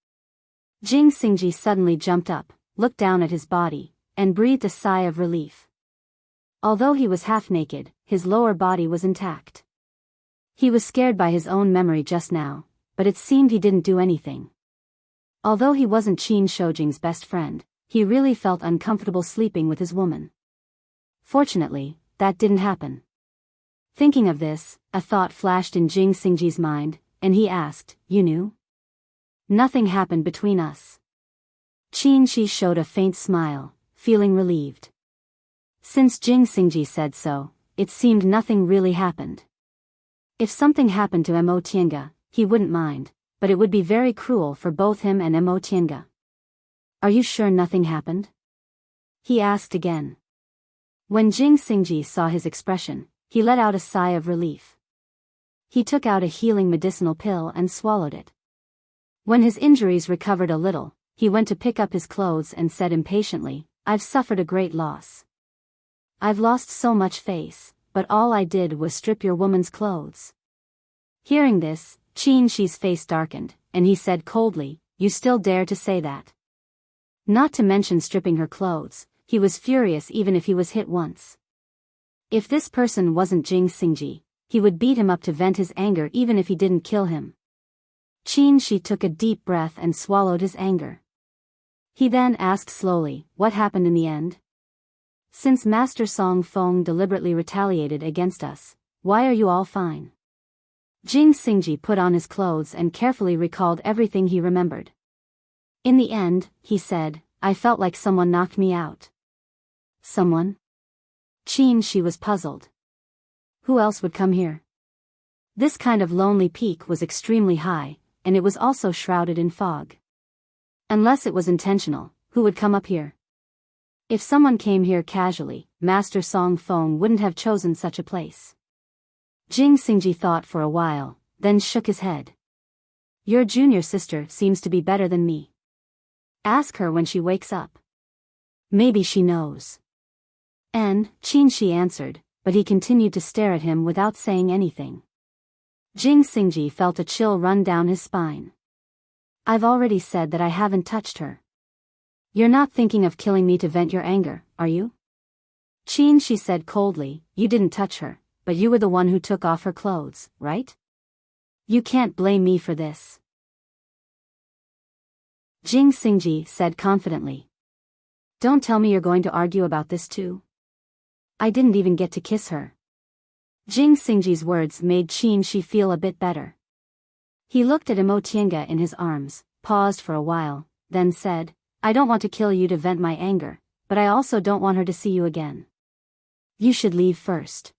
Jing Xingji suddenly jumped up, looked down at his body, and breathed a sigh of relief. Although he was half naked, his lower body was intact. He was scared by his own memory just now, but it seemed he didn't do anything. Although he wasn't Qin Shoujing's best friend, he really felt uncomfortable sleeping with his woman. Fortunately, that didn't happen. Thinking of this, a thought flashed in Jing Xingji's mind, and he asked, you knew? Nothing happened between us. Qin Shi showed a faint smile, feeling relieved. Since Jing Xingji said so, it seemed nothing really happened. If something happened to Mo Tiange, he wouldn't mind, but it would be very cruel for both him and Mo Tiange. Are you sure nothing happened? He asked again. When Jing Xingji saw his expression, he let out a sigh of relief. He took out a healing medicinal pill and swallowed it. When his injuries recovered a little, he went to pick up his clothes and said impatiently, I've suffered a great loss. I've lost so much face, but all I did was strip your woman's clothes. Hearing this, Qin Shi's face darkened, and he said coldly, you still dare to say that? Not to mention stripping her clothes, he was furious even if he was hit once. If this person wasn't Jing Xingji, he would beat him up to vent his anger even if he didn't kill him. Qin Shi took a deep breath and swallowed his anger. He then asked slowly, what happened in the end? Since Master Song Feng deliberately retaliated against us, why are you all fine? Jing Xingji put on his clothes and carefully recalled everything he remembered. In the end, he said, I felt like someone knocked me out. Someone? Qin Shi was puzzled. Who else would come here? This kind of lonely peak was extremely high, and it was also shrouded in fog. Unless it was intentional, who would come up here? If someone came here casually, Master Song Feng wouldn't have chosen such a place. Jing Xingji thought for a while, then shook his head. Your junior sister seems to be better than me. Ask her when she wakes up. Maybe she knows. And, Qin Shi answered, but he continued to stare at him without saying anything. Jing Xingji felt a chill run down his spine. I've already said that I haven't touched her. You're not thinking of killing me to vent your anger, are you? Qin Shi said coldly, you didn't touch her, but you were the one who took off her clothes, right? You can't blame me for this. Jing Xingji said confidently. Don't tell me you're going to argue about this too. I didn't even get to kiss her. Jing Xingji's words made Qin Shi feel a bit better. He looked at Mo Tiange in his arms, paused for a while, then said, I don't want to kill you to vent my anger, but I also don't want her to see you again. You should leave first.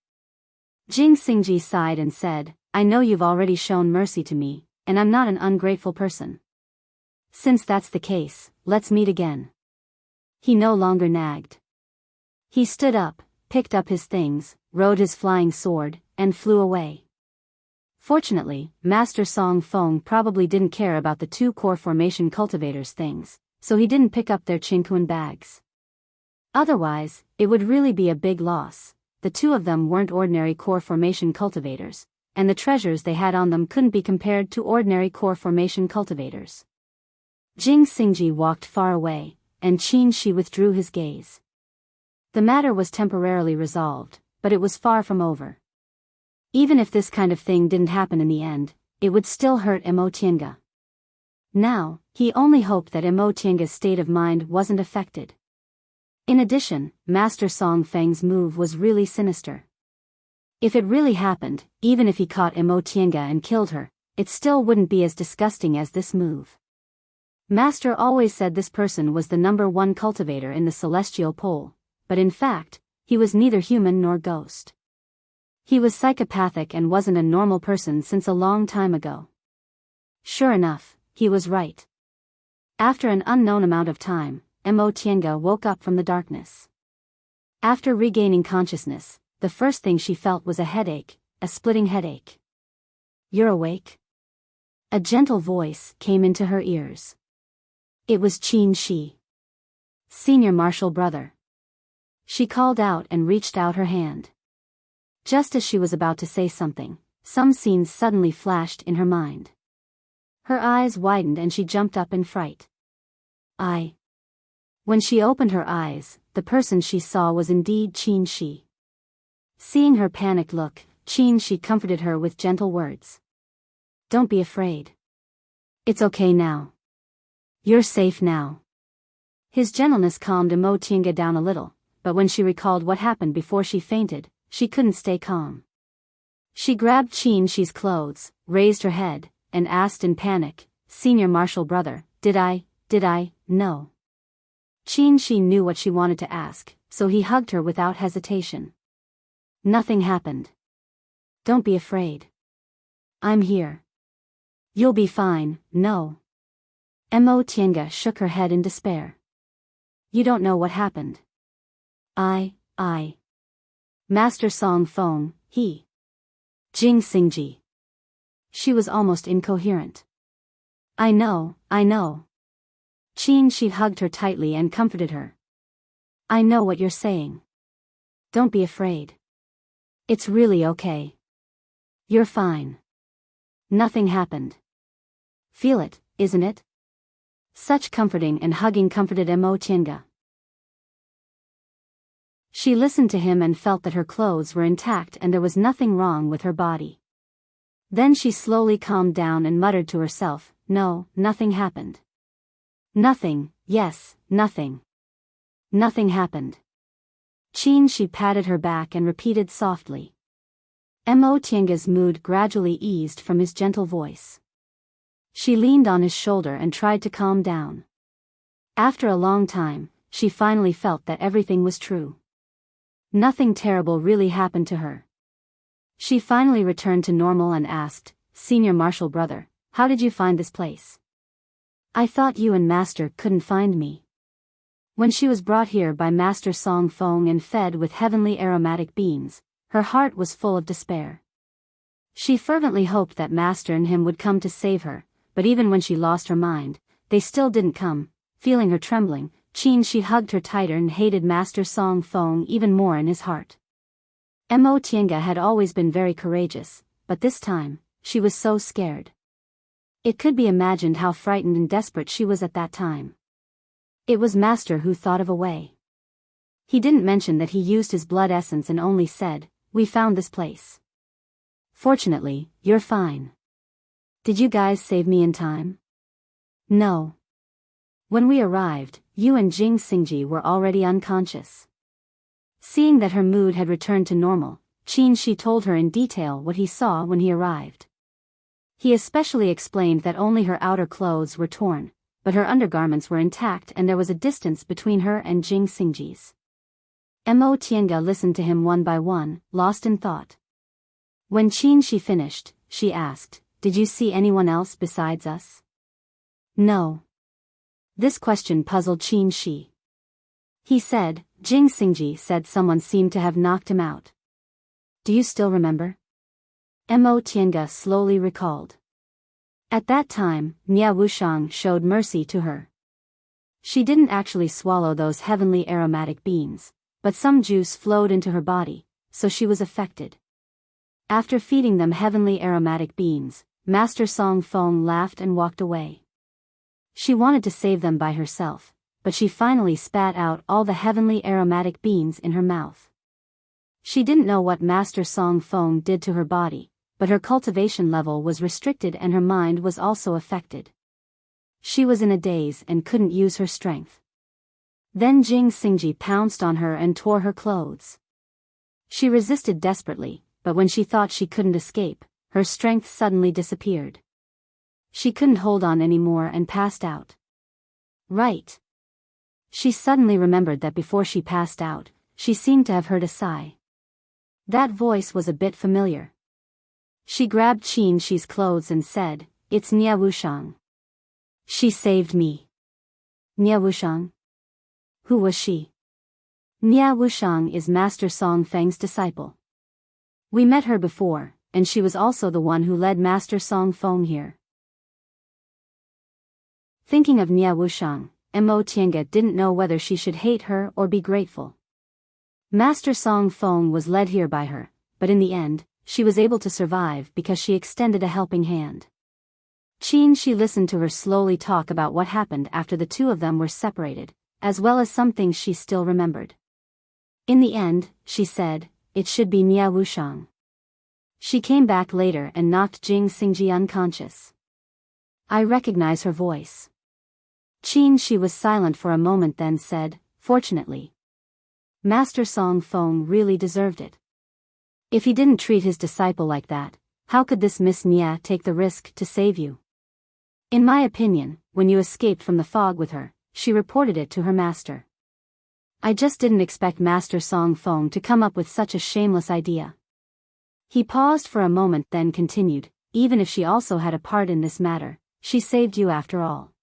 Jing Xingji sighed and said, I know you've already shown mercy to me, and I'm not an ungrateful person. Since that's the case, let's meet again. He no longer nagged. He stood up, picked up his things, rode his flying sword, and flew away. Fortunately, Master Song Fong probably didn't care about the two core formation cultivators' things, so he didn't pick up their Qingquan bags. Otherwise, it would really be a big loss. The two of them weren't ordinary core formation cultivators, and the treasures they had on them couldn't be compared to ordinary core formation cultivators. Jing Xingji walked far away, and Qin Shi withdrew his gaze. The matter was temporarily resolved, but it was far from over. Even if this kind of thing didn't happen in the end, it would still hurt Mo Tiange. Now, he only hoped that Mo Tiange's state of mind wasn't affected. In addition, Master Song Feng's move was really sinister. If it really happened, even if he caught Mo Tiange and killed her, it still wouldn't be as disgusting as this move. Master always said this person was the #1 cultivator in the celestial pole, but in fact, he was neither human nor ghost. He was psychopathic and wasn't a normal person since a long time ago. Sure enough, he was right. After an unknown amount of time, Mo Tiange woke up from the darkness. After regaining consciousness, the first thing she felt was a headache, a splitting headache. "You're awake?" A gentle voice came into her ears. It was Qin Shi. "Senior Marshal Brother." She called out and reached out her hand. Just as she was about to say something, some scenes suddenly flashed in her mind. Her eyes widened and she jumped up in fright. When she opened her eyes, the person she saw was indeed Qin Shi. Seeing her panicked look, Qin Shi comforted her with gentle words. "Don't be afraid. It's okay now. You're safe now." His gentleness calmed Mo Tiange down a little, but when she recalled what happened before she fainted, she couldn't stay calm. She grabbed Qin Shi's clothes, raised her head, and asked in panic, "Senior Marshal Brother, did I, no?" Qin Shi knew what she wanted to ask, so he hugged her without hesitation. "Nothing happened. Don't be afraid. I'm here. You'll be fine, no?" Mo Tiange shook her head in despair. "You don't know what happened. Master Song Fong, he. Jing Xingji." She was almost incoherent. I know. Qin Shi hugged her tightly and comforted her. "I know what you're saying. Don't be afraid. It's really okay. You're fine. Nothing happened. Feel it, isn't it?" Such comforting and hugging comforted Mo Tiange. She listened to him and felt that her clothes were intact and there was nothing wrong with her body. Then she slowly calmed down and muttered to herself, "No, nothing happened. Nothing, yes, nothing. Nothing happened." Qin Shi patted her back and repeated softly. Mo Tiange's mood gradually eased from his gentle voice. She leaned on his shoulder and tried to calm down. After a long time, she finally felt that everything was true. Nothing terrible really happened to her. She finally returned to normal and asked, "Senior Marshal Brother, how did you find this place? I thought you and Master couldn't find me." When she was brought here by Master Song Fong and fed with heavenly aromatic beans, her heart was full of despair. She fervently hoped that Master and him would come to save her, but even when she lost her mind, they still didn't come. Feeling her trembling, Qin Shi hugged her tighter and hated Master Song Fong even more in his heart. Mo Tiange had always been very courageous, but this time, she was so scared. It could be imagined how frightened and desperate she was at that time. It was Master who thought of a way. He didn't mention that he used his blood essence and only said, "We found this place. Fortunately, you're fine. Did you guys save me in time?" "No. When we arrived, you and Jing Xingji were already unconscious." Seeing that her mood had returned to normal, Qin Shi told her in detail what he saw when he arrived. He especially explained that only her outer clothes were torn, but her undergarments were intact and there was a distance between her and Jing Xingji's. Mo Tiange listened to him one by one, lost in thought. When Qin Shi finished, she asked, "Did you see anyone else besides us?" "No." This question puzzled Qin Shi. He said, "Jing Xingji said someone seemed to have knocked him out." "Do you still remember?" Mo Tiange slowly recalled. At that time, Nia Wushang showed mercy to her. She didn't actually swallow those heavenly aromatic beans, but some juice flowed into her body, so she was affected. After feeding them heavenly aromatic beans, Master Song Feng laughed and walked away. She wanted to save them by herself, but she finally spat out all the heavenly aromatic beans in her mouth. She didn't know what Master Song Feng did to her body, but her cultivation level was restricted and her mind was also affected. She was in a daze and couldn't use her strength. Then Jing Xingji pounced on her and tore her clothes. She resisted desperately, but when she thought she couldn't escape, her strength suddenly disappeared. She couldn't hold on anymore and passed out. Right. She suddenly remembered that before she passed out, she seemed to have heard a sigh. That voice was a bit familiar. She grabbed Qin Shi's clothes and said, "It's Nia Wushang. She saved me." Nia Wushang? Who was she? Nia Wushang is Master Song Feng's disciple. We met her before, and she was also the one who led Master Song Feng here. Thinking of Nia Wushang, Mo Tiange didn't know whether she should hate her or be grateful. Master Song Feng was led here by her, but in the end, she was able to survive because she extended a helping hand. Qin Shi listened to her slowly talk about what happened after the two of them were separated, as well as some things she still remembered. In the end, she said, "It should be Nia Wushang." She came back later and knocked Jing Xingji unconscious. I recognize her voice. Qin Shi was silent for a moment then said, "Fortunately. Master Song Feng really deserved it. If he didn't treat his disciple like that, how could this Miss Nia take the risk to save you? In my opinion, when you escaped from the fog with her, she reported it to her master. I just didn't expect Master Song Feng to come up with such a shameless idea." He paused for a moment then continued, "Even if she also had a part in this matter, she saved you after all.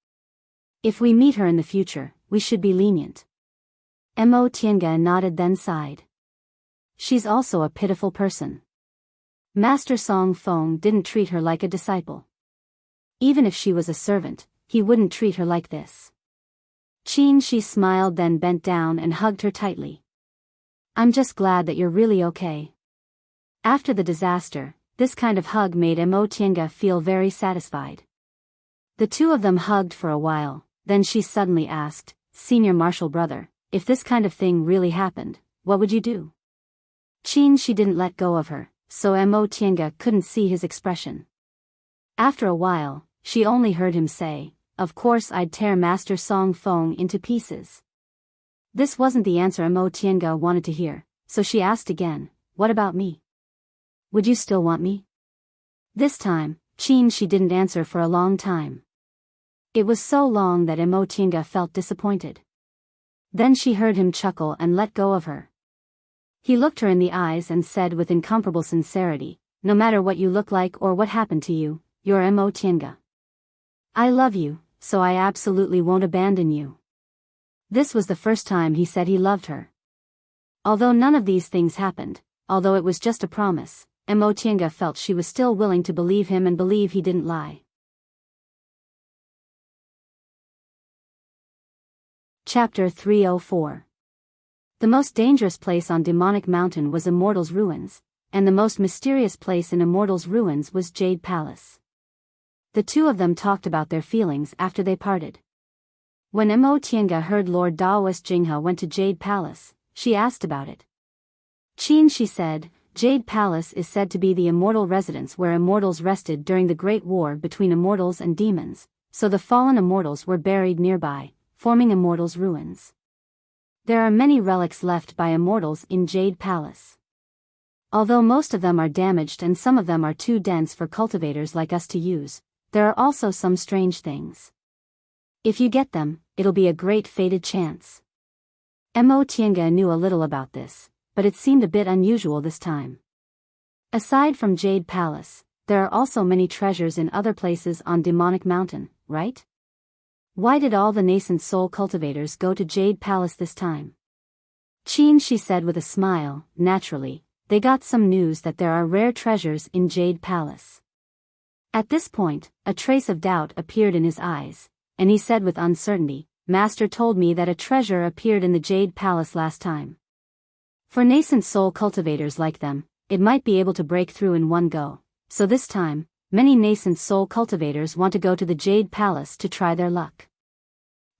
If we meet her in the future, we should be lenient." Mo Tiange nodded then sighed. She's also a pitiful person. Master Song Feng didn't treat her like a disciple. Even if she was a servant, he wouldn't treat her like this. Qin Shi smiled then bent down and hugged her tightly. "I'm just glad that you're really okay." After the disaster, this kind of hug made Mo Tiange feel very satisfied. The two of them hugged for a while, then she suddenly asked, "Senior Marshal Brother, if this kind of thing really happened, what would you do?" Qin Shi didn't let go of her, so Mo Tiange couldn't see his expression. After a while, she only heard him say, "Of course I'd tear Master Song Feng into pieces." This wasn't the answer Mo Tiange wanted to hear, so she asked again, "What about me? Would you still want me?" This time, Qin Shi didn't answer for a long time. It was so long that Mo Tiange felt disappointed. Then she heard him chuckle and let go of her. He looked her in the eyes and said with incomparable sincerity, "No matter what you look like or what happened to you, you're Mo Tiange. I love you, so I absolutely won't abandon you." This was the first time he said he loved her. Although none of these things happened, although it was just a promise, Mo Tiange felt she was still willing to believe him and believe he didn't lie. Chapter 304. The most dangerous place on Demonic Mountain was Immortal's Ruins, and the most mysterious place in Immortal's Ruins was Jade Palace. The two of them talked about their feelings after they parted. When Mo Tiange heard Lord Daoist Jinghe went to Jade Palace, she asked about it. Qin Shi said, "Jade Palace is said to be the immortal residence where immortals rested during the Great War between immortals and demons, so the fallen immortals were buried nearby, forming Immortal's Ruins. There are many relics left by immortals in Jade Palace. Although most of them are damaged and some of them are too dense for cultivators like us to use, there are also some strange things. If you get them, it'll be a great fated chance." Mo Tiange knew a little about this, but it seemed a bit unusual this time. Aside from Jade Palace, there are also many treasures in other places on Demonic Mountain, right? Why did all the nascent soul cultivators go to Jade Palace this time? Qin, she said with a smile. Naturally, they got some news that there are rare treasures in Jade Palace. At this point, a trace of doubt appeared in his eyes, and he said with uncertainty, Master told me that a treasure appeared in the Jade Palace last time. For nascent soul cultivators like them, it might be able to break through in one go, so this time, many nascent soul cultivators want to go to the Jade Palace to try their luck.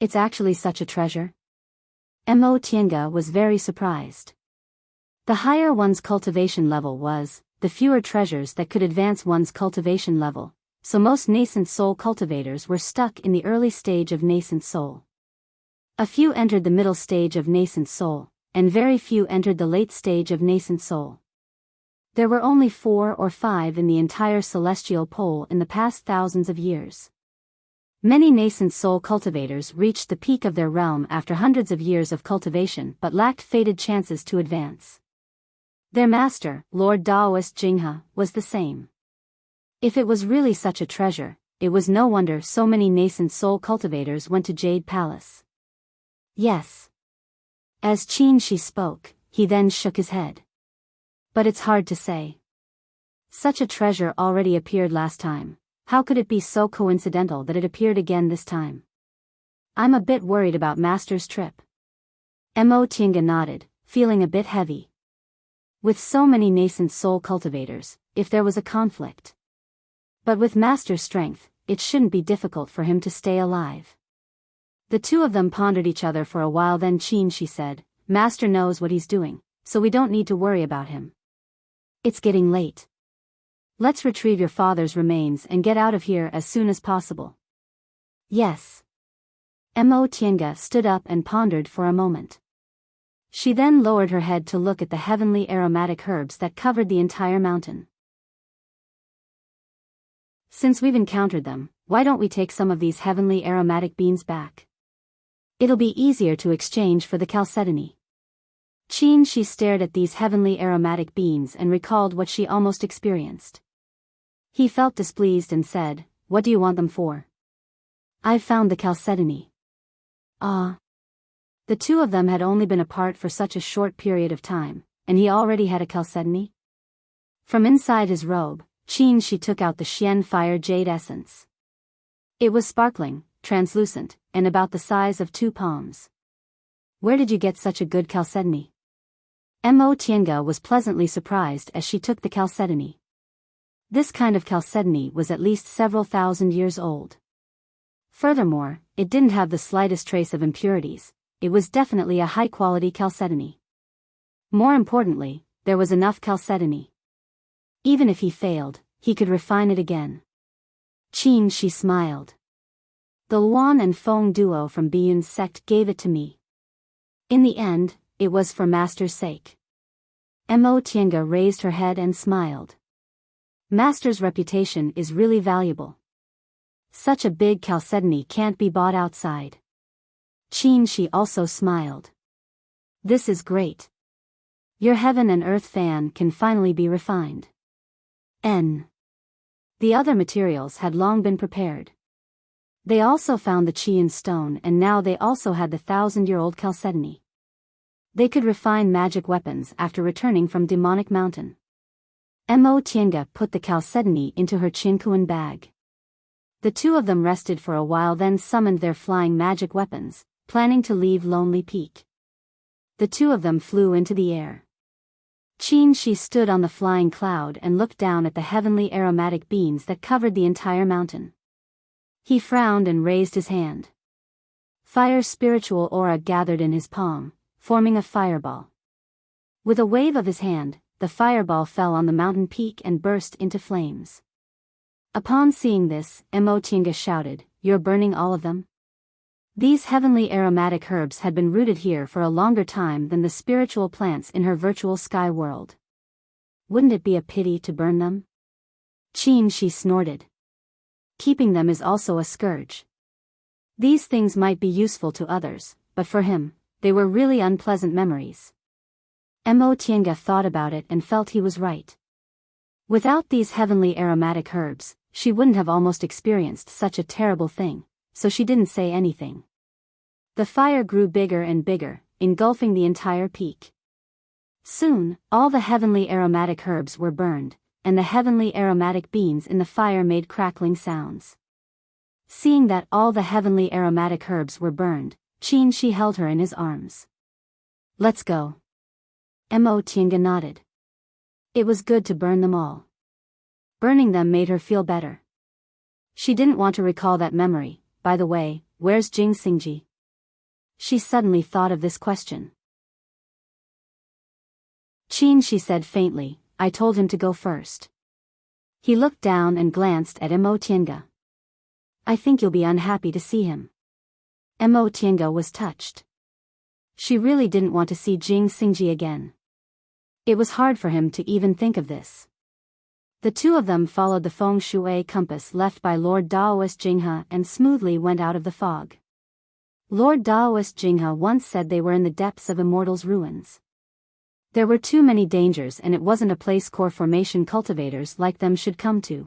It's actually such a treasure? Mo Tiange was very surprised. The higher one's cultivation level was, the fewer treasures that could advance one's cultivation level, so most nascent soul cultivators were stuck in the early stage of nascent soul. A few entered the middle stage of nascent soul, and very few entered the late stage of nascent soul. There were only 4 or 5 in the entire celestial pole in the past thousands of years. Many nascent soul cultivators reached the peak of their realm after hundreds of years of cultivation but lacked fated chances to advance. Their master, Lord Daoist Jinghe, was the same. If it was really such a treasure, it was no wonder so many nascent soul cultivators went to Jade Palace. Yes. As Qin Shi spoke, he then shook his head. But it's hard to say. Such a treasure already appeared last time. How could it be so coincidental that it appeared again this time? I'm a bit worried about Master's trip. Mo Tiange nodded, feeling a bit heavy. With so many nascent soul cultivators, if there was a conflict. But with Master's strength, it shouldn't be difficult for him to stay alive. The two of them pondered each other for a while, then Qin Shi said, Master knows what he's doing, so we don't need to worry about him. It's getting late. Let's retrieve your father's remains and get out of here as soon as possible. Yes. Mo Tiange stood up and pondered for a moment. She then lowered her head to look at the heavenly aromatic herbs that covered the entire mountain. Since we've encountered them, why don't we take some of these heavenly aromatic beans back? It'll be easier to exchange for the chalcedony. Qin Shi stared at these heavenly aromatic beans and recalled what she almost experienced. He felt displeased and said, What do you want them for? I've found the chalcedony. Ah. The two of them had only been apart for such a short period of time, and he already had a chalcedony? From inside his robe, Qin Shi took out the Xian Fire Jade Essence. It was sparkling, translucent, and about the size of 2 palms. Where did you get such a good chalcedony? Mo Tiange was pleasantly surprised as she took the chalcedony. This kind of chalcedony was at least several thousand years old. Furthermore, it didn't have the slightest trace of impurities. It was definitely a high-quality chalcedony. More importantly, there was enough chalcedony. Even if he failed, he could refine it again. Qin Shi smiled. The Luan and Feng duo from Biyun's sect gave it to me. In the end, it was for Master's sake. Mo Tiange raised her head and smiled. Master's reputation is really valuable. Such a big chalcedony can't be bought outside. Qin Shi also smiled. This is great. Your heaven and earth fan can finally be refined. The other materials had long been prepared. They also found the Qian stone, and now they also had the 1,000-year-old chalcedony. They could refine magic weapons after returning from Demonic Mountain. Mo Tiange put the chalcedony into her Qinkuan bag. The two of them rested for a while, then summoned their flying magic weapons, planning to leave Lonely Peak. The two of them flew into the air. Qin Shi stood on the flying cloud and looked down at the heavenly aromatic beans that covered the entire mountain. He frowned and raised his hand. Fire's spiritual aura gathered in his palm, forming a fireball. With a wave of his hand, the fireball fell on the mountain peak and burst into flames. Upon seeing this, Mo Tiange shouted, You're burning all of them? These heavenly aromatic herbs had been rooted here for a longer time than the spiritual plants in her virtual sky world. Wouldn't it be a pity to burn them? Qin Shi snorted. Keeping them is also a scourge. These things might be useful to others, but for him, they were really unpleasant memories. Mo Tiange thought about it and felt he was right. Without these heavenly aromatic herbs, she wouldn't have almost experienced such a terrible thing, so she didn't say anything. The fire grew bigger and bigger, engulfing the entire peak. Soon, all the heavenly aromatic herbs were burned, and the heavenly aromatic beans in the fire made crackling sounds. Seeing that all the heavenly aromatic herbs were burned, Qin held her in his arms. "Let's go." Mo Tiange nodded. It was good to burn them all. Burning them made her feel better. She didn't want to recall that memory. By the way, where's Jing Xingji? She suddenly thought of this question. Qin, she said faintly, I told him to go first. He looked down and glanced at Mo Tiange. I think you'll be unhappy to see him. Mo Tiange was touched. She really didn't want to see Jing Xingji again. It was hard for him to even think of this. The two of them followed the feng shui compass left by Lord Daoist Jinghe and smoothly went out of the fog. Lord Daoist Jinghe once said they were in the depths of Immortal's ruins. There were too many dangers and it wasn't a place core formation cultivators like them should come to.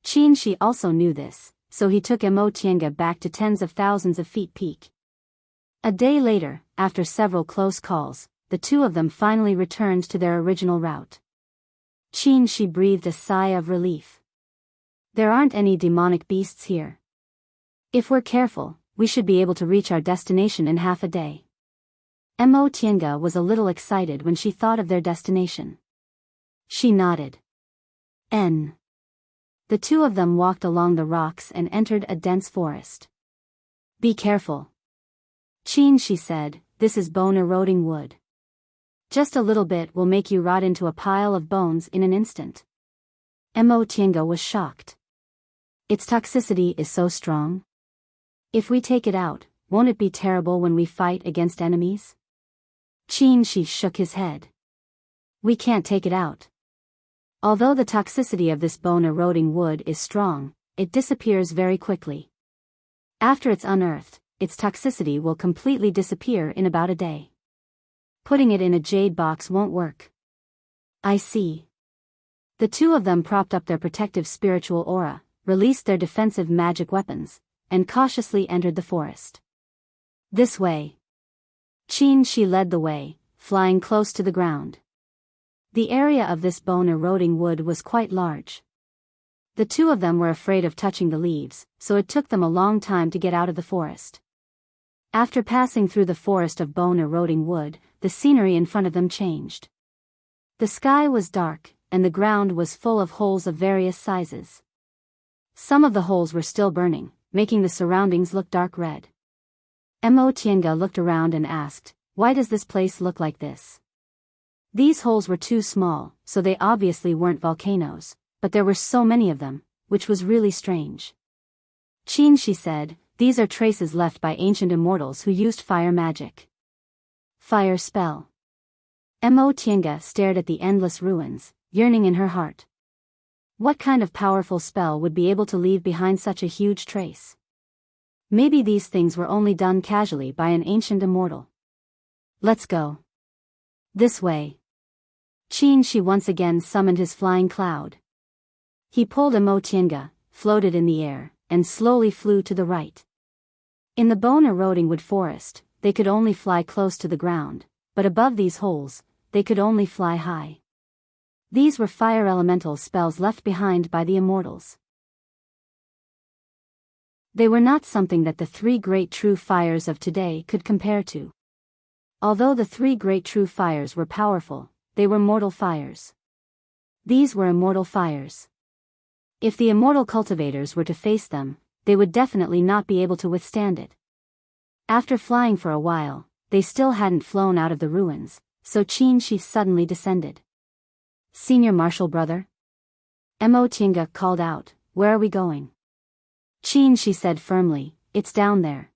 Qin also knew this, so he took Mo Tiange back to tens of thousands of feet peak. A day later, after several close calls, the two of them finally returned to their original route. Qin breathed a sigh of relief. There aren't any demonic beasts here. If we're careful, we should be able to reach our destination in half a day. Mo Tiange was a little excited when she thought of their destination. She nodded. The two of them walked along the rocks and entered a dense forest. Be careful. Qin, she said, this is bone-eroding wood. Just a little bit will make you rot into a pile of bones in an instant. Mo Tiange was shocked. Its toxicity is so strong. If we take it out, won't it be terrible when we fight against enemies? Qin shook his head. We can't take it out. Although the toxicity of this bone-eroding wood is strong, it disappears very quickly. After it's unearthed, its toxicity will completely disappear in about a day. Putting it in a jade box won't work. I see. The two of them propped up their protective spiritual aura, released their defensive magic weapons, and cautiously entered the forest. This way. Qin led the way, flying close to the ground. The area of this bone-eroding wood was quite large. The two of them were afraid of touching the leaves, so it took them a long time to get out of the forest. After passing through the forest of bone-eroding wood, the scenery in front of them changed. The sky was dark, and the ground was full of holes of various sizes. Some of the holes were still burning, making the surroundings look dark red. Mo Tiange looked around and asked, why does this place look like this? These holes were too small, so they obviously weren't volcanoes, but there were so many of them, which was really strange. Qin, she said, these are traces left by ancient immortals who used fire magic. Fire spell. Mo Tiange stared at the endless ruins, yearning in her heart. What kind of powerful spell would be able to leave behind such a huge trace? Maybe these things were only done casually by an ancient immortal. Let's go. This way. Qin once again summoned his flying cloud. He pulled Mo Tiange, floated in the air, and slowly flew to the right. In the bone-eroding wood forest, they could only fly close to the ground, but above these holes, they could only fly high. These were fire elemental spells left behind by the immortals. They were not something that the three great true fires of today could compare to. Although the three great true fires were powerful, they were mortal fires. These were immortal fires. If the immortal cultivators were to face them, they would definitely not be able to withstand it. After flying for a while, they still hadn't flown out of the ruins, so Qin suddenly descended. Senior Marshal Brother? Mo Tiange called out, where are we going? Qin, she said firmly, it's down there.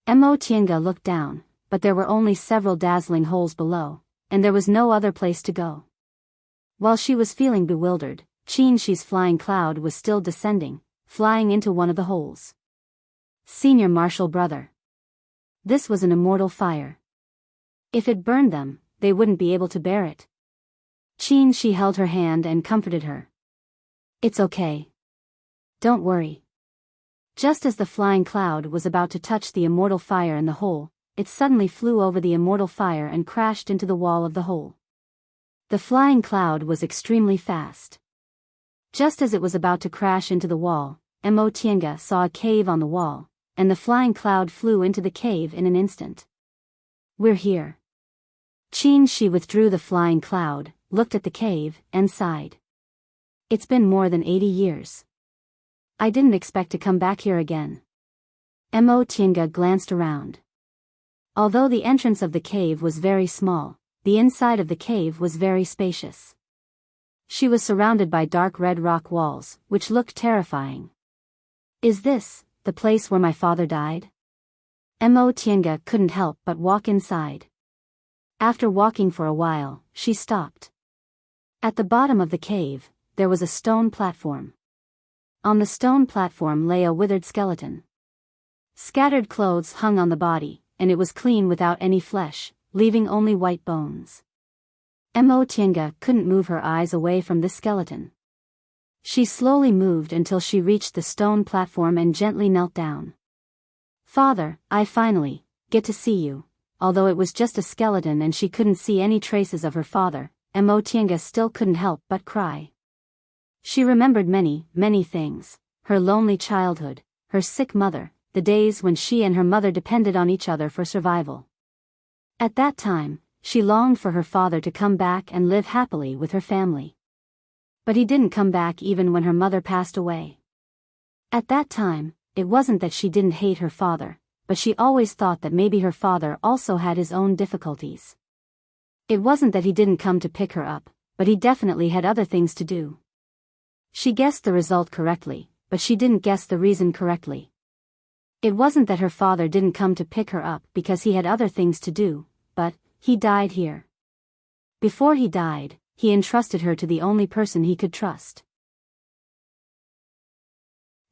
Mo Tiange looked down, but there were only several dazzling holes below, and there was no other place to go. While she was feeling bewildered, Qin's flying cloud was still descending, flying into one of the holes. Senior Marshal Brother. This was an immortal fire. If it burned them, they wouldn't be able to bear it. Qin Shi held her hand and comforted her. It's okay. Don't worry. Just as the flying cloud was about to touch the immortal fire in the hole, it suddenly flew over the immortal fire and crashed into the wall of the hole. The flying cloud was extremely fast. Just as it was about to crash into the wall, Mo Tiange saw a cave on the wall, and the flying cloud flew into the cave in an instant. We're here. Qin Shi withdrew the flying cloud, looked at the cave, and sighed. It's been more than 80 years. I didn't expect to come back here again. Mo Tiange glanced around. Although the entrance of the cave was very small, the inside of the cave was very spacious. She was surrounded by dark red rock walls, which looked terrifying. Is this the place where my father died? Mo Tiange couldn't help but walk inside. After walking for a while, she stopped. At the bottom of the cave, there was a stone platform. On the stone platform lay a withered skeleton. Scattered clothes hung on the body, and it was clean without any flesh, leaving only white bones. Mo Tiange couldn't move her eyes away from this skeleton. She slowly moved until she reached the stone platform and gently knelt down. Father, I finally get to see you. Although it was just a skeleton and she couldn't see any traces of her father, Mo Tiange still couldn't help but cry. She remembered many, many things: her lonely childhood, her sick mother, the days when she and her mother depended on each other for survival. At that time, she longed for her father to come back and live happily with her family. But he didn't come back even when her mother passed away. At that time, it wasn't that she didn't hate her father, but she always thought that maybe her father also had his own difficulties. It wasn't that he didn't come to pick her up, but he definitely had other things to do. She guessed the result correctly, but she didn't guess the reason correctly. It wasn't that her father didn't come to pick her up because he had other things to do, but he died here. Before he died, he entrusted her to the only person he could trust.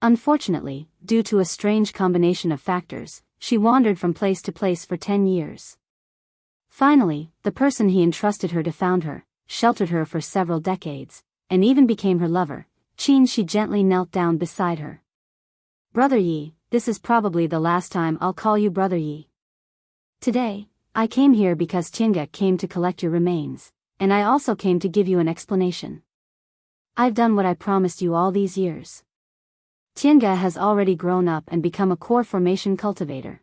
Unfortunately, due to a strange combination of factors, she wandered from place to place for 10 years. Finally, the person he entrusted her to found her, sheltered her for several decades, and even became her lover. Qin Shi gently knelt down beside her. Brother Yi, this is probably the last time I'll call you Brother Yi. Today, I came here because Tiange came to collect your remains, and I also came to give you an explanation. I've done what I promised you all these years. Tiange has already grown up and become a core formation cultivator.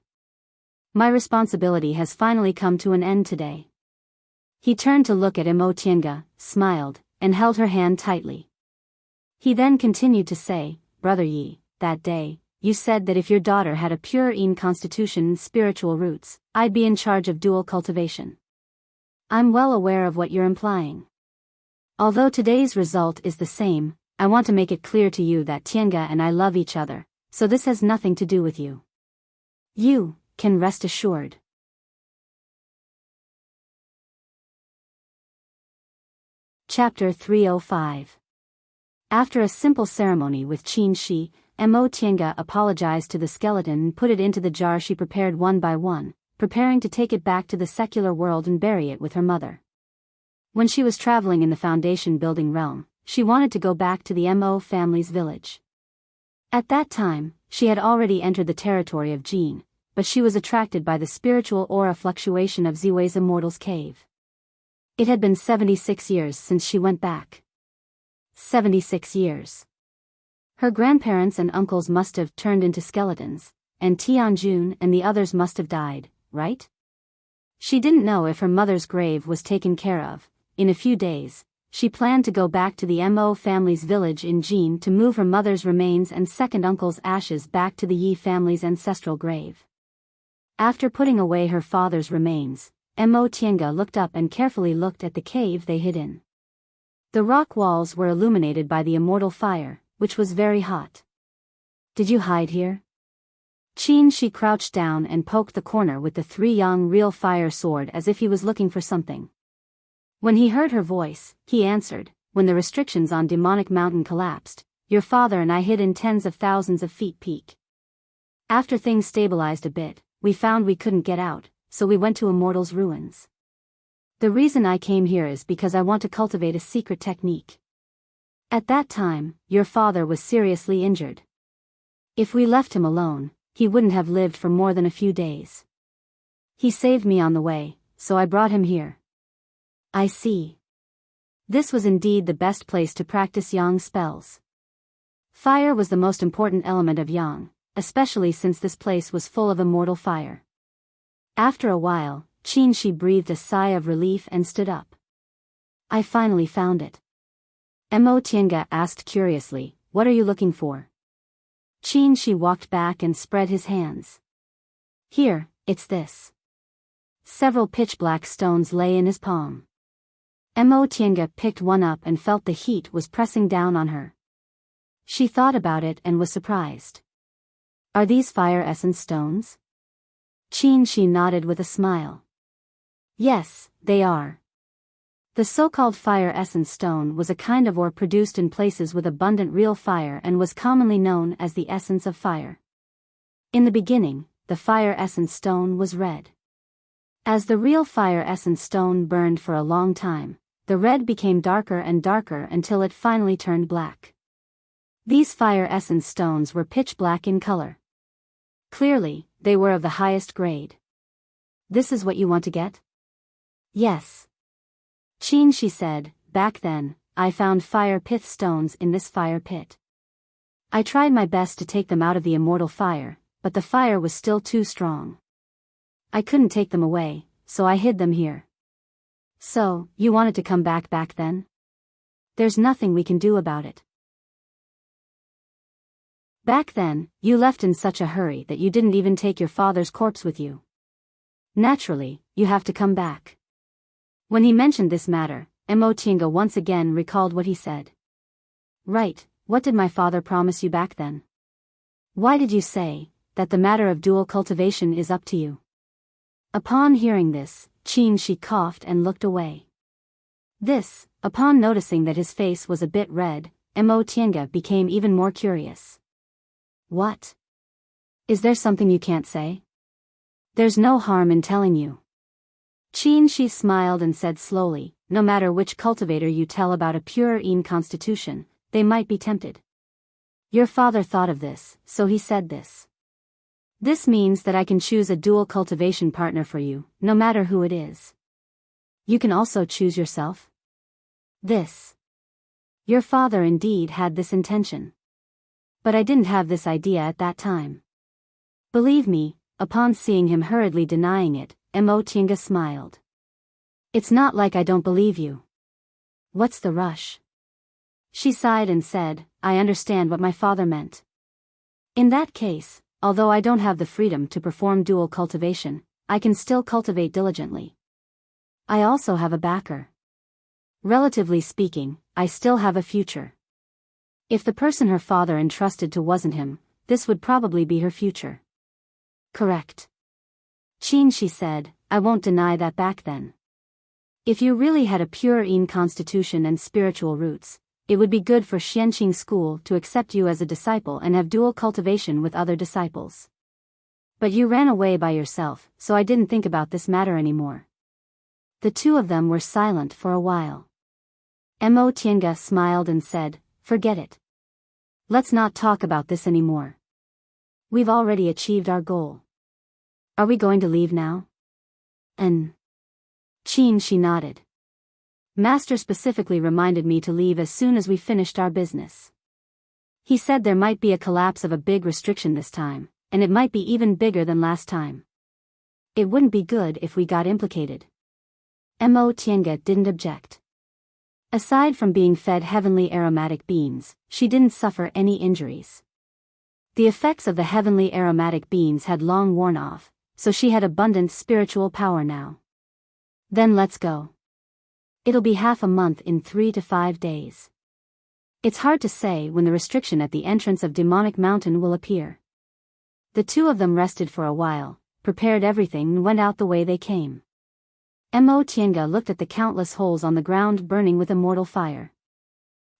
My responsibility has finally come to an end today. He turned to look at Mo Tiange, smiled, and held her hand tightly. He then continued to say, Brother Yi, that day, you said that if your daughter had a pure Yin constitution and spiritual roots, I'd be in charge of dual cultivation. I'm well aware of what you're implying. Although today's result is the same, I want to make it clear to you that Tiange and I love each other, so this has nothing to do with you. You can rest assured. Chapter 305. After a simple ceremony with Qin Shi, Mo Tiange apologized to the skeleton and put it into the jar she prepared one by one, preparing to take it back to the secular world and bury it with her mother. When she was traveling in the foundation building realm, she wanted to go back to the Mo family's village. At that time, she had already entered the territory of Jin, but she was attracted by the spiritual aura fluctuation of Ziwei's Immortal's Cave. It had been 76 years since she went back. 76 years. Her grandparents and uncles must have turned into skeletons, and Tianjun and the others must have died, right? She didn't know if her mother's grave was taken care of. In a few days, she planned to go back to the Mo family's village in Jin to move her mother's remains and second uncle's ashes back to the Yi family's ancestral grave. After putting away her father's remains, Mo Tiange looked up and carefully looked at the cave they hid in. The rock walls were illuminated by the immortal fire, which was very hot. Did you hide here? Qin Shi crouched down and poked the corner with the 3-yang real fire sword as if he was looking for something. When he heard her voice, he answered, when the restrictions on Demonic Mountain collapsed, your father and I hid in tens of thousands of feet peak. After things stabilized a bit, we found we couldn't get out, so we went to Immortal's ruins. The reason I came here is because I want to cultivate a secret technique. At that time, your father was seriously injured. If we left him alone, he wouldn't have lived for more than a few days. He saved me on the way, so I brought him here. I see. This was indeed the best place to practice Yang spells. Fire was the most important element of Yang, especially since this place was full of immortal fire. After a while, Qin Shi breathed a sigh of relief and stood up. I finally found it. Mo Tiange asked curiously, what are you looking for? Qin Shi walked back and spread his hands. Here, it's this. Several pitch-black stones lay in his palm. Mo Tiange picked one up and felt the heat was pressing down on her. She thought about it and was surprised. Are these fire essence stones? Qin Shi nodded with a smile. Yes, they are. The so-called fire essence stone was a kind of ore produced in places with abundant real fire and was commonly known as the essence of fire. In the beginning, the fire essence stone was red. As the real fire essence stone burned for a long time, the red became darker and darker until it finally turned black. These fire essence stones were pitch black in color. Clearly, they were of the highest grade. This is what you want to get? Yes. Qin Shi said, back then, I found fire pith stones in this fire pit. I tried my best to take them out of the immortal fire, but the fire was still too strong. I couldn't take them away, so I hid them here. So, you wanted to come back then? There's nothing we can do about it. Back then, you left in such a hurry that you didn't even take your father's corpse with you. Naturally, you have to come back. When he mentioned this matter, Mo Tiange once again recalled what he said. Right, what did my father promise you back then? Why did you say that the matter of dual cultivation is up to you? Upon hearing this, Qin Shi coughed and looked away. Upon noticing that his face was a bit red, Mo Tiange became even more curious. What? Is there something you can't say? There's no harm in telling you. Qin Shi smiled and said slowly, no matter which cultivator you tell about a pure Yin constitution, they might be tempted. Your father thought of this, so he said this. This means that I can choose a dual cultivation partner for you, no matter who it is. You can also choose yourself. Your father indeed had this intention. But I didn't have this idea at that time. Believe me, upon seeing him hurriedly denying it, Mo Tiange smiled. It's not like I don't believe you. What's the rush? She sighed and said, I understand what my father meant. In that case, although I don't have the freedom to perform dual cultivation, I can still cultivate diligently. I also have a backer. Relatively speaking, I still have a future. If the person her father entrusted to wasn't him, this would probably be her future. Correct. Qin Shi said, I won't deny that back then. If you really had a pure Yin constitution and spiritual roots, it would be good for Xianqing school to accept you as a disciple and have dual cultivation with other disciples. But you ran away by yourself, so I didn't think about this matter anymore. The two of them were silent for a while. Mo Tiange smiled and said, forget it. Let's not talk about this anymore. We've already achieved our goal. Are we going to leave now? Qin Shi nodded. Master specifically reminded me to leave as soon as we finished our business. He said there might be a collapse of a big restriction this time, and it might be even bigger than last time. It wouldn't be good if we got implicated. Mo Tiange didn't object. Aside from being fed heavenly aromatic beans, she didn't suffer any injuries. The effects of the heavenly aromatic beans had long worn off, so she had abundant spiritual power now. Then let's go. It'll be half a month in 3 to 5 days. It's hard to say when the restriction at the entrance of Demonic Mountain will appear. The two of them rested for a while, prepared everything and went out the way they came. Mo Tiange looked at the countless holes on the ground burning with immortal fire.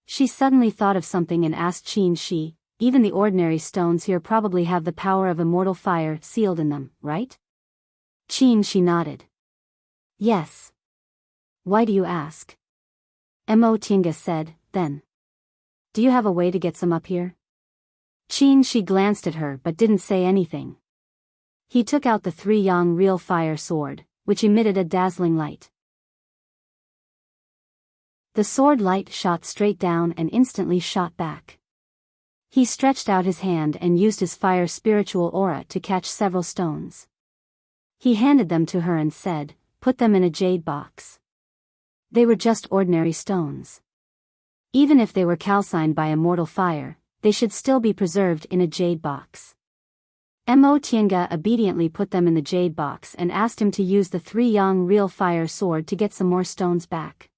She suddenly thought of something and asked Qin Shi, even the ordinary stones here probably have the power of immortal fire sealed in them, right? Qin Shi nodded. Yes. Why do you ask? Mo Tiange said, then. Do you have a way to get some up here? Qin Shi glanced at her but didn't say anything. He took out the 3-yang real fire sword, which emitted a dazzling light. The sword light shot straight down and instantly shot back. He stretched out his hand and used his fire spiritual aura to catch several stones. He handed them to her and said, put them in a jade box. They were just ordinary stones. Even if they were calcined by immortal fire, they should still be preserved in a jade box. Mo Tiange obediently put them in the jade box and asked him to use the 3-yang real fire sword to get some more stones back.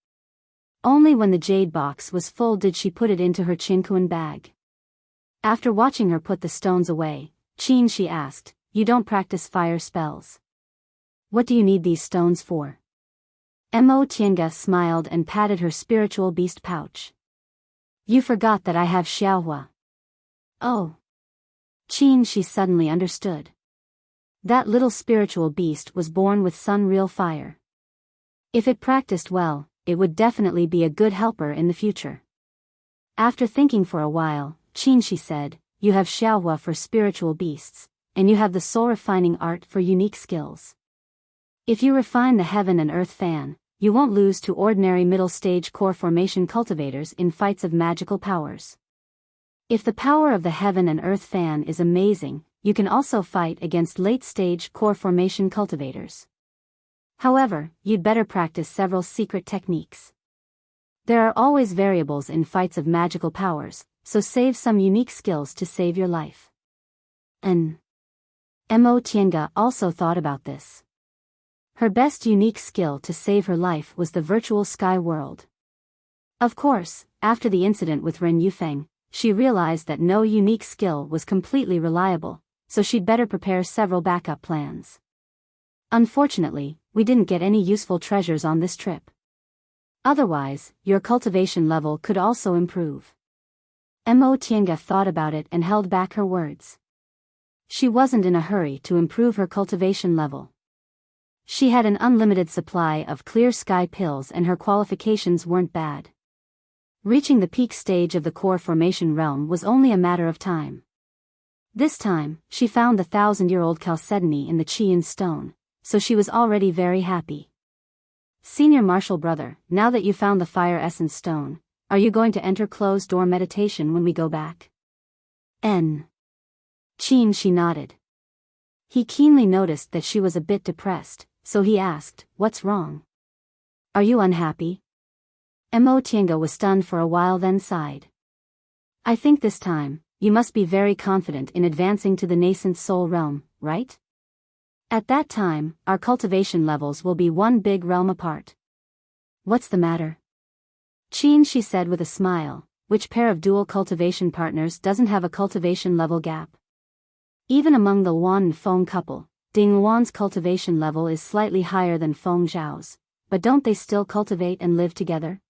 Only when the jade box was full did she put it into her Qinkuan bag. After watching her put the stones away, Qin Shi asked, you don't practice fire spells. What do you need these stones for? Mo Tiange smiled and patted her spiritual beast pouch. You forgot that I have Xiaohua. Oh. Qin Shi suddenly understood. That little spiritual beast was born with sun real fire. If it practiced well, it would definitely be a good helper in the future. After thinking for a while, Qin Shi said, you have Xiaohua for spiritual beasts, and you have the soul refining art for unique skills. If you refine the heaven and earth fan, you won't lose to ordinary middle stage core formation cultivators in fights of magical powers. If the power of the heaven and earth fan is amazing, you can also fight against late stage core formation cultivators. However, you'd better practice several secret techniques. There are always variables in fights of magical powers, so save some unique skills to save your life. Mo Tiange also thought about this. Her best unique skill to save her life was the virtual sky world. Of course, after the incident with Ren Yufeng, she realized that no unique skill was completely reliable, so she'd better prepare several backup plans. Unfortunately, we didn't get any useful treasures on this trip. Otherwise, your cultivation level could also improve. Mo Tiange thought about it and held back her words. She wasn't in a hurry to improve her cultivation level. She had an unlimited supply of clear sky pills and her qualifications weren't bad. Reaching the peak stage of the core formation realm was only a matter of time. This time, she found the 1,000-year-old chalcedony in the Qian stone, so she was already very happy. Senior Marshal Brother, now that you found the fire essence stone, are you going to enter closed-door meditation when we go back? Qin Shi nodded. He keenly noticed that she was a bit depressed, so he asked, what's wrong? Are you unhappy? Mo Tiange was stunned for a while then sighed. I think this time, you must be very confident in advancing to the nascent soul realm, right? At that time, our cultivation levels will be one big realm apart. What's the matter? Qin Shi said with a smile, which pair of dual cultivation partners doesn't have a cultivation level gap? Even among the Luan and Feng couple, Ding Luan's cultivation level is slightly higher than Feng Zhao's, but don't they still cultivate and live together?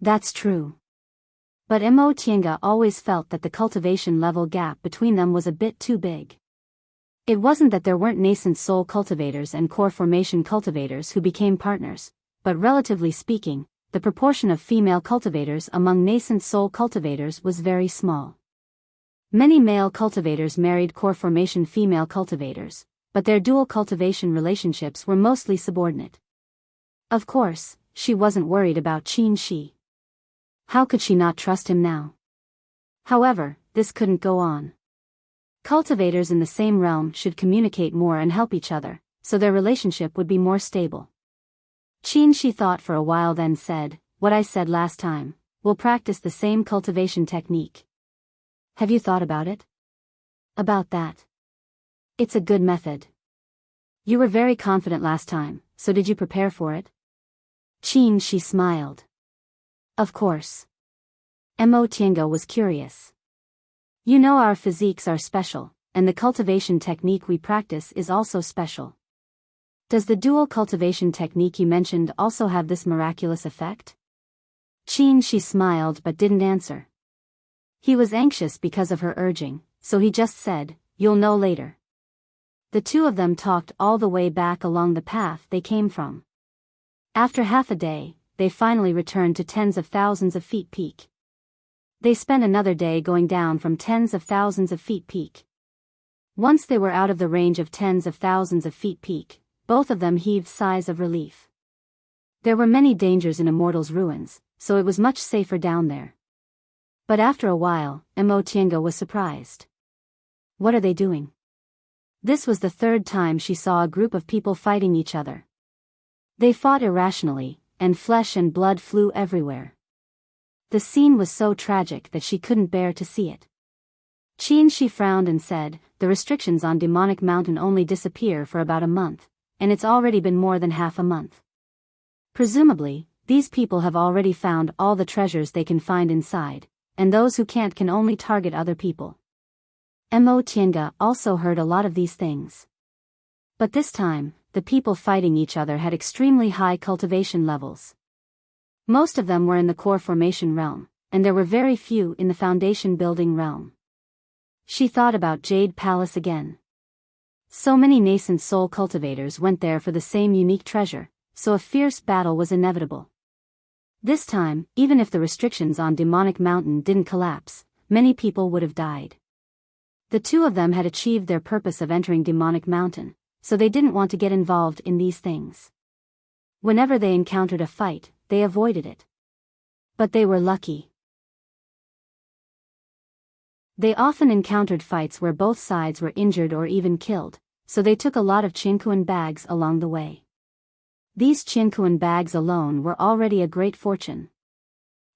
That's true. But Mo Tiange always felt that the cultivation level gap between them was a bit too big. It wasn't that there weren't nascent soul cultivators and core formation cultivators who became partners, but relatively speaking, the proportion of female cultivators among nascent soul cultivators was very small. Many male cultivators married core formation female cultivators, but their dual cultivation relationships were mostly subordinate. Of course, she wasn't worried about Qin Shi. How could she not trust him now? However, this couldn't go on. Cultivators in the same realm should communicate more and help each other, so their relationship would be more stable. Qin Shi thought for a while then said, what I said last time, we'll practice the same cultivation technique. Have you thought about it? About that? It's a good method. You were very confident last time, so did you prepare for it? Qin Shi smiled. Of course. Mo Tiange was curious. You know our physiques are special, and the cultivation technique we practice is also special. Does the dual cultivation technique you mentioned also have this miraculous effect? Qin Shi smiled but didn't answer. He was anxious because of her urging, so he just said, you'll know later. The two of them talked all the way back along the path they came from. After half a day, they finally returned to tens of thousands of feet peak. They spent another day going down from tens of thousands of feet peak. Once they were out of the range of tens of thousands of feet peak, both of them heaved sighs of relief. There were many dangers in Immortal's ruins, so it was much safer down there. But after a while, Enchanting was surprised. What are they doing? This was the third time she saw a group of people fighting each other. They fought irrationally, and flesh and blood flew everywhere. The scene was so tragic that she couldn't bear to see it. She frowned and said, "The restrictions on Demonic Mountain only disappear for about a month, and it's already been more than half a month. Presumably, these people have already found all the treasures they can find inside, and those who can't can only target other people." Enchanting also heard a lot of these things. But this time, the people fighting each other had extremely high cultivation levels. Most of them were in the core formation realm, and there were very few in the foundation building realm. She thought about Jade Palace again. So many nascent soul cultivators went there for the same unique treasure, so a fierce battle was inevitable. This time, even if the restrictions on Demonic Mountain didn't collapse, many people would have died. The two of them had achieved their purpose of entering Demonic Mountain, so they didn't want to get involved in these things. Whenever they encountered a fight, they avoided it. But they were lucky. They often encountered fights where both sides were injured or even killed, so they took a lot of Chinkuan bags along the way. These Chinkuan bags alone were already a great fortune.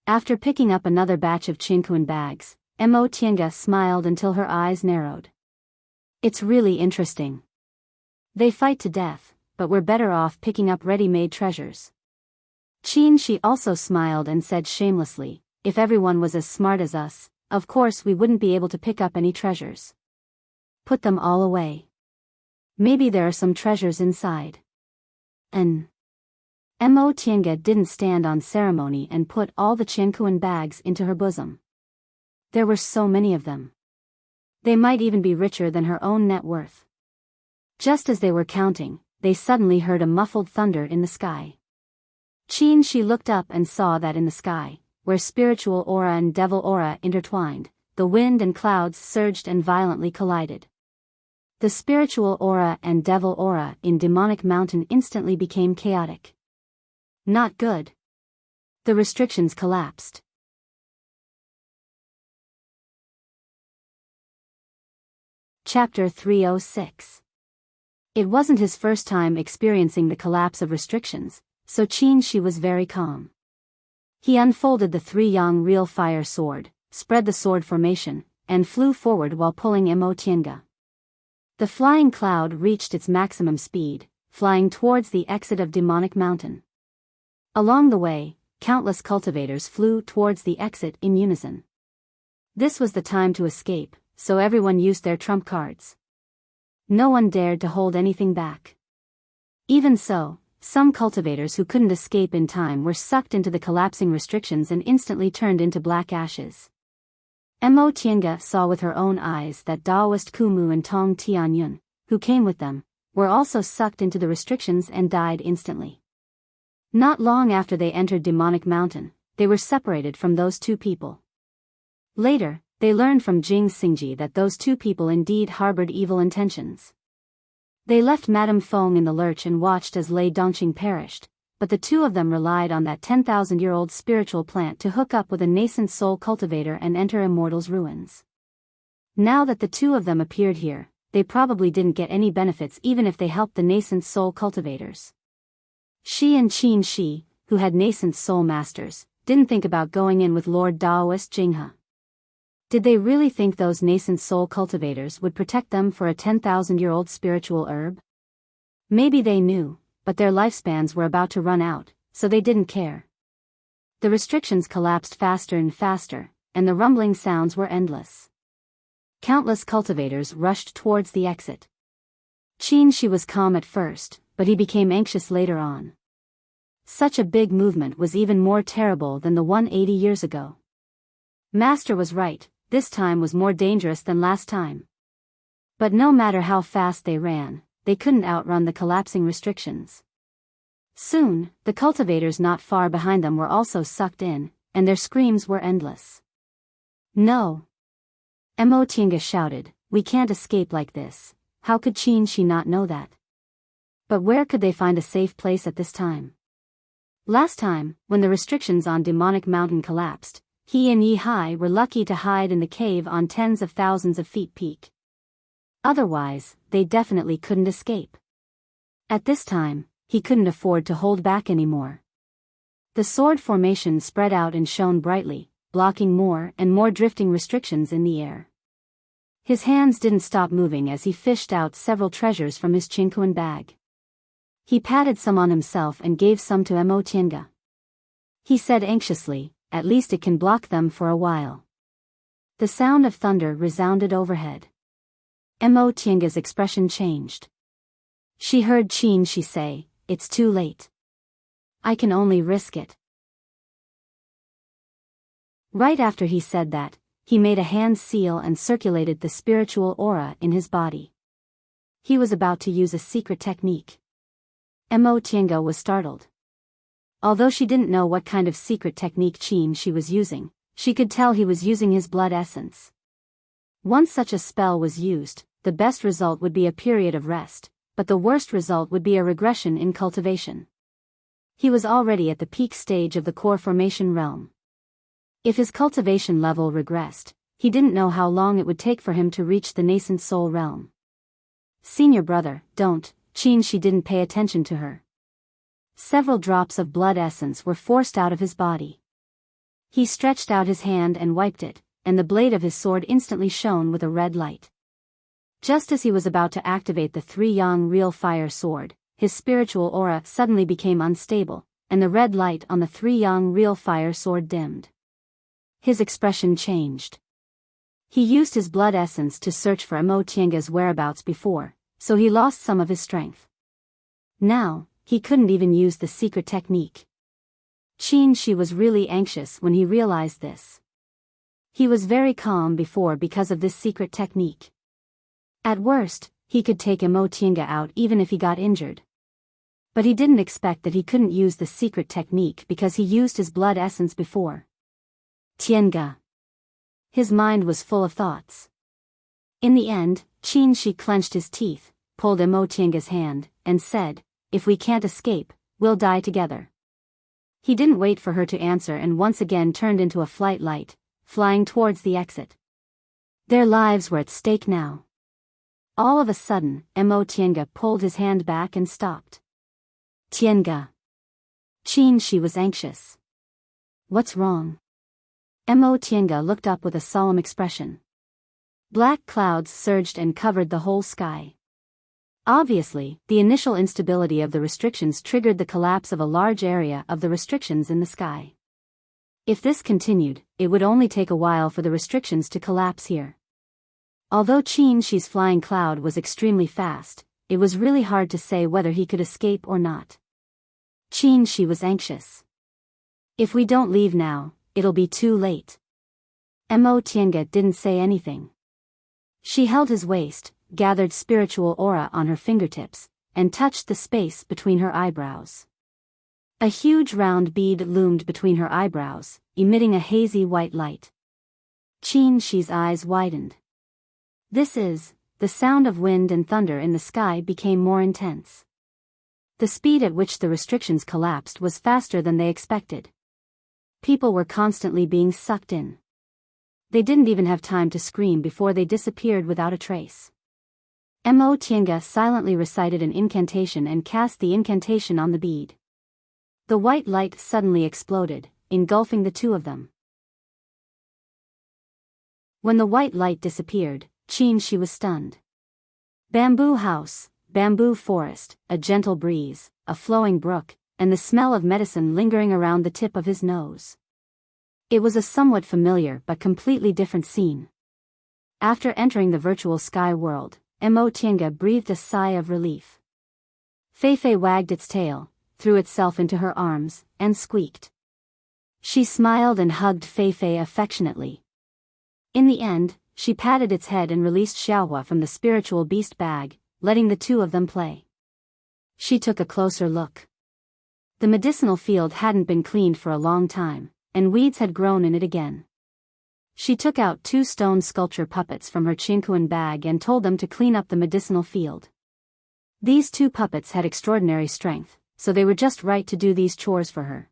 After picking up another batch of Chinkuan bags, Enchanting smiled until her eyes narrowed. It's really interesting. They fight to death, but we're better off picking up ready-made treasures. She also smiled and said shamelessly, "If everyone was as smart as us, of course we wouldn't be able to pick up any treasures. Put them all away. Maybe there are some treasures inside." Enchanting didn't stand on ceremony and put all the Chinkuan bags into her bosom. There were so many of them. They might even be richer than her own net worth. Just as they were counting, they suddenly heard a muffled thunder in the sky. She looked up and saw that in the sky, where spiritual aura and devil aura intertwined, the wind and clouds surged and violently collided. The spiritual aura and devil aura in Demonic Mountain instantly became chaotic. Not good. The restrictions collapsed. Chapter 306. It wasn't his first time experiencing the collapse of restrictions, so she was very calm. He unfolded the 3-yang real fire sword, spread the sword formation, and flew forward while pulling Enchanting. The flying cloud reached its maximum speed, flying towards the exit of Demonic Mountain. Along the way, countless cultivators flew towards the exit in unison. This was the time to escape, so everyone used their trump cards. No one dared to hold anything back. Even so, some cultivators who couldn't escape in time were sucked into the collapsing restrictions and instantly turned into black ashes. Enchanting saw with her own eyes that Daoist Kumu and Tong Tianyun, who came with them, were also sucked into the restrictions and died instantly. Not long after they entered Demonic Mountain, they were separated from those two people. Later, they learned from Jing Xingji that those two people indeed harbored evil intentions. They left Madame Feng in the lurch and watched as Lei Dongqing perished, but the two of them relied on that 10,000-year-old spiritual plant to hook up with a nascent soul cultivator and enter Immortal's ruins. Now that the two of them appeared here, they probably didn't get any benefits even if they helped the nascent soul cultivators. Shi and Qin Shi, who had nascent soul masters, didn't think about going in with Lord Daoist Jinghe. Did they really think those nascent soul cultivators would protect them for a 10,000-year-old spiritual herb? Maybe they knew, but their lifespans were about to run out, so they didn't care. The restrictions collapsed faster and faster, and the rumbling sounds were endless. Countless cultivators rushed towards the exit. Qin Shi was calm at first, but he became anxious later on. Such a big movement was even more terrible than the one 80 years ago. Master was right. This time was more dangerous than last time. But no matter how fast they ran, they couldn't outrun the collapsing restrictions. Soon, the cultivators not far behind them were also sucked in, and their screams were endless. No! Emotinga shouted, "We can't escape like this." How could Qin not know that? But where could they find a safe place at this time? Last time, when the restrictions on Demonic Mountain collapsed, he and Yi Hai were lucky to hide in the cave on tens of thousands of feet peak. Otherwise, they definitely couldn't escape. At this time, he couldn't afford to hold back anymore. The sword formation spread out and shone brightly, blocking more and more drifting restrictions in the air. His hands didn't stop moving as he fished out several treasures from his Qinquan bag. He patted some on himself and gave some to Emotinga. He said anxiously, "At least it can block them for a while." The sound of thunder resounded overhead. Emotinga's expression changed. She heard Qin say, "It's too late. I can only risk it." Right after he said that, he made a hand seal and circulated the spiritual aura in his body. He was about to use a secret technique. Emotinga was startled. Although she didn't know what kind of secret technique Qin was using, she could tell he was using his blood essence. Once such a spell was used, the best result would be a period of rest, but the worst result would be a regression in cultivation. He was already at the peak stage of the core formation realm. If his cultivation level regressed, he didn't know how long it would take for him to reach the nascent soul realm. "Senior brother, don't," Qin didn't pay attention to her. Several drops of blood essence were forced out of his body. He stretched out his hand and wiped it, and the blade of his sword instantly shone with a red light. Just as he was about to activate the three-yang real fire sword, his spiritual aura suddenly became unstable, and the red light on the three-yang real fire sword dimmed. His expression changed. He used his blood essence to search for Emotinga's whereabouts before, so he lost some of his strength. Now, he couldn't even use the secret technique. Qin was really anxious when he realized this. He was very calm before because of this secret technique. At worst, he could take Emotinga out even if he got injured. But he didn't expect that he couldn't use the secret technique because he used his blood essence before. Tienga. His mind was full of thoughts. In the end, Qin clenched his teeth, pulled Emotinga's hand, and said, "If we can't escape, we'll die together." He didn't wait for her to answer and once again turned into a flight light, flying towards the exit. Their lives were at stake now. All of a sudden, Emotinga pulled his hand back and stopped. "Tienga." Qin was anxious. "What's wrong?" Emotinga looked up with a solemn expression. Black clouds surged and covered the whole sky. Obviously, the initial instability of the restrictions triggered the collapse of a large area of the restrictions in the sky. If this continued, it would only take a while for the restrictions to collapse here. Although Qin's flying cloud was extremely fast, it was really hard to say whether he could escape or not. Qin was anxious. "If we don't leave now, it'll be too late." Emotinga didn't say anything. She held his waist, gathered spiritual aura on her fingertips, and touched the space between her eyebrows. A huge round bead loomed between her eyebrows, emitting a hazy white light. Qin's eyes widened. The sound of wind and thunder in the sky became more intense. The speed at which the restrictions collapsed was faster than they expected. People were constantly being sucked in. They didn't even have time to scream before they disappeared without a trace. Emotinga silently recited an incantation and cast the incantation on the bead. The white light suddenly exploded, engulfing the two of them. When the white light disappeared, Qin was stunned. Bamboo house, bamboo forest, a gentle breeze, a flowing brook, and the smell of medicine lingering around the tip of his nose. It was a somewhat familiar but completely different scene. After entering the virtual sky world, Emotinga breathed a sigh of relief. Feifei wagged its tail, threw itself into her arms, and squeaked. She smiled and hugged Feifei affectionately. In the end, she patted its head and released Xiaohua from the spiritual beast bag, letting the two of them play. She took a closer look. The medicinal field hadn't been cleaned for a long time, and weeds had grown in it again. She took out 2 stone sculpture puppets from her Qingquan bag and told them to clean up the medicinal field. These 2 puppets had extraordinary strength, so they were just right to do these chores for her.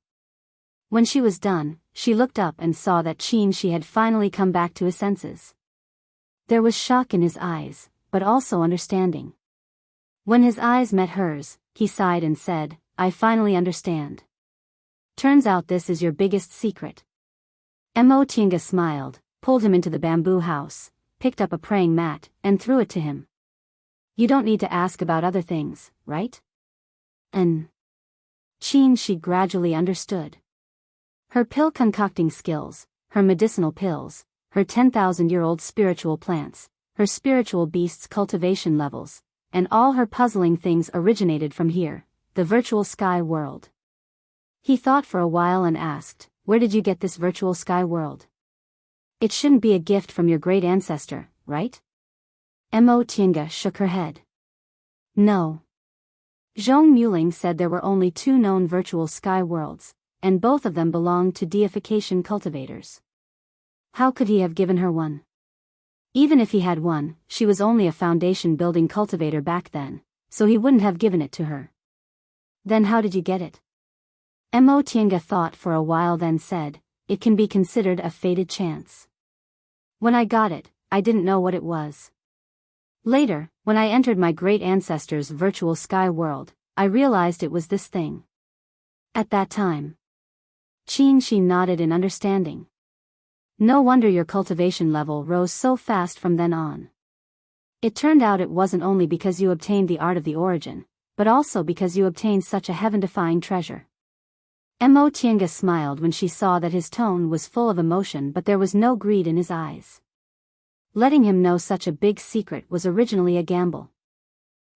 When she was done, she looked up and saw that Qin had finally come back to his senses. There was shock in his eyes, but also understanding. When his eyes met hers, he sighed and said, "I finally understand. Turns out this is your biggest secret." Mo Tiange smiled, pulled him into the bamboo house, picked up a praying mat, and threw it to him. "You don't need to ask about other things, right?" And she gradually understood. Her pill concocting skills, her medicinal pills, her 10,000-year-old spiritual plants, her spiritual beasts cultivation levels, and all her puzzling things originated from here, the virtual sky world. He thought for a while and asked, "Where did you get this virtual sky world? It shouldn't be a gift from your great ancestor, right?" Mo Tiange shook her head. "No." Zhong Muling said there were only 2 known virtual sky worlds, and both of them belonged to deification cultivators. How could he have given her one? Even if he had one, she was only a foundation-building cultivator back then, so he wouldn't have given it to her. Then how did you get it? Mo Tiange thought for a while then said, "It can be considered a fated chance. When I got it, I didn't know what it was. Later, when I entered my great ancestor's virtual sky world, I realized it was this thing." At that time, Qin nodded in understanding. "No wonder your cultivation level rose so fast from then on. It turned out it wasn't only because you obtained the art of the origin, but also because you obtained such a heaven-defying treasure." Mo Tiange smiled when she saw that his tone was full of emotion, but there was no greed in his eyes. Letting him know such a big secret was originally a gamble.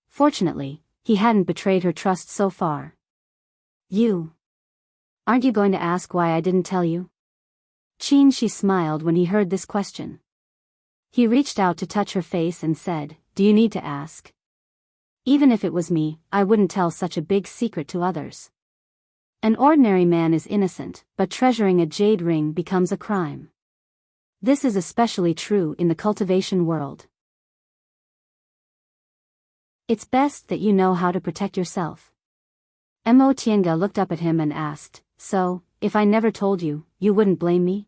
Fortunately, he hadn't betrayed her trust so far. Aren't you going to ask why I didn't tell you?" She smiled when he heard this question. He reached out to touch her face and said, "Do you need to ask? Even if it was me, I wouldn't tell such a big secret to others. An ordinary man is innocent, but treasuring a jade ring becomes a crime. This is especially true in the cultivation world. It's best that you know how to protect yourself." Mo Tiange looked up at him and asked, "So, if I never told you, you wouldn't blame me?"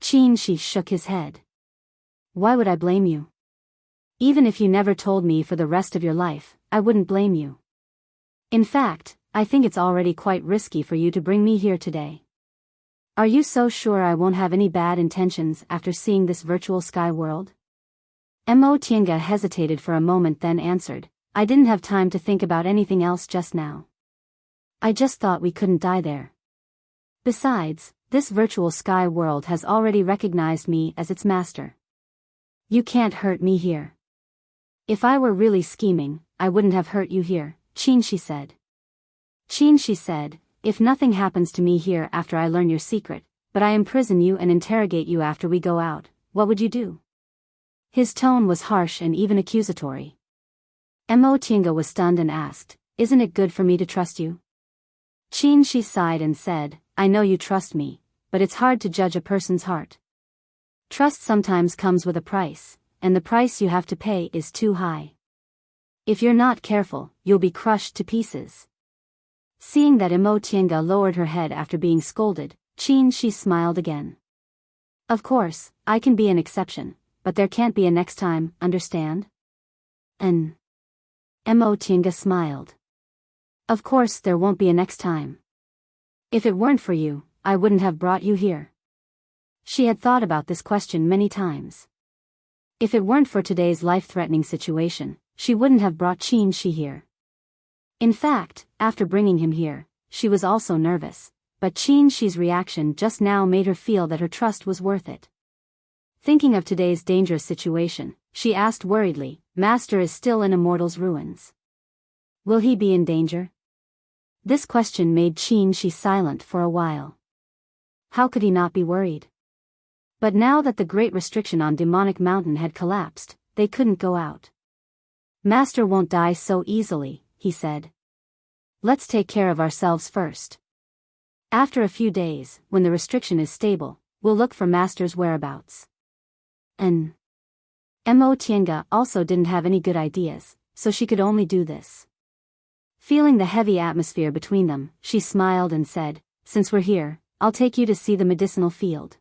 She shook his head. "Why would I blame you? Even if you never told me for the rest of your life, I wouldn't blame you. In fact, I think it's already quite risky for you to bring me here today. Are you so sure I won't have any bad intentions after seeing this virtual sky world?" Mo Tiange hesitated for a moment then answered, "I didn't have time to think about anything else just now. I just thought we couldn't die there. Besides, this virtual sky world has already recognized me as its master. You can't hurt me here. If I were really scheming, I wouldn't have hurt you here," she said. She said, "If nothing happens to me here after I learn your secret, but I imprison you and interrogate you after we go out, what would you do?" His tone was harsh and even accusatory. Mo Tiange was stunned and asked, "Isn't it good for me to trust you?" She sighed and said, "I know you trust me, but it's hard to judge a person's heart. Trust sometimes comes with a price, and the price you have to pay is too high. If you're not careful, you'll be crushed to pieces." Seeing that Mo Tiange lowered her head after being scolded, she smiled again. "Of course, I can be an exception, but there can't be a next time, understand?" And Mo Tiange smiled. "Of course there won't be a next time. If it weren't for you, I wouldn't have brought you here." She had thought about this question many times. If it weren't for today's life-threatening situation, she wouldn't have brought Qin here. In fact, after bringing him here, she was also nervous, but Qin's reaction just now made her feel that her trust was worth it. Thinking of today's dangerous situation, she asked worriedly, "Master is still in Immortal's ruins. Will he be in danger?" This question made Qin silent for a while. How could he not be worried? But now that the great restriction on Demonic Mountain had collapsed, they couldn't go out. Master won't die so easily, he said. Let's take care of ourselves first. After a few days, when the restriction is stable, we'll look for Master's whereabouts. Mo Tienga also didn't have any good ideas, so she could only do this. Feeling the heavy atmosphere between them, she smiled and said, "Since we're here, I'll take you to see the medicinal field.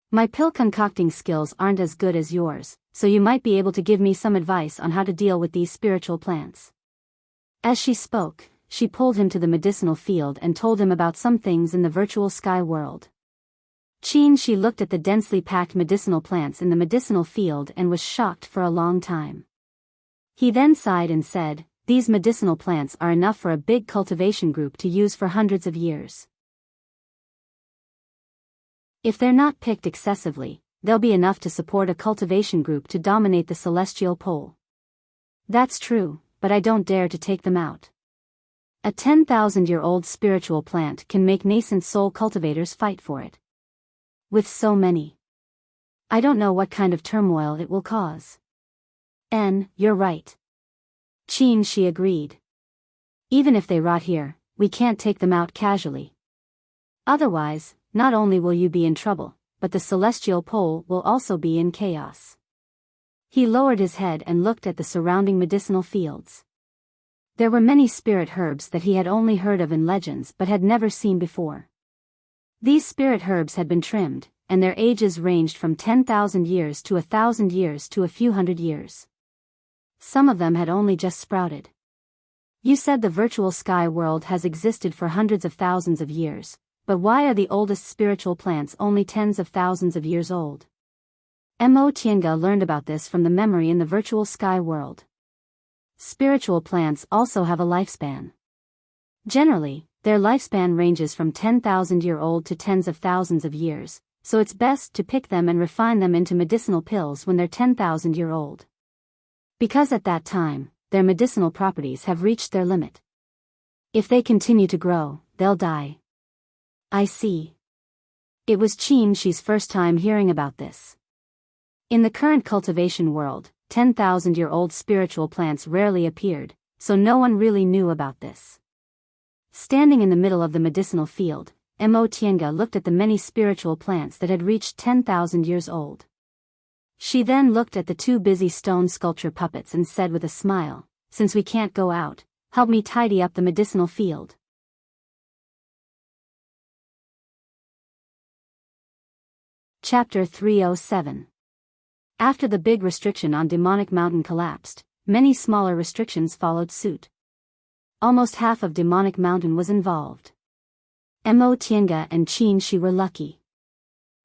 My pill concocting skills aren't as good as yours, so you might be able to give me some advice on how to deal with these spiritual plants." As she spoke, she pulled him to the medicinal field and told him about some things in the virtual sky world. She looked at the densely packed medicinal plants in the medicinal field and was shocked for a long time. He then sighed and said, "These medicinal plants are enough for a big cultivation group to use for hundreds of years. If they're not picked excessively, they'll be enough to support a cultivation group to dominate the celestial pole." "That's true, but I don't dare to take them out. A 10,000-year-old spiritual plant can make nascent soul cultivators fight for it. With so many, I don't know what kind of turmoil it will cause." You're right. She agreed. "Even if they rot here, we can't take them out casually. Otherwise, not only will you be in trouble, but the celestial pole will also be in chaos." He lowered his head and looked at the surrounding medicinal fields. There were many spirit herbs that he had only heard of in legends but had never seen before. These spirit herbs had been trimmed, and their ages ranged from 10,000 years to 1,000 years to a few hundred years. Some of them had only just sprouted. "You said the virtual sky world has existed for hundreds of thousands of years, but why are the oldest spiritual plants only tens of thousands of years old?" Mo Tienga learned about this from the memory in the virtual sky world. Spiritual plants also have a lifespan. Generally, their lifespan ranges from 10,000-year-old to tens of thousands of years, so it's best to pick them and refine them into medicinal pills when they're 10,000-year-old. Because at that time, their medicinal properties have reached their limit. If they continue to grow, they'll die. I see. It was She's first time hearing about this. In the current cultivation world, 10,000-year-old spiritual plants rarely appeared, so no one really knew about this. Standing in the middle of the medicinal field, Mo Tienga looked at the many spiritual plants that had reached 10,000 years old. She then looked at the two busy stone sculpture puppets and said with a smile, "Since we can't go out, help me tidy up the medicinal field." Chapter 307. After the big restriction on Demonic Mountain collapsed, many smaller restrictions followed suit. Almost half of Demonic Mountain was involved. Mo Tienga and She were lucky.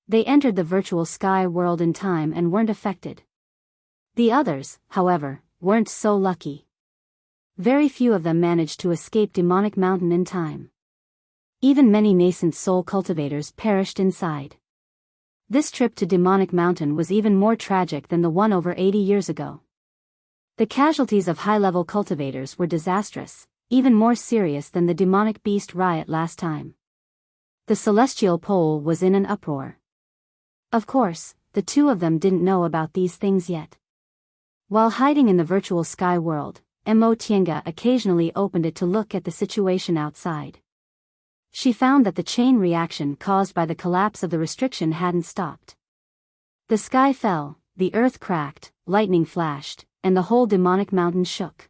They entered the virtual sky world in time and weren't affected. The others, however, weren't so lucky. Very few of them managed to escape Demonic Mountain in time. Even many nascent soul cultivators perished inside. This trip to Demonic Mountain was even more tragic than the one over 80 years ago. The casualties of high-level cultivators were disastrous, even more serious than the demonic beast riot last time. The celestial pole was in an uproar. Of course, the two of them didn't know about these things yet. While hiding in the virtual sky world, Mo Tienga occasionally opened it to look at the situation outside. She found that the chain reaction caused by the collapse of the restriction hadn't stopped. The sky fell, the earth cracked, lightning flashed, and the whole Demonic Mountain shook.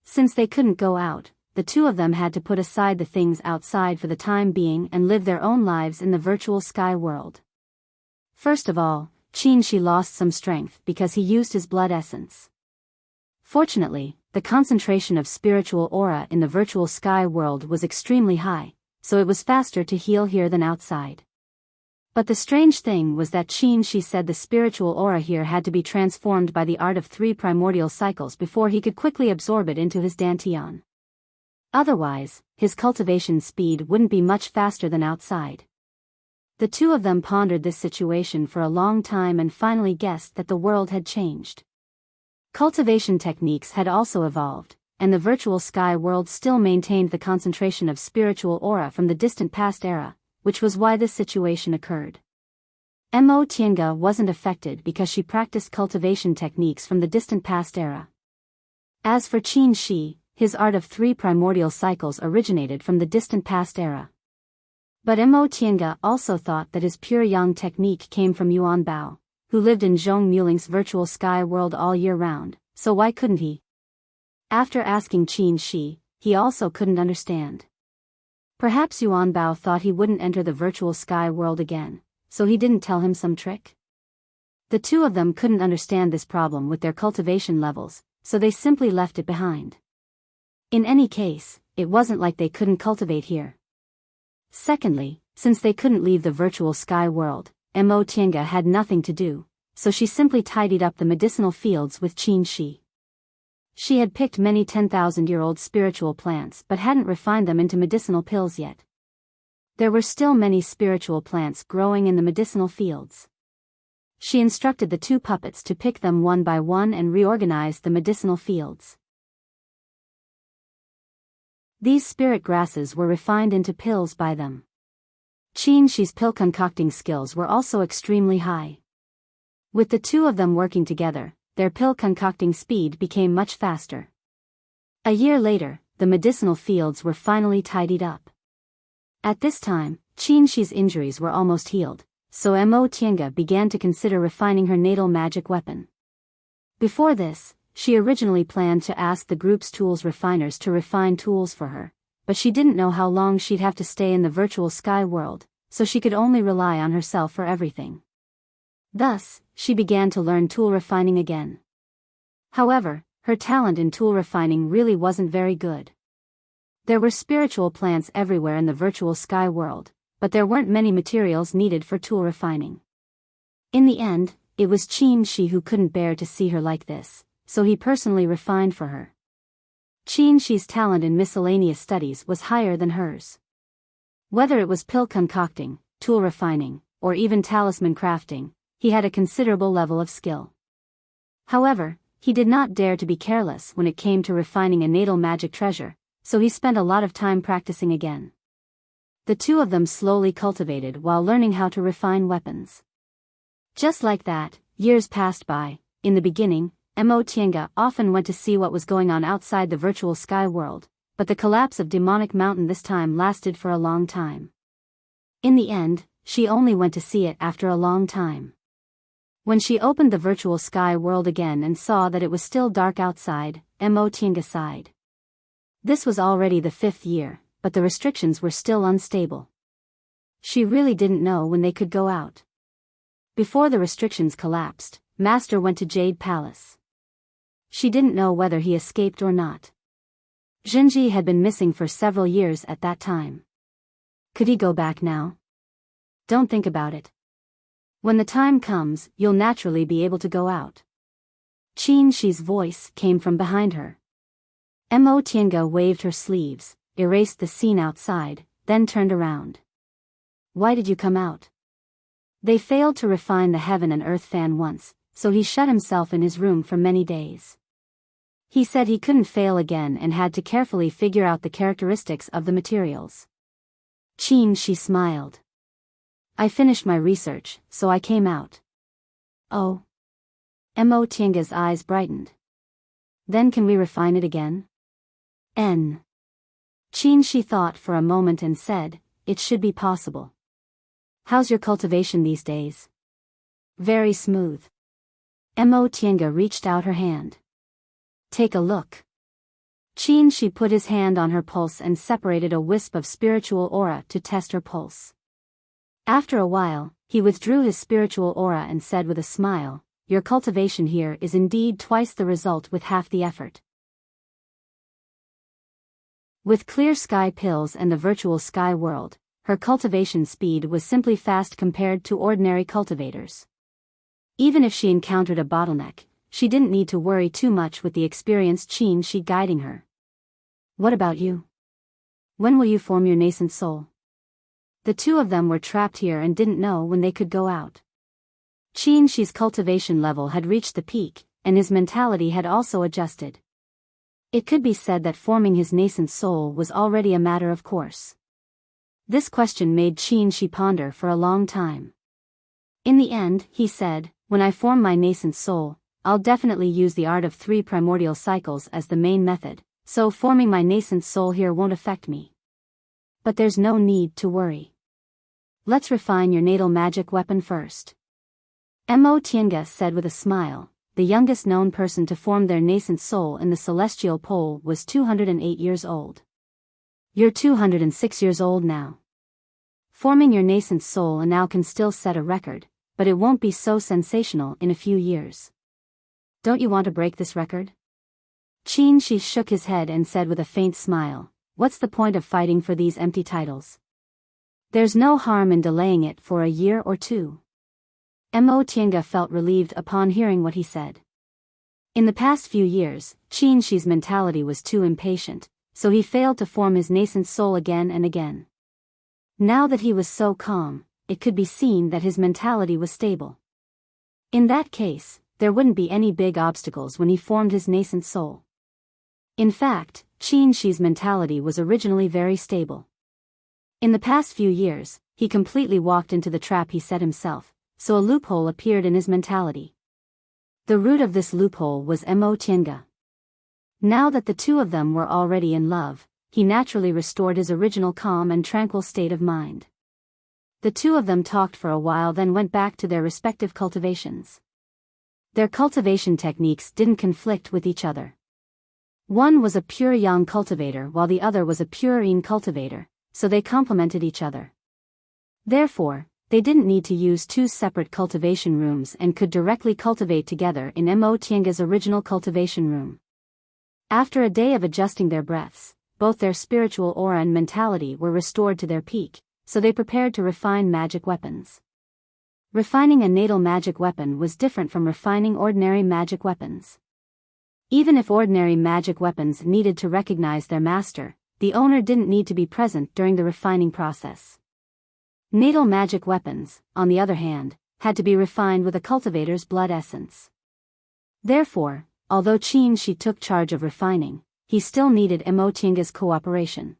Since they couldn't go out, the two of them had to put aside the things outside for the time being and live their own lives in the virtual sky world. First of all, she lost some strength because he used his blood essence. Fortunately, the concentration of spiritual aura in the virtual sky world was extremely high, so it was faster to heal here than outside. But the strange thing was that she said the spiritual aura here had to be transformed by the art of 3 primordial cycles before he could quickly absorb it into his dantian. Otherwise, his cultivation speed wouldn't be much faster than outside. The two of them pondered this situation for a long time and finally guessed that the world had changed. Cultivation techniques had also evolved, and the virtual sky world still maintained the concentration of spiritual aura from the distant past era, which was why this situation occurred. Mo Tiange wasn't affected because she practiced cultivation techniques from the distant past era. As for Qin Shi, his art of 3 primordial cycles originated from the distant past era. But Mo Tiange also thought that his pure yang technique came from Yuan Bao, who lived in Zhong Muling's virtual sky world all year round, so why couldn't he? After asking Qin Shi, he also couldn't understand. Perhaps Yuan Bao thought he wouldn't enter the virtual sky world again, so he didn't tell him some trick? The two of them couldn't understand this problem with their cultivation levels, so they simply left it behind. In any case, it wasn't like they couldn't cultivate here. Secondly, since they couldn't leave the virtual sky world, Mo Tiange had nothing to do, so she simply tidied up the medicinal fields with Qin Shi. She had picked many 10,000-year-old spiritual plants but hadn't refined them into medicinal pills yet. There were still many spiritual plants growing in the medicinal fields. She instructed the 2 puppets to pick them one by one and reorganize the medicinal fields. These spirit grasses were refined into pills by them. Qin Shi's pill concocting skills were also extremely high. With the 2 of them working together, their pill concocting speed became much faster. A year later, the medicinal fields were finally tidied up. At this time, Qin Shi's injuries were almost healed, so Mo Tiange began to consider refining her natal magic weapon. Before this, she originally planned to ask the group's tools refiners to refine tools for her, but she didn't know how long she'd have to stay in the virtual sky world, so she could only rely on herself for everything. Thus, she began to learn tool refining again. However, her talent in tool refining really wasn't very good. There were spiritual plants everywhere in the virtual sky world, but there weren't many materials needed for tool refining. In the end, it was Qin Shi who couldn't bear to see her like this, so he personally refined for her. Qin Shi's talent in miscellaneous studies was higher than hers. Whether it was pill concocting, tool refining, or even talisman crafting, he had a considerable level of skill. However, he did not dare to be careless when it came to refining a natal magic treasure, so he spent a lot of time practicing again. The 2 of them slowly cultivated while learning how to refine weapons. Just like that, years passed by. In the beginning, Mo Tiange often went to see what was going on outside the virtual sky world, but the collapse of Demonic Mountain this time lasted for a long time. In the end, she only went to see it after a long time. When she opened the virtual sky world again and saw that it was still dark outside, Mo Tiange sighed. This was already the 5th year, but the restrictions were still unstable. She really didn't know when they could go out. Before the restrictions collapsed, Master went to Jade Palace. She didn't know whether he escaped or not. Zhenji had been missing for several years at that time. Could he go back now? Don't think about it. When the time comes, you'll naturally be able to go out. Qin Shi's voice came from behind her. Mo Tiange waved her sleeves, erased the scene outside, then turned around. Why did you come out? They failed to refine the heaven and earth fan once, so he shut himself in his room for many days. He said he couldn't fail again and had to carefully figure out the characteristics of the materials. Qin Shi smiled. I finished my research, so I came out. Oh. Mo Tiange's eyes brightened. Then can we refine it again? Qin Shi thought for a moment and said, it should be possible. How's your cultivation these days? Very smooth. Mo Tiange reached out her hand. Take a look. Qin Shi put his hand on her pulse and separated a wisp of spiritual aura to test her pulse. After a while, he withdrew his spiritual aura and said with a smile, your cultivation here is indeed twice the result with half the effort. With clear sky pills and the virtual sky world, her cultivation speed was simply fast compared to ordinary cultivators. Even if she encountered a bottleneck, she didn't need to worry too much with the experienced Qin Shi guiding her. What about you? When will you form your nascent soul? The 2 of them were trapped here and didn't know when they could go out. Qin Shi's cultivation level had reached the peak, and his mentality had also adjusted. It could be said that forming his nascent soul was already a matter of course. This question made Qin Shi ponder for a long time. In the end, he said, when I form my nascent soul, I'll definitely use the art of 3 primordial cycles as the main method, so forming my nascent soul here won't affect me. But there's no need to worry. Let's refine your natal magic weapon first. Mo Tiange said with a smile. The youngest known person to form their nascent soul in the celestial pole was 208 years old. You're 206 years old now. Forming your nascent soul now can still set a record, but it won't be so sensational in a few years. Don't you want to break this record? Qin Shi shook his head and said with a faint smile, what's the point of fighting for these empty titles? There's no harm in delaying it for a year or two. Mo Tiange felt relieved upon hearing what he said. In the past few years, Qin Shi's mentality was too impatient, so he failed to form his nascent soul again and again. Now that he was so calm, it could be seen that his mentality was stable. In that case, there wouldn't be any big obstacles when he formed his nascent soul. In fact, Qin Shi's mentality was originally very stable. In the past few years, he completely walked into the trap he set himself, so a loophole appeared in his mentality. The root of this loophole was Mo Tiange. Now that the two of them were already in love, he naturally restored his original calm and tranquil state of mind. The two of them talked for a while, then went back to their respective cultivations. Their cultivation techniques didn't conflict with each other. One was a pure yang cultivator while the other was a pure yin cultivator, so they complemented each other. Therefore, they didn't need to use 2 separate cultivation rooms and could directly cultivate together in Mo Tiange's original cultivation room. After a day of adjusting their breaths, both their spiritual aura and mentality were restored to their peak, so they prepared to refine magic weapons. Refining a natal magic weapon was different from refining ordinary magic weapons. Even if ordinary magic weapons needed to recognize their master, the owner didn't need to be present during the refining process. Natal magic weapons, on the other hand, had to be refined with a cultivator's blood essence. Therefore, although Qin Shi took charge of refining, he still needed Mo Tiange's cooperation.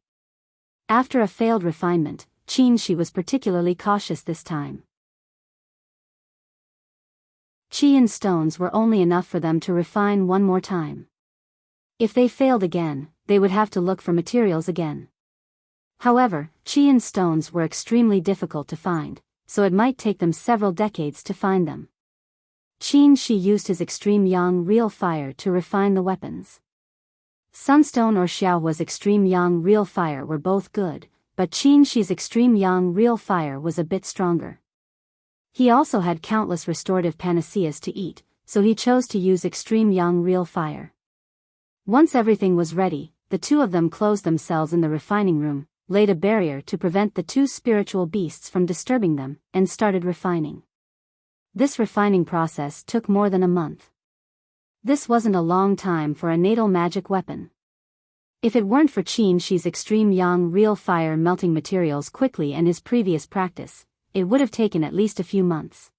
After a failed refinement, Qin Shi was particularly cautious this time. Qi and stones were only enough for them to refine one more time. If they failed again, they would have to look for materials again. However, Qi and stones were extremely difficult to find, so it might take them several decades to find them. Qin Shi used his extreme yang real fire to refine the weapons. Sunstone or Xiaohua's extreme yang real fire were both good, but Qin Shi's extreme yang real fire was a bit stronger. He also had countless restorative panaceas to eat, so he chose to use extreme yang real fire. Once everything was ready, the two of them closed themselves in the refining room, laid a barrier to prevent the 2 spiritual beasts from disturbing them, and started refining. This refining process took more than a month. This wasn't a long time for a natal magic weapon. If it weren't for Qin Shi's extreme yang real fire melting materials quickly and his previous practice, it would have taken at least a few months.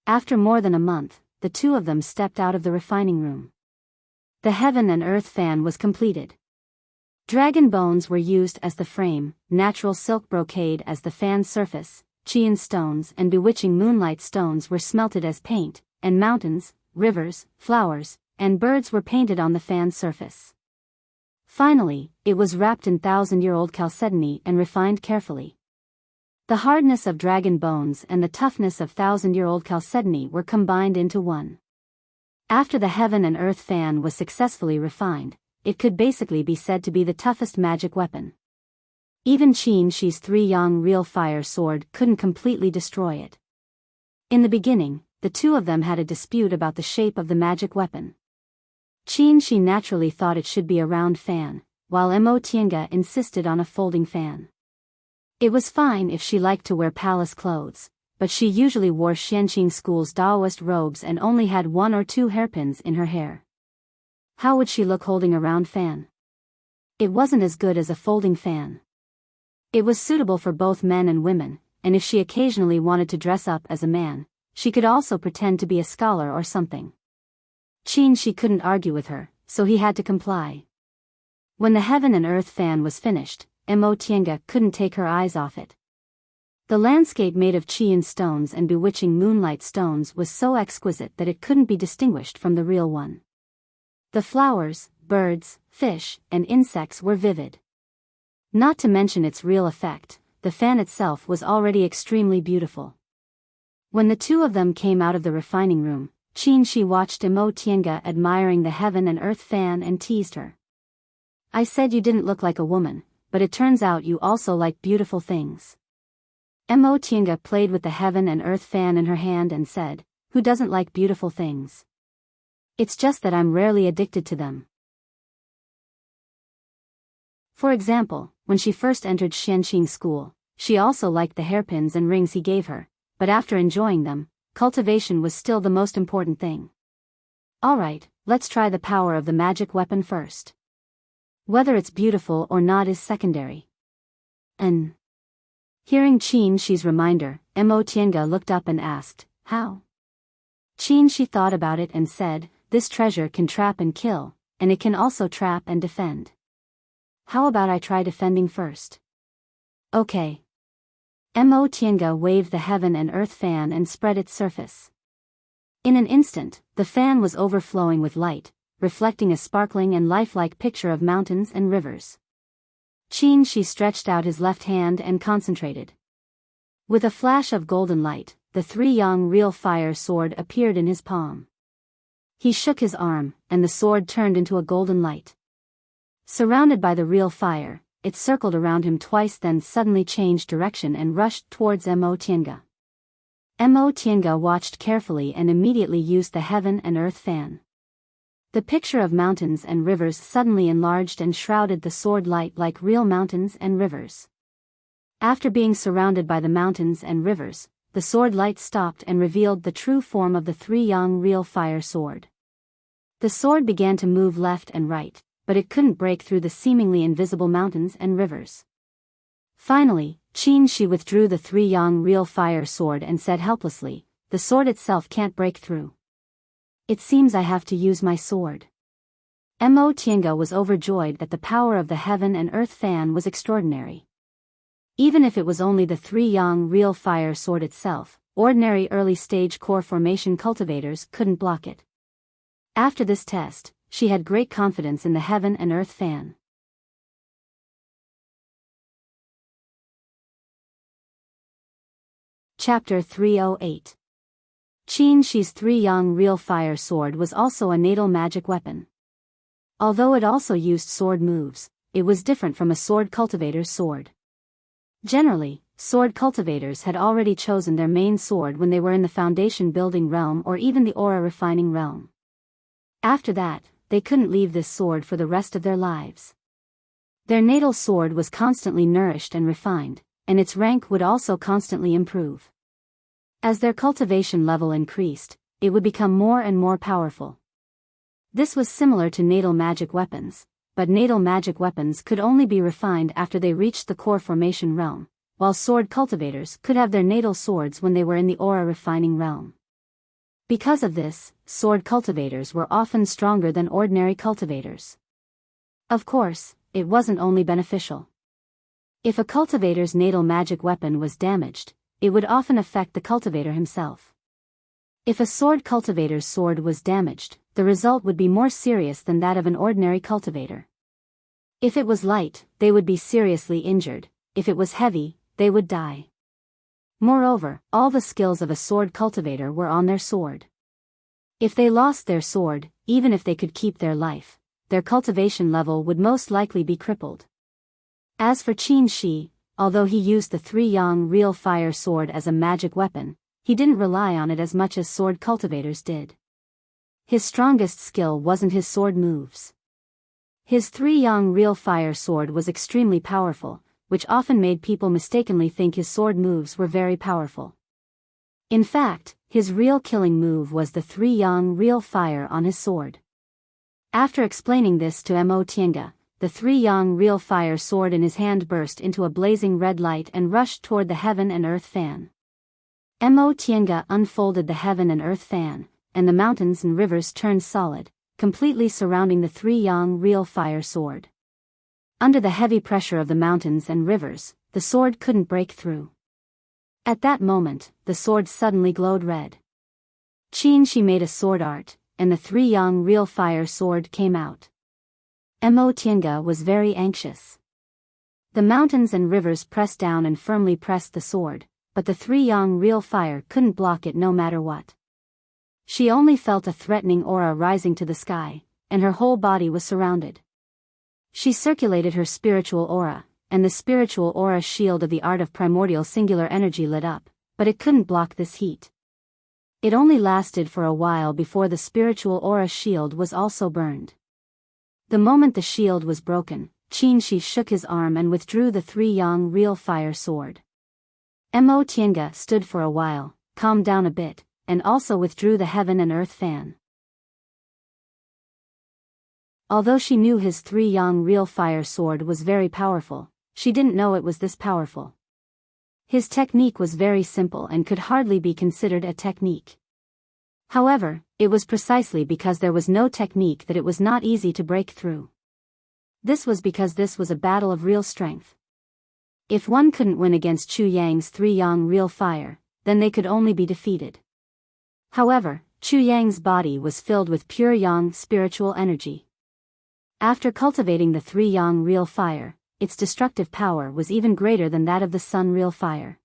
After more than a month, the two of them stepped out of the refining room. The heaven and earth fan was completed. Dragon bones were used as the frame, natural silk brocade as the fan surface, Qian stones and bewitching moonlight stones were smelted as paint, and mountains, rivers, flowers, and birds were painted on the fan surface. Finally, it was wrapped in 1,000-year-old chalcedony and refined carefully. The hardness of dragon bones and the toughness of 1,000-year-old chalcedony were combined into one. After the heaven and earth fan was successfully refined, it could basically be said to be the toughest magic weapon. Even Qin Shi's 3 yang real fire sword couldn't completely destroy it. In the beginning, the two of them had a dispute about the shape of the magic weapon. Qin Shi naturally thought it should be a round fan, while Mo Tiange insisted on a folding fan. It was fine if she liked to wear palace clothes, but she usually wore Xianqing School's Taoist robes and only had 1 or 2 hairpins in her hair. How would she look holding a round fan? It wasn't as good as a folding fan. It was suitable for both men and women, and if she occasionally wanted to dress up as a man, she could also pretend to be a scholar or something. Qin Shi couldn't argue with her, so he had to comply. When the heaven and earth fan was finished, Mo Tiange couldn't take her eyes off it. The landscape made of Qian stones and bewitching moonlight stones was so exquisite that it couldn't be distinguished from the real one. The flowers, birds, fish, and insects were vivid. Not to mention its real effect, the fan itself was already extremely beautiful. When the two of them came out of the refining room, Qin Shi watched Mo Tiange admiring the heaven and earth fan and teased her. "I said you didn't look like a woman, but it turns out you also like beautiful things." Mo Tiange played with the heaven and earth fan in her hand and said, "Who doesn't like beautiful things? It's just that I'm rarely addicted to them." For example, when she first entered Xianqing school, she also liked the hairpins and rings he gave her, but after enjoying them, cultivation was still the most important thing. Alright, let's try the power of the magic weapon first. Whether it's beautiful or not is secondary. Hearing Qin Shi's reminder, Mo Tiange looked up and asked, "How?" Qin Shi thought about it and said, "This treasure can trap and kill, and it can also trap and defend. How about I try defending first?" "Okay." Mo Tiange waved the heaven and earth fan and spread its surface. In an instant, the fan was overflowing with light, reflecting a sparkling and lifelike picture of mountains and rivers. Qin Shi stretched out his left hand and concentrated. With a flash of golden light, the three-yang real fire sword appeared in his palm. He shook his arm, and the sword turned into a golden light. Surrounded by the real fire, it circled around him twice, then suddenly changed direction and rushed towards Mo Tiange. Mo Tiange watched carefully and immediately used the heaven and earth fan. The picture of mountains and rivers suddenly enlarged and shrouded the sword light like real mountains and rivers. After being surrounded by the mountains and rivers, the sword light stopped and revealed the true form of the three-yang real fire sword. The sword began to move left and right, but it couldn't break through the seemingly invisible mountains and rivers. Finally, Qin Shi withdrew the three-yang real fire sword and said helplessly, "The sword itself can't break through. It seems I have to use my sword." Mo Tiange was overjoyed that the power of the heaven and earth fan was extraordinary. Even if it was only the three-yang real fire sword itself, ordinary early-stage core formation cultivators couldn't block it. After this test, she had great confidence in the heaven and earth fan. Chapter 308. Qin Shi's three-yang real fire sword was also a natal magic weapon. Although it also used sword moves, it was different from a sword cultivator's sword. Generally, sword cultivators had already chosen their main sword when they were in the foundation building realm or even the aura refining realm. After that, they couldn't leave this sword for the rest of their lives. Their natal sword was constantly nourished and refined, and its rank would also constantly improve. As their cultivation level increased, it would become more and more powerful. This was similar to natal magic weapons, but natal magic weapons could only be refined after they reached the core formation realm, while sword cultivators could have their natal swords when they were in the aura refining realm. Because of this, sword cultivators were often stronger than ordinary cultivators. Of course, it wasn't only beneficial. If a cultivator's natal magic weapon was damaged, it would often affect the cultivator himself. If a sword cultivator's sword was damaged, the result would be more serious than that of an ordinary cultivator. If it was light, they would be seriously injured; if it was heavy, they would die. Moreover, all the skills of a sword cultivator were on their sword. If they lost their sword, even if they could keep their life, their cultivation level would most likely be crippled. As for Qin Shi, although he used the three-yang real fire sword as a magic weapon, he didn't rely on it as much as sword cultivators did. His strongest skill wasn't his sword moves. His three-yang real fire sword was extremely powerful, which often made people mistakenly think his sword moves were very powerful. In fact, his real killing move was the three-yang real fire on his sword. After explaining this to Mo Tiange, the three-yang real fire sword in his hand burst into a blazing red light and rushed toward the heaven and earth fan. Mo Tiange unfolded the heaven and earth fan, and the mountains and rivers turned solid, completely surrounding the three-yang real fire sword. Under the heavy pressure of the mountains and rivers, the sword couldn't break through. At that moment, the sword suddenly glowed red. Qin Shi made a sword art, and the three young real fire sword came out. Mo Tiange was very anxious. The mountains and rivers pressed down and firmly pressed the sword, but the three young real fire couldn't block it no matter what. She only felt a threatening aura rising to the sky, and her whole body was surrounded. She circulated her spiritual aura, and the spiritual aura shield of the art of primordial singular energy lit up, but it couldn't block this heat. It only lasted for a while before the spiritual aura shield was also burned. The moment the shield was broken, Qin Shi shook his arm and withdrew the three young real fire sword. Mo Tiange stood for a while, calmed down a bit, and also withdrew the heaven and earth fan. Although she knew his three young real fire sword was very powerful, she didn't know it was this powerful. His technique was very simple and could hardly be considered a technique. However, it was precisely because there was no technique that it was not easy to break through. This was because this was a battle of real strength. If one couldn't win against Chu Yang's three young real fire, then they could only be defeated. However, Chu Yang's body was filled with pure yang spiritual energy. After cultivating the three yang real fire, its destructive power was even greater than that of the sun real fire.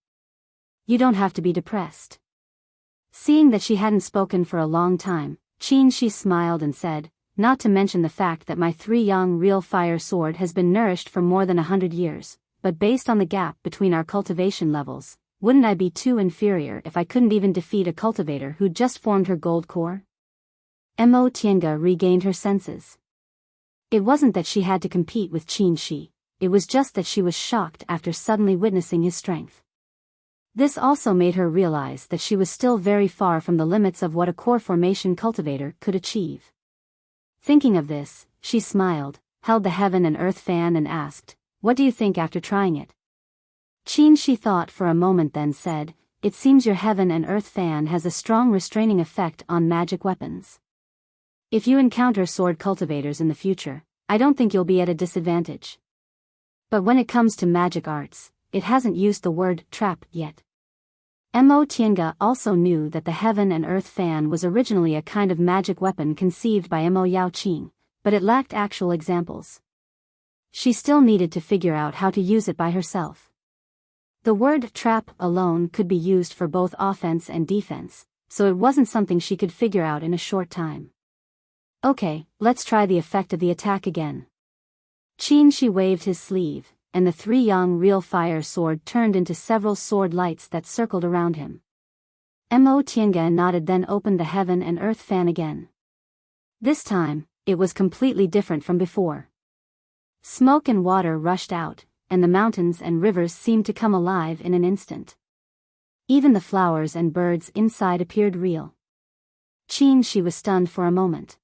You don't have to be depressed. Seeing that she hadn't spoken for a long time, Qin Shi smiled and said, not to mention the fact that my three young real fire sword has been nourished for more than 100 years, but based on the gap between our cultivation levels, wouldn't I be too inferior if I couldn't even defeat a cultivator who just formed her gold core? Mo Tiange regained her senses. It wasn't that she had to compete with Qin Shi, it was just that she was shocked after suddenly witnessing his strength. This also made her realize that she was still very far from the limits of what a core formation cultivator could achieve. Thinking of this, she smiled, held the heaven and earth fan and asked, "What do you think after trying it?" Qin Shi thought for a moment then said, "It seems your heaven and earth fan has a strong restraining effect on magic weapons. If you encounter sword cultivators in the future, I don't think you'll be at a disadvantage. But when it comes to magic arts, it hasn't used the word trap yet." Mo Tiange also knew that the heaven and earth fan was originally a kind of magic weapon conceived by Mo Yaoqing, but it lacked actual examples. She still needed to figure out how to use it by herself. The word trap alone could be used for both offense and defense, so it wasn't something she could figure out in a short time. Okay, let's try the effect of the attack again. Qin Shi waved his sleeve, and the three young real fire sword turned into several sword lights that circled around him. Mo Tiange nodded, then opened the heaven and earth fan again. This time, it was completely different from before. Smoke and water rushed out, and the mountains and rivers seemed to come alive in an instant. Even the flowers and birds inside appeared real. Qin Shi was stunned for a moment.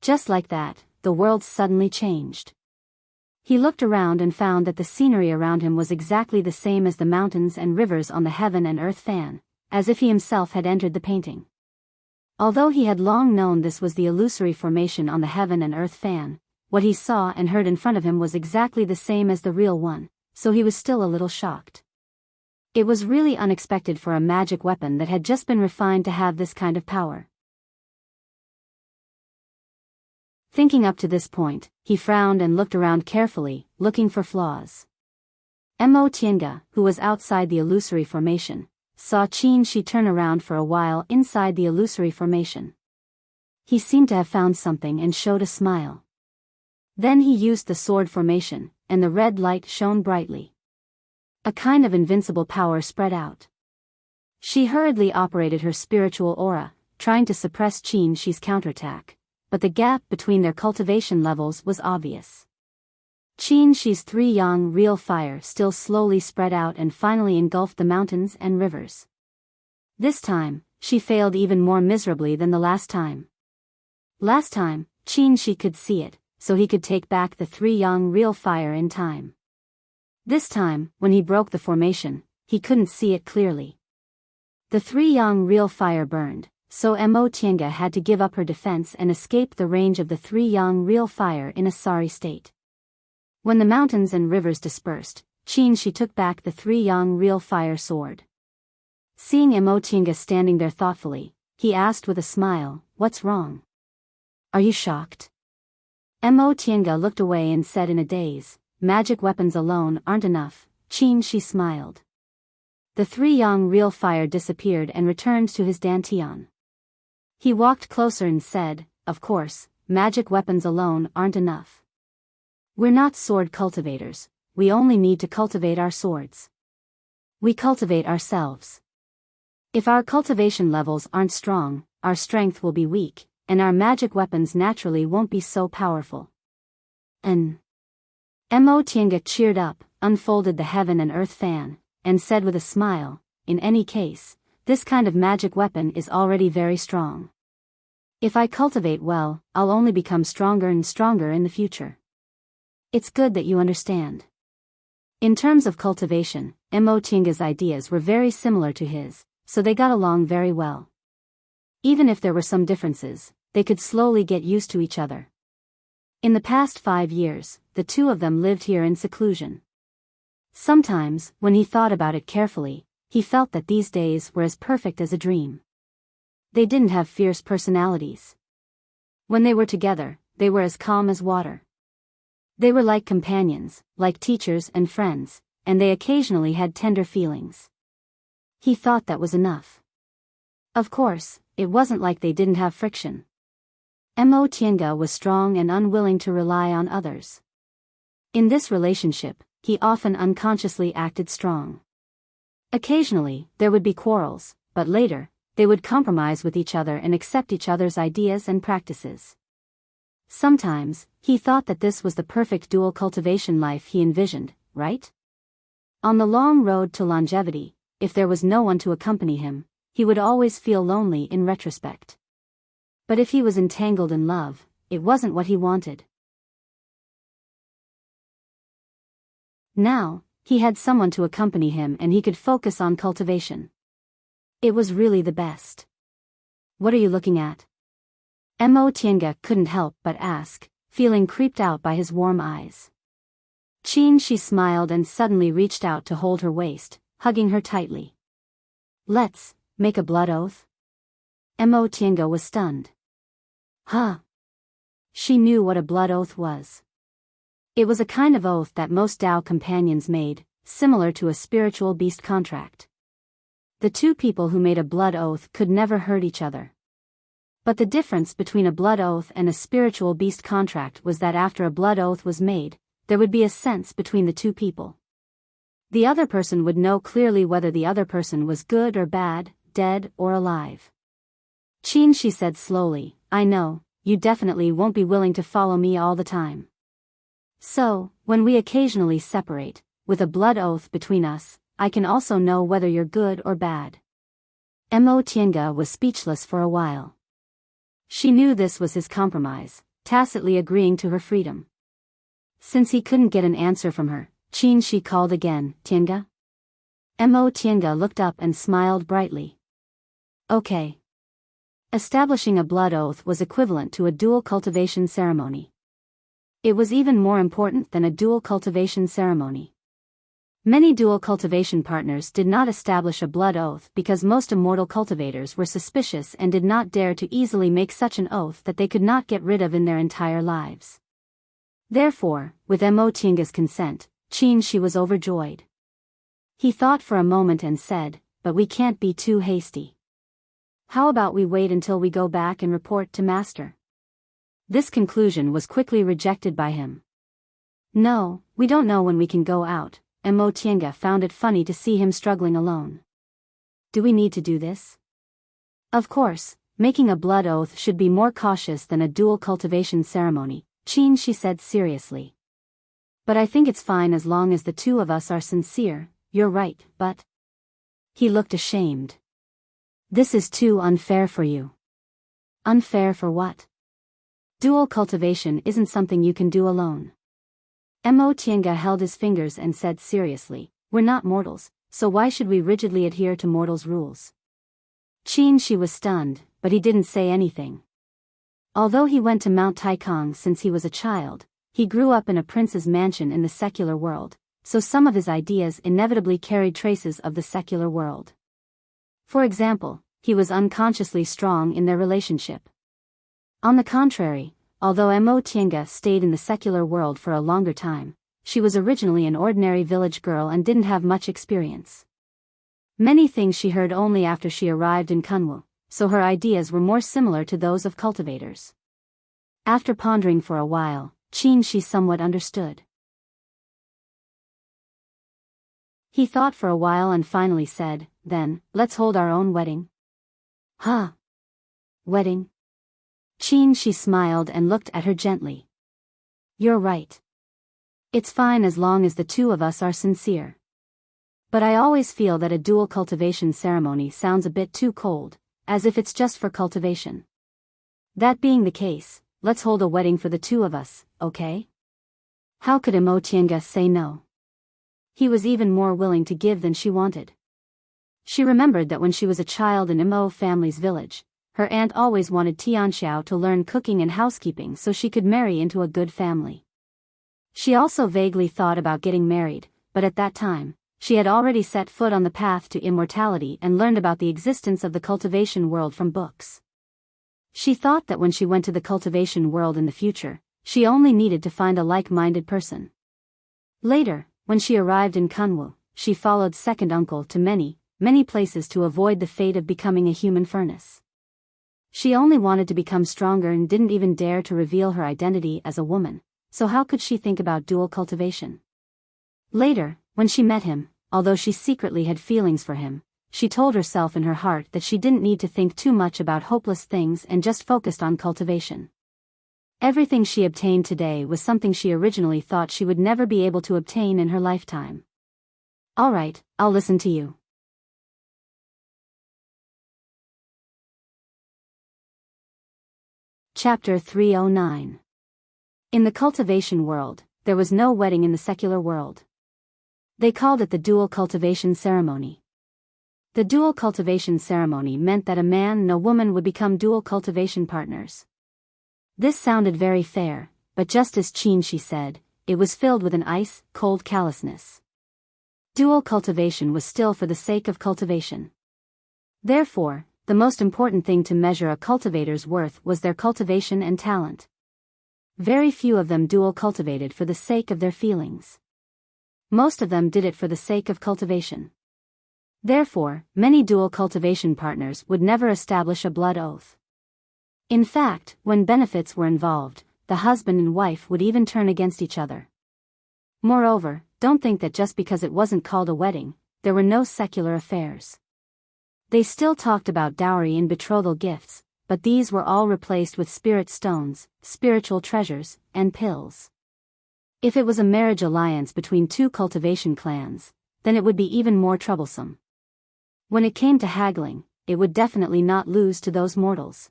Just like that, the world suddenly changed. He looked around and found that the scenery around him was exactly the same as the mountains and rivers on the heaven and earth fan, as if he himself had entered the painting. Although he had long known this was the illusory formation on the heaven and earth fan, what he saw and heard in front of him was exactly the same as the real one, so he was still a little shocked. It was really unexpected for a magic weapon that had just been refined to have this kind of power. Thinking up to this point, he frowned and looked around carefully, looking for flaws. Mo Tiange, who was outside the illusory formation, saw Qin Shi turn around for a while inside the illusory formation. He seemed to have found something and showed a smile. Then he used the sword formation, and the red light shone brightly. A kind of invincible power spread out. She hurriedly operated her spiritual aura, trying to suppress Qin Shi's counterattack, but the gap between their cultivation levels was obvious. Qin Shi's three yang real fire still slowly spread out and finally engulfed the mountains and rivers. This time, she failed even more miserably than the last time. Last time, Qin Shi could see it, so he could take back the three yang real fire in time. This time, when he broke the formation, he couldn't see it clearly. The three yang real fire burned, so Mo Tiange had to give up her defense and escape the range of the three yang real fire in a sorry state. When the mountains and rivers dispersed, Qin Shi took back the three yang real fire sword. Seeing Enchanting standing there thoughtfully, he asked with a smile, "What's wrong? Are you shocked?" Enchanting looked away and said in a daze, "Magic weapons alone aren't enough." She smiled. The 3 young real fire disappeared and returned to his dantian. He walked closer and said, "Of course, magic weapons alone aren't enough. We're not sword cultivators, we only need to cultivate our swords. We cultivate ourselves. If our cultivation levels aren't strong, our strength will be weak, and our magic weapons naturally won't be so powerful." Enchanting cheered up, unfolded the heaven and earth fan, and said with a smile, "In any case, this kind of magic weapon is already very strong. If I cultivate well, I'll only become stronger and stronger in the future. It's good that you understand." In terms of cultivation, Enchanting's ideas were very similar to his, so they got along very well. Even if there were some differences, they could slowly get used to each other. In the past 5 years, the two of them lived here in seclusion. Sometimes, when he thought about it carefully, he felt that these days were as perfect as a dream. They didn't have fierce personalities. When they were together, they were as calm as water. They were like companions, like teachers and friends, and they occasionally had tender feelings. He thought that was enough. Of course, it wasn't like they didn't have friction. Enchanting was strong and unwilling to rely on others. In this relationship, he often unconsciously acted strong. Occasionally, there would be quarrels, but later, they would compromise with each other and accept each other's ideas and practices. Sometimes, he thought that this was the perfect dual cultivation life he envisioned, right? On the long road to longevity, if there was no one to accompany him, he would always feel lonely in retrospect. But if he was entangled in love, it wasn't what he wanted. Now, he had someone to accompany him and he could focus on cultivation. It was really the best. "What are you looking at?" Enchanting couldn't help but ask, feeling creeped out by his warm eyes. She smiled and suddenly reached out to hold her waist, hugging her tightly. "Let's make a blood oath?" Enchanting was stunned. Huh? She knew what a blood oath was. It was a kind of oath that most Tao companions made, similar to a spiritual beast contract. The two people who made a blood oath could never hurt each other. But the difference between a blood oath and a spiritual beast contract was that after a blood oath was made, there would be a sense between the two people. The other person would know clearly whether the other person was good or bad, dead or alive. She said slowly, "I know, you definitely won't be willing to follow me all the time. So, when we occasionally separate, with a blood oath between us, I can also know whether you're good or bad." Enchanting was speechless for a while. She knew this was his compromise, tacitly agreeing to her freedom. Since he couldn't get an answer from her, she called again, "Tinga?" Enchanting looked up and smiled brightly. "Okay." Establishing a blood oath was equivalent to a dual cultivation ceremony. It was even more important than a dual cultivation ceremony. Many dual cultivation partners did not establish a blood oath because most immortal cultivators were suspicious and did not dare to easily make such an oath that they could not get rid of in their entire lives. Therefore, with Enchanting's consent, she was overjoyed. He thought for a moment and said, "But we can't be too hasty. How about we wait until we go back and report to Master?" This conclusion was quickly rejected by him. "No, we don't know when we can go out." Enchanting found it funny to see him struggling alone. "Do we need to do this?" Of course, making a blood oath should be more cautious than a dual cultivation ceremony, she said seriously. "But I think it's fine as long as the two of us are sincere." "You're right, but..." He looked ashamed. "This is too unfair for you." "Unfair for what?" "Dual cultivation isn't something you can do alone." Enchanting held his fingers and said seriously, "We're not mortals, so why should we rigidly adhere to mortals' rules?" She was stunned, but he didn't say anything. Although he went to Mount Taikong since he was a child, he grew up in a prince's mansion in the secular world, so some of his ideas inevitably carried traces of the secular world. For example, he was unconsciously strong in their relationship. On the contrary, although Mo Tienga stayed in the secular world for a longer time, she was originally an ordinary village girl and didn't have much experience. Many things she heard only after she arrived in Kunwu, so her ideas were more similar to those of cultivators. After pondering for a while, she somewhat understood. He thought for a while and finally said, "Then, let's hold our own wedding." Huh? Wedding? She smiled and looked at her gently. "You're right. It's fine as long as the two of us are sincere. But I always feel that a dual cultivation ceremony sounds a bit too cold, as if it's just for cultivation. That being the case, let's hold a wedding for the two of us, okay?" How could Mo Tienga say no? He was even more willing to give than she wanted. She remembered that when she was a child in Mo family's village, her aunt always wanted Tianxiao to learn cooking and housekeeping so she could marry into a good family. She also vaguely thought about getting married, but at that time, she had already set foot on the path to immortality and learned about the existence of the cultivation world from books. She thought that when she went to the cultivation world in the future, she only needed to find a like-minded person. Later, when she arrived in Kunwu, she followed second uncle to many places to avoid the fate of becoming a human furnace. She only wanted to become stronger and didn't even dare to reveal her identity as a woman, so how could she think about dual cultivation? Later, when she met him, although she secretly had feelings for him, she told herself in her heart that she didn't need to think too much about hopeless things and just focused on cultivation. Everything she obtained today was something she originally thought she would never be able to obtain in her lifetime. "All right, I'll listen to you." Chapter 309. In the cultivation world, there was no wedding in the secular world. They called it the dual cultivation ceremony. The dual cultivation ceremony meant that a man and a woman would become dual cultivation partners. This sounded very fair, but just as she said, it was filled with an ice-cold callousness. Dual cultivation was still for the sake of cultivation. Therefore, the most important thing to measure a cultivator's worth was their cultivation and talent. Very few of them dual cultivated for the sake of their feelings. Most of them did it for the sake of cultivation. Therefore, many dual cultivation partners would never establish a blood oath. In fact, when benefits were involved, the husband and wife would even turn against each other. Moreover, don't think that just because it wasn't called a wedding, there were no secular affairs. They still talked about dowry and betrothal gifts, but these were all replaced with spirit stones, spiritual treasures, and pills. If it was a marriage alliance between two cultivation clans, then it would be even more troublesome. When it came to haggling, it would definitely not lose to those mortals.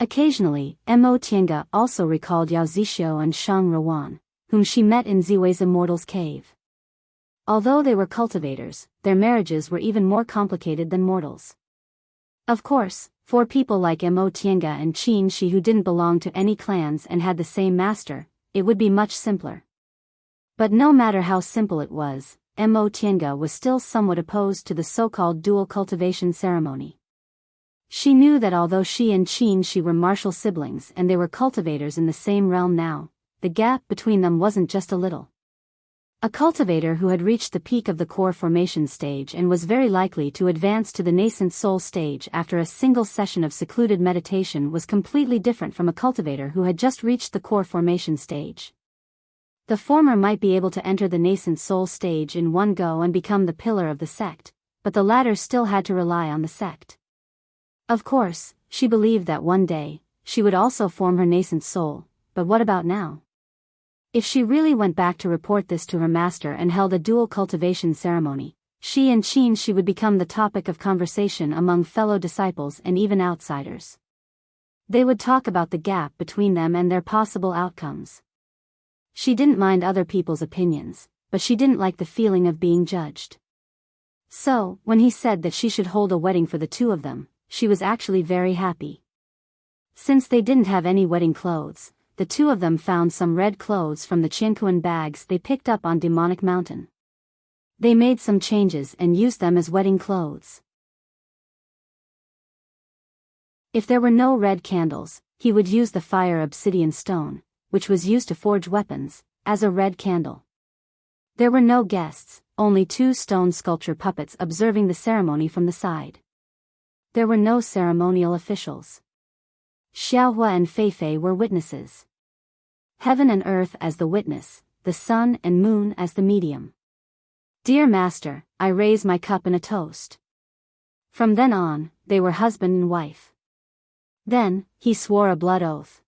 Occasionally, Mo Tienga also recalled Yao Zixio and Shang Ruan, whom she met in Ziwei's immortal's cave. Although they were cultivators, their marriages were even more complicated than mortals. Of course, for people like Mo Tienga and Qin Shi who didn't belong to any clans and had the same master, it would be much simpler. But no matter how simple it was, Mo Tienga was still somewhat opposed to the so-called dual cultivation ceremony. She knew that although she and Qin Shi were martial siblings and they were cultivators in the same realm now, the gap between them wasn't just a little. A cultivator who had reached the peak of the core formation stage and was very likely to advance to the nascent soul stage after a single session of secluded meditation was completely different from a cultivator who had just reached the core formation stage. The former might be able to enter the nascent soul stage in one go and become the pillar of the sect, but the latter still had to rely on the sect. Of course, she believed that one day, she would also form her nascent soul, but what about now? If she really went back to report this to her master and held a dual cultivation ceremony, she and Qin Shi would become the topic of conversation among fellow disciples and even outsiders. They would talk about the gap between them and their possible outcomes. She didn't mind other people's opinions, but she didn't like the feeling of being judged. So, when he said that she should hold a wedding for the two of them, she was actually very happy. Since they didn't have any wedding clothes, the two of them found some red clothes from the Qiankuan bags they picked up on Demonic Mountain. They made some changes and used them as wedding clothes. If there were no red candles, he would use the fire obsidian stone, which was used to forge weapons, as a red candle. There were no guests, only 2 stone sculpture puppets observing the ceremony from the side. There were no ceremonial officials. Xiaohua and Feifei were witnesses. Heaven and earth as the witness, the sun and moon as the medium. Dear Master, I raise my cup in a toast. From then on, they were husband and wife. Then, he swore a blood oath.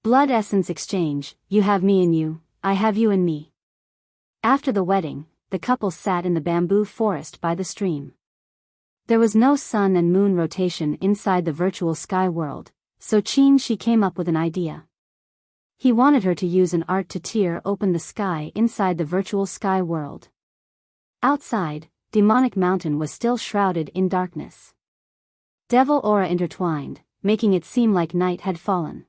Blood essence exchange, you have me in you, I have you in me. After the wedding, the couple sat in the bamboo forest by the stream. There was no sun and moon rotation inside the virtual sky world, so Qin came up with an idea. He wanted her to use an art to tear open the sky inside the virtual sky world. Outside, Demonic Mountain was still shrouded in darkness. Devil aura intertwined, making it seem like night had fallen.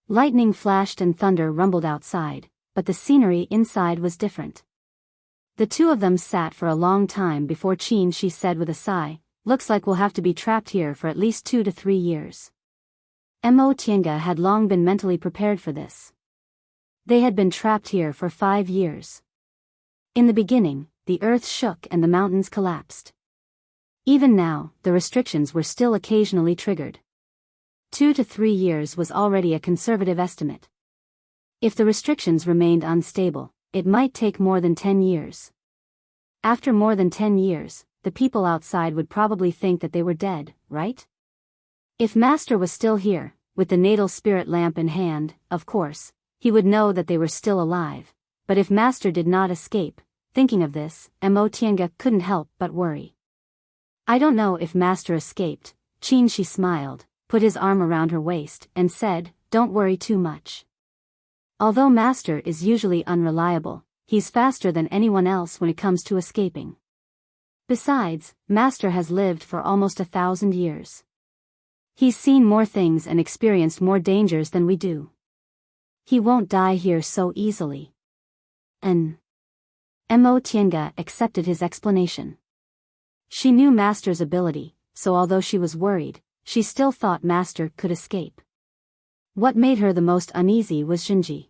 Lightning flashed and thunder rumbled outside, but the scenery inside was different. The two of them sat for a long time before Qin said with a sigh, "Looks like we'll have to be trapped here for at least 2 to 3 years." Mo Tiange had long been mentally prepared for this. They had been trapped here for 5 years. In the beginning, the earth shook and the mountains collapsed. Even now, the restrictions were still occasionally triggered. 2 to 3 years was already a conservative estimate. If the restrictions remained unstable, it might take more than 10 years. After more than 10 years, the people outside would probably think that they were dead, right? If Master was still here, with the natal spirit lamp in hand, of course, he would know that they were still alive. But if Master did not escape, thinking of this, Mo Tiange couldn't help but worry. I don't know if Master escaped. Qin smiled, put his arm around her waist, and said, "Don't worry too much. Although Master is usually unreliable, he's faster than anyone else when it comes to escaping. Besides, Master has lived for almost 1,000 years. He's seen more things and experienced more dangers than we do. He won't die here so easily." Mo Tiange accepted his explanation. She knew Master's ability, so although she was worried, she still thought Master could escape. What made her the most uneasy was Jinji.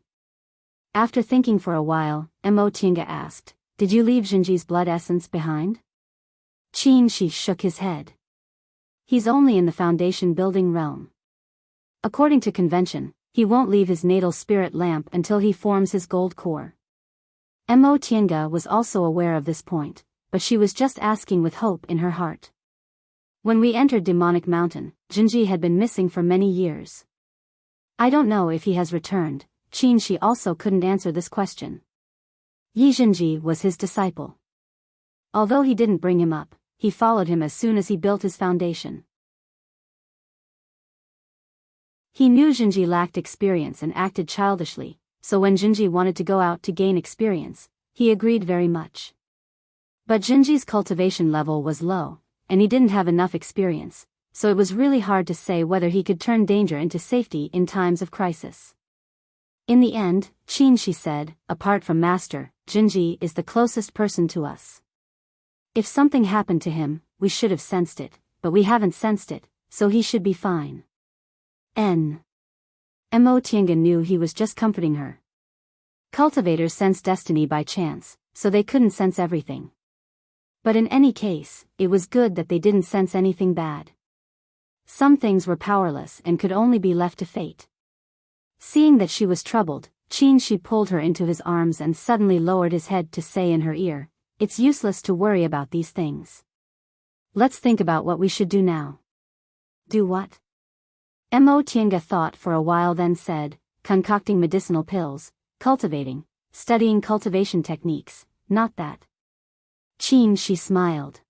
After thinking for a while, Mo Tiange asked, "Did you leave Jinji's blood essence behind?" Qin shook his head. He's only in the foundation building realm. According to convention, he won't leave his natal spirit lamp until he forms his gold core. Mo Tiange was also aware of this point, but she was just asking with hope in her heart. When we entered Demonic Mountain, Jinji had been missing for many years. I don't know if he has returned. Qin also couldn't answer this question. Yi Jinji was his disciple. Although he didn't bring him up, he followed him as soon as he built his foundation. He knew Jinji lacked experience and acted childishly, so when Jinji wanted to go out to gain experience, he agreed very much. But Jinji's cultivation level was low, and he didn't have enough experience, so it was really hard to say whether he could turn danger into safety in times of crisis. In the end, Qin said, "Apart from Master, Jinji is the closest person to us. If something happened to him, we should have sensed it, but we haven't sensed it, so he should be fine." Mo Tiange knew he was just comforting her. Cultivators sense destiny by chance, so they couldn't sense everything. But in any case, it was good that they didn't sense anything bad. Some things were powerless and could only be left to fate. Seeing that she was troubled, Qin pulled her into his arms and suddenly lowered his head to say in her ear, "It's useless to worry about these things. Let's think about what we should do now." "Do what?" Mo Tiange thought for a while, then said, "Concocting medicinal pills, cultivating, studying cultivation techniques, not that." Qin smiled.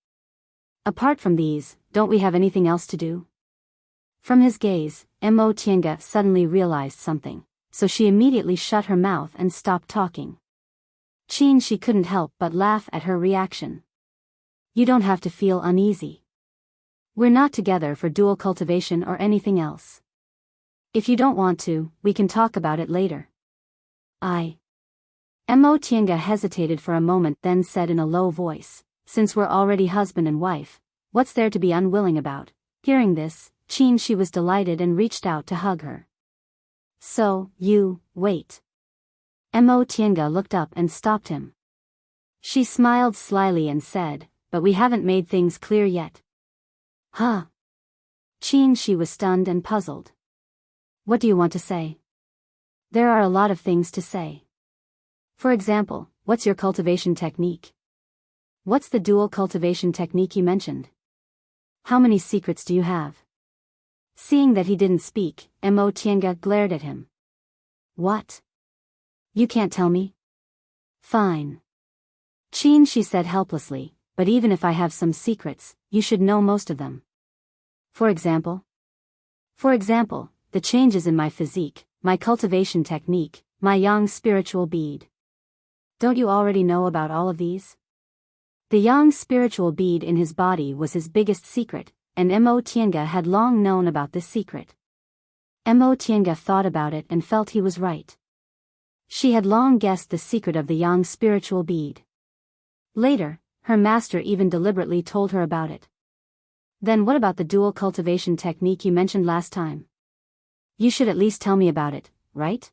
"Apart from these, don't we have anything else to do?" From his gaze, Mo Tiange suddenly realized something, so she immediately shut her mouth and stopped talking. Qin couldn't help but laugh at her reaction. "You don't have to feel uneasy. We're not together for dual cultivation or anything else. If you don't want to, we can talk about it later." Mo Tiange hesitated for a moment, then said in a low voice, "Since we're already husband and wife, what's there to be unwilling about?" Hearing this, She was delighted and reached out to hug her. So, wait. Mo Tiange looked up and stopped him. She smiled slyly and said, but we haven't made things clear yet. Huh? She was stunned and puzzled. What do you want to say? There are a lot of things to say. For example, what's your cultivation technique? What's the dual cultivation technique you mentioned? How many secrets do you have? Seeing that he didn't speak, Mo Tiange glared at him. What? You can't tell me? Fine. She said helplessly, but even if I have some secrets, you should know most of them. For example? For example, the changes in my physique, my cultivation technique, my yang spiritual bead. Don't you already know about all of these? The yang spiritual bead in his body was his biggest secret, and Mo Tiange had long known about this secret. Mo Tiange thought about it and felt he was right. She had long guessed the secret of the yang spiritual bead. Later, her master even deliberately told her about it. Then what about the dual cultivation technique you mentioned last time? You should at least tell me about it, right?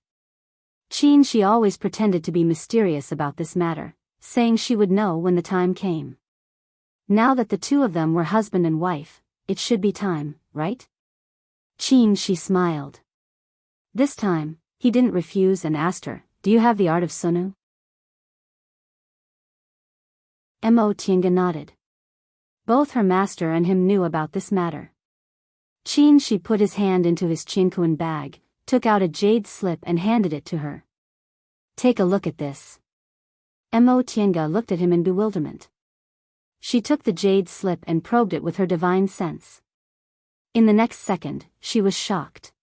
She always pretended to be mysterious about this matter, saying she would know when the time came. Now that the two of them were husband and wife, it should be time, right? She smiled. This time, he didn't refuse and asked her, do you have the art of Sunu? Mo Tiange nodded. Both her master and him knew about this matter. She put his hand into his Qinkuan bag, took out a jade slip and handed it to her. Take a look at this. Mo Tiange looked at him in bewilderment. She took the jade slip and probed it with her divine sense. In the next second, she was shocked.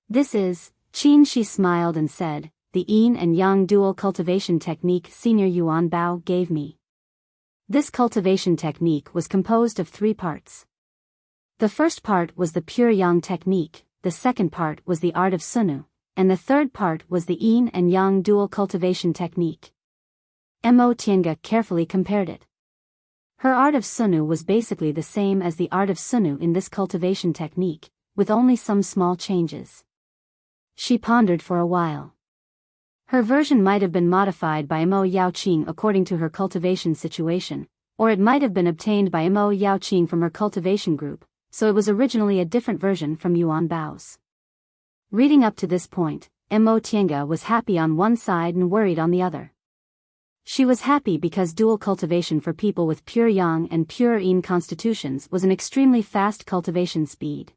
This is, she smiled and said, the yin and yang dual cultivation technique Senior Yuan Bao gave me. This cultivation technique was composed of 3 parts. The first part was the pure yang technique, the second part was the art of Sunu, and the third part was the yin and yang dual cultivation technique. Mo Tiange carefully compared it. Her art of Sunu was basically the same as the art of Sunu in this cultivation technique, with only some small changes. She pondered for a while. Her version might have been modified by Mo Yaoqing according to her cultivation situation, or it might have been obtained by Mo Yaoqing from her cultivation group, so it was originally a different version from Yuan Bao's. Reading up to this point, Mo Tiange was happy on one side and worried on the other. She was happy because dual cultivation for people with pure yang and pure yin constitutions was an extremely fast cultivation speed.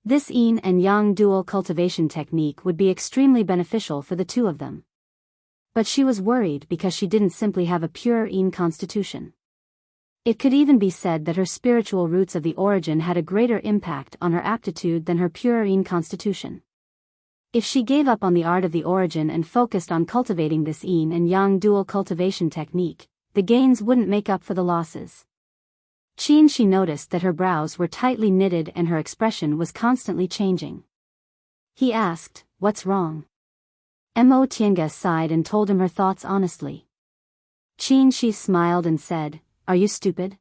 This yin and yang dual cultivation technique would be extremely beneficial for the two of them. But she was worried because she didn't simply have a pure yin constitution. It could even be said that her spiritual roots of the origin had a greater impact on her aptitude than her pure yin constitution. If she gave up on the art of the origin and focused on cultivating this yin and yang dual cultivation technique, the gains wouldn't make up for the losses. She noticed that her brows were tightly knitted and her expression was constantly changing. He asked, "What's wrong?" Mo Tiange sighed and told him her thoughts honestly. She smiled and said, "Are you stupid?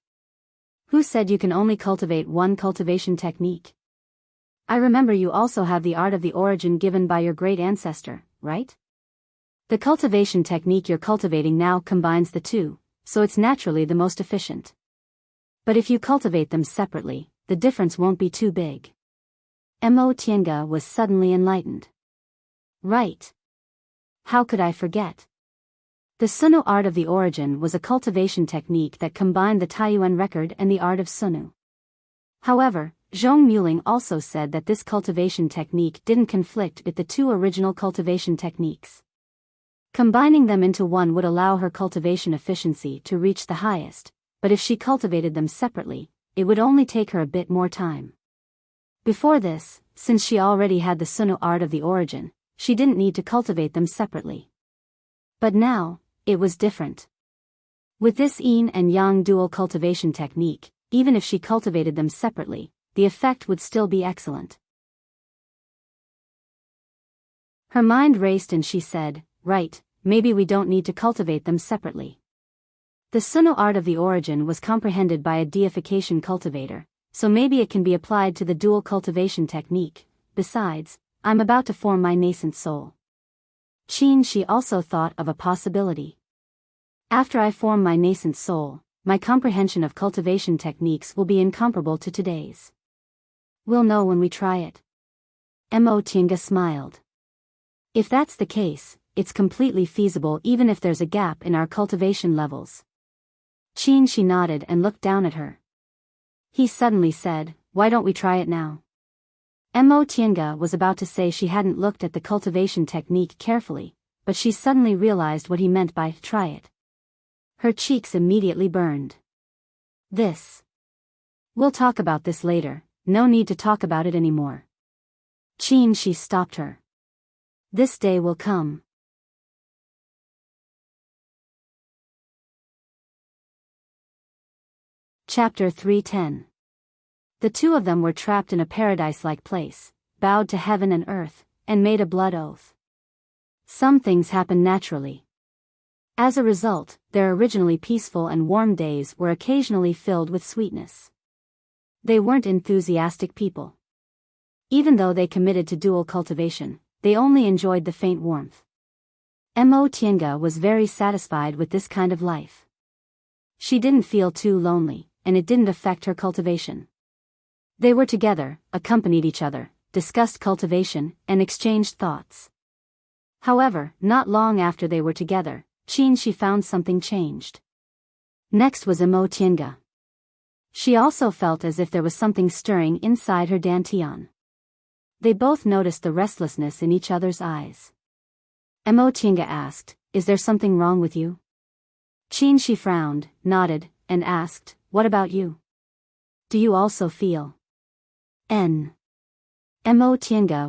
Who said you can only cultivate one cultivation technique? I remember you also have the art of the origin given by your great ancestor, right? The cultivation technique you're cultivating now combines the two, so it's naturally the most efficient. But if you cultivate them separately, the difference won't be too big." Mo Tiange was suddenly enlightened. Right. How could I forget? The Sunu art of the origin was a cultivation technique that combined the Taiyuan record and the art of Sunu. However, Zhong Muling also said that this cultivation technique didn't conflict with the two original cultivation techniques. Combining them into one would allow her cultivation efficiency to reach the highest, but if she cultivated them separately, it would only take her a bit more time. Before this, since she already had the Sunu art of the origin, she didn't need to cultivate them separately. But now, it was different. With this yin and yang dual cultivation technique, even if she cultivated them separately, the effect would still be excellent. Her mind raced and she said, "Right, maybe we don't need to cultivate them separately." The Sunu art of the origin was comprehended by a deification cultivator, so maybe it can be applied to the dual cultivation technique. Besides, I'm about to form my nascent soul. She also thought of a possibility. After I form my nascent soul, my comprehension of cultivation techniques will be incomparable to today's. We'll know when we try it. Mo smiled. If that's the case, it's completely feasible even if there's a gap in our cultivation levels. She nodded and looked down at her. He suddenly said, "Why don't we try it now?" Mo was about to say she hadn't looked at the cultivation technique carefully, but she suddenly realized what he meant by try it. Her cheeks immediately burned. We'll talk about this later, no need to talk about it anymore. She stopped her. This day will come. Chapter 310. The two of them were trapped in a paradise-like place, bowed to heaven and earth, and made a blood oath. Some things happen naturally. As a result, their originally peaceful and warm days were occasionally filled with sweetness. They weren't enthusiastic people. Even though they committed to dual cultivation, they only enjoyed the faint warmth. Mo was very satisfied with this kind of life. She didn't feel too lonely, and it didn't affect her cultivation. They were together, accompanied each other, discussed cultivation, and exchanged thoughts. However, not long after they were together, she found something changed. Next was Mo. She also felt as if there was something stirring inside her dantian. They both noticed the restlessness in each other's eyes. Mo asked, "Is there something wrong with you?" She frowned, nodded, and asked, "What about you? Do you also feel?" Mo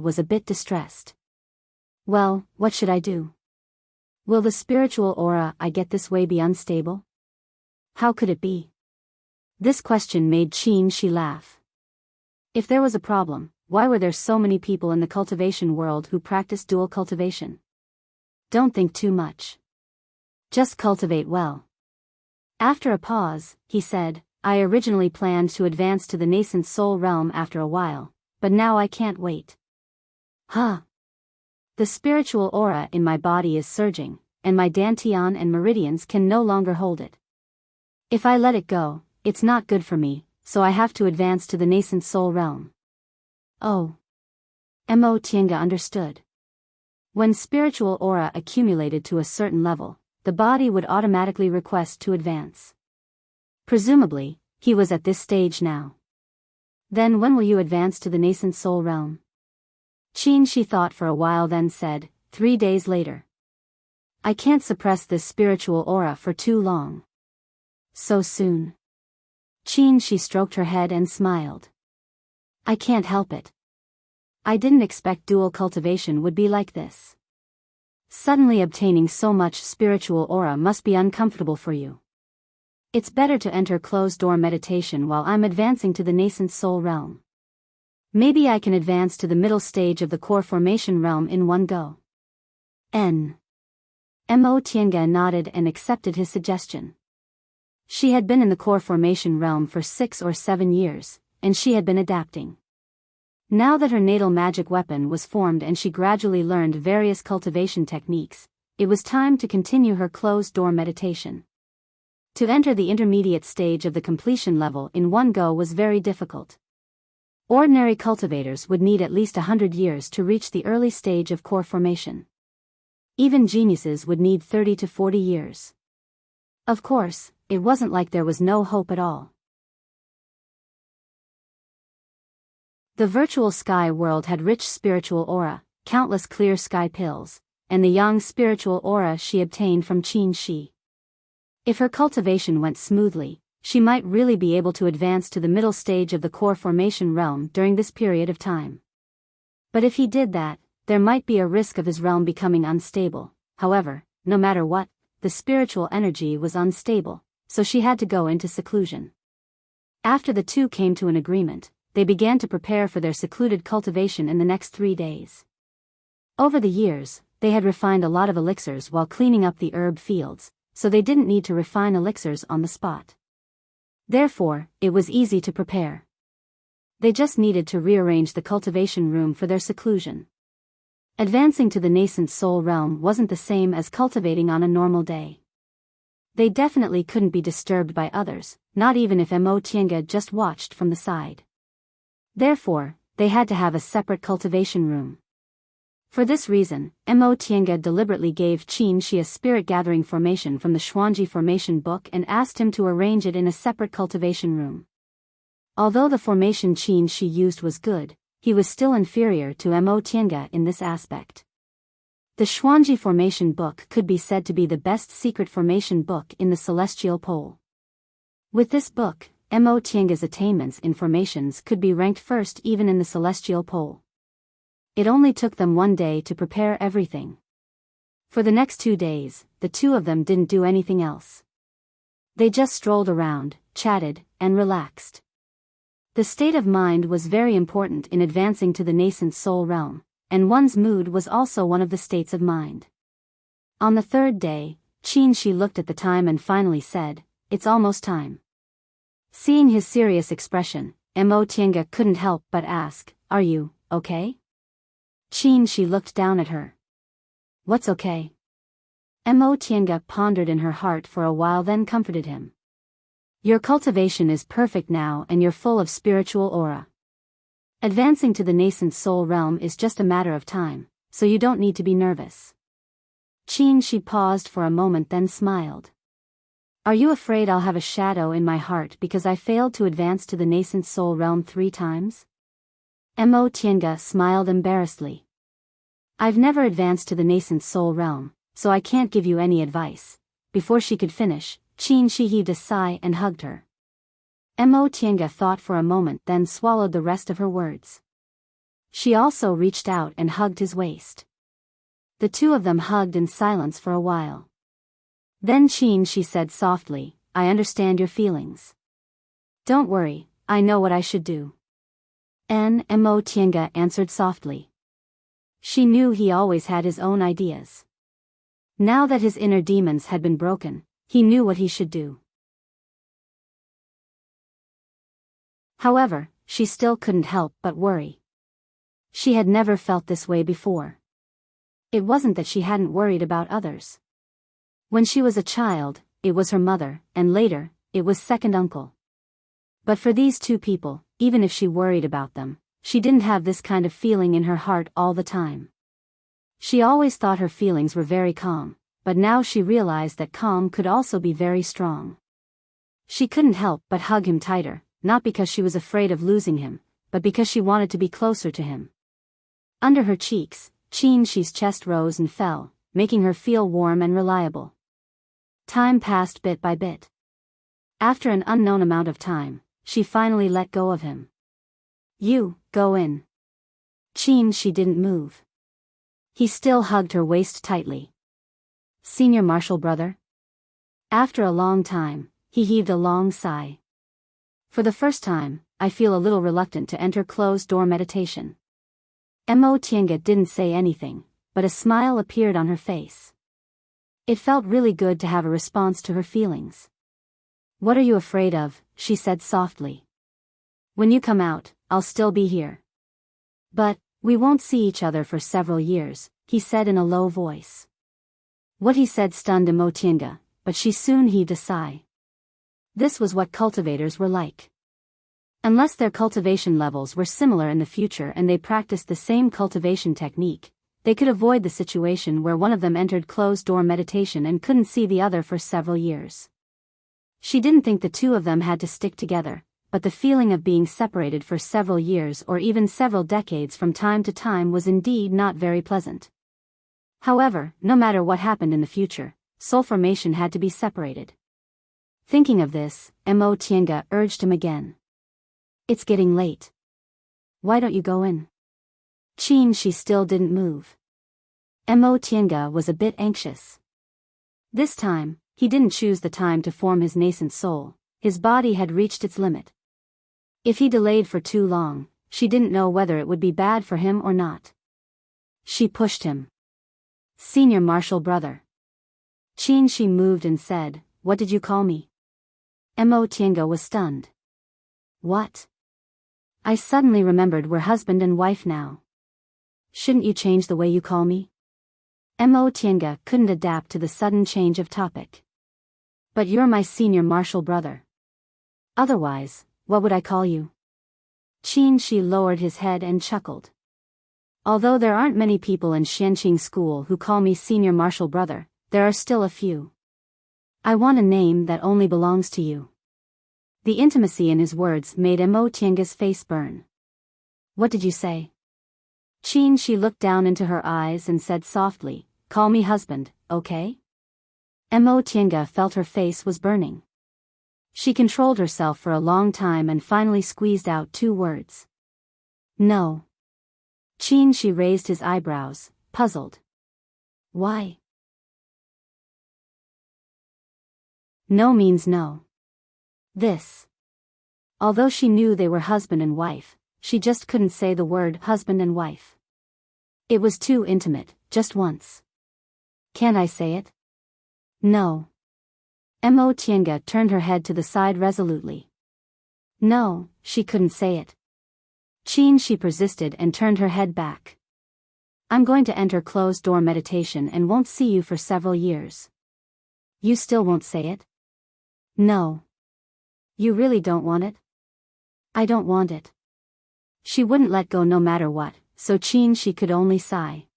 was a bit distressed. "Well, what should I do? Will the spiritual aura I get this way be unstable? How could it be?" This question made she laugh. If there was a problem, why were there so many people in the cultivation world who practiced dual cultivation? Don't think too much. Just cultivate well. After a pause, he said, "I originally planned to advance to the nascent soul realm after a while, but now I can't wait." Huh? The spiritual aura in my body is surging, and my dantian and meridians can no longer hold it. If I let it go, it's not good for me, so I have to advance to the nascent soul realm. Oh. Mo understood. When spiritual aura accumulated to a certain level, the body would automatically request to advance. Presumably, he was at this stage now. Then when will you advance to the nascent soul realm? She thought for a while, then said, 3 days later. I can't suppress this spiritual aura for too long. So soon? She stroked her head and smiled. I can't help it. I didn't expect dual cultivation would be like this. Suddenly obtaining so much spiritual aura must be uncomfortable for you. It's better to enter closed-door meditation while I'm advancing to the nascent soul realm. Maybe I can advance to the middle stage of the core formation realm in one go. Mo nodded and accepted his suggestion. She had been in the core formation realm for 6 or 7 years, and she had been adapting. Now that her natal magic weapon was formed and she gradually learned various cultivation techniques, it was time to continue her closed-door meditation. To enter the intermediate stage of the completion level in one go was very difficult. Ordinary cultivators would need at least 100 years to reach the early stage of core formation. Even geniuses would need 30 to 40 years. Of course, it wasn't like there was no hope at all. The virtual sky world had rich spiritual aura, countless clear sky pills, and the yang spiritual aura she obtained from Qin Shi. If her cultivation went smoothly, she might really be able to advance to the middle stage of the core formation realm during this period of time. But if he did that, there might be a risk of his realm becoming unstable. However, no matter what, the spiritual energy was unstable, so she had to go into seclusion. After the two came to an agreement, they began to prepare for their secluded cultivation in the next 3 days. Over the years, they had refined a lot of elixirs while cleaning up the herb fields, so they didn't need to refine elixirs on the spot. Therefore, it was easy to prepare. They just needed to rearrange the cultivation room for their seclusion. Advancing to the nascent soul realm wasn't the same as cultivating on a normal day. They definitely couldn't be disturbed by others, not even if Mo Tiange just watched from the side. Therefore, they had to have a separate cultivation room. For this reason, Mo Tiange deliberately gave Qin Shi a spirit-gathering formation from the Xuanji formation book and asked him to arrange it in a separate cultivation room. Although the formation Qin Shi used was good, he was still inferior to Mo Tiange in this aspect. The Xuanji formation book could be said to be the best secret formation book in the celestial pole. With this book, Mo Tiange's attainments in formations could be ranked first even in the celestial pole. It only took them 1 day to prepare everything. For the next 2 days, the two of them didn't do anything else. They just strolled around, chatted, and relaxed. The state of mind was very important in advancing to the nascent soul realm, and one's mood was also one of the states of mind. On the 3rd day, Qin Shi looked at the time and finally said, "It's almost time." Seeing his serious expression, Mo Tiange couldn't help but ask, "Are you okay?" Qin Shi looked down at her. "What's okay?" Mo Tiange pondered in her heart for a while, then comforted him. "Your cultivation is perfect now and you're full of spiritual aura. Advancing to the nascent soul realm is just a matter of time, so you don't need to be nervous." Qin Shi paused for a moment, then smiled. "Are you afraid I'll have a shadow in my heart because I failed to advance to the nascent soul realm 3 times? Mo Tiange smiled embarrassedly. "I've never advanced to the nascent soul realm, so I can't give you any advice." Before she could finish, Qin Shi heaved a sigh and hugged her. Mo Tiange thought for a moment, then swallowed the rest of her words. She also reached out and hugged his waist. The two of them hugged in silence for a while. Then Qin Shi said softly, "I understand your feelings. Don't worry, I know what I should do." Mo Tiange answered softly. She knew he always had his own ideas. Now that his inner demons had been broken, he knew what he should do. However, she still couldn't help but worry. She had never felt this way before. It wasn't that she hadn't worried about others. When she was a child, it was her mother, and later, it was second uncle. But for these two people, even if she worried about them, she didn't have this kind of feeling in her heart all the time. She always thought her feelings were very calm, but now she realized that calm could also be very strong. She couldn't help but hug him tighter, not because she was afraid of losing him, but because she wanted to be closer to him. Under her cheeks, Qin Shi's chest rose and fell, making her feel warm and reliable. Time passed bit by bit. After an unknown amount of time, she finally let go of him. "You, go in." Qin Shi didn't move. He still hugged her waist tightly. "Senior Marshal brother?" After a long time, he heaved a long sigh. "For the first time, I feel a little reluctant to enter closed-door meditation." Mo Tiange didn't say anything, but a smile appeared on her face. It felt really good to have a response to her feelings. "What are you afraid of?" she said softly. "When you come out, I'll still be here." "But, we won't see each other for several years," he said in a low voice. What he said stunned Mo Tiange, but she soon heaved a sigh. This was what cultivators were like. Unless their cultivation levels were similar in the future and they practiced the same cultivation technique, they could avoid the situation where one of them entered closed-door meditation and couldn't see the other for several years. She didn't think the two of them had to stick together, but the feeling of being separated for several years or even several decades from time to time was indeed not very pleasant. However, no matter what happened in the future, soul formation had to be separated. Thinking of this, Mo Tiange urged him again. "It's getting late. Why don't you go in?" Qin Shi still didn't move. Mo Tiange was a bit anxious. This time, he didn't choose the time to form his nascent soul. His body had reached its limit. If he delayed for too long, she didn't know whether it would be bad for him or not. She pushed him. "Senior Marshal brother." Qin Shi moved and said, "What did you call me?" Mo Tiange was stunned. "What?" I suddenly remembered we're husband and wife now. Shouldn't you change the way you call me? Mo Tienga couldn't adapt to the sudden change of topic. But you're my senior martial brother. Otherwise, what would I call you? Qin Shi lowered his head and chuckled. Although there aren't many people in Xianqing school who call me senior martial brother, there are still a few. I want a name that only belongs to you. The intimacy in his words made Mo Tienga's face burn. What did you say? Qin Shi looked down into her eyes and said softly, call me husband, okay? Mo Tienga felt her face was burning. She controlled herself for a long time and finally squeezed out 2 words. No. Qin Shi raised his eyebrows, puzzled. Why? No means no. This. Although she knew they were husband and wife, she just couldn't say the word husband and wife. It was too intimate, just once. Can't I say it? No. Mo Tienga turned her head to the side resolutely. No, she couldn't say it. Qin Shi persisted and turned her head back. I'm going to enter closed-door meditation and won't see you for several years. You still won't say it? No. You really don't want it? I don't want it. She wouldn't let go no matter what, so Qin Shi could only sigh.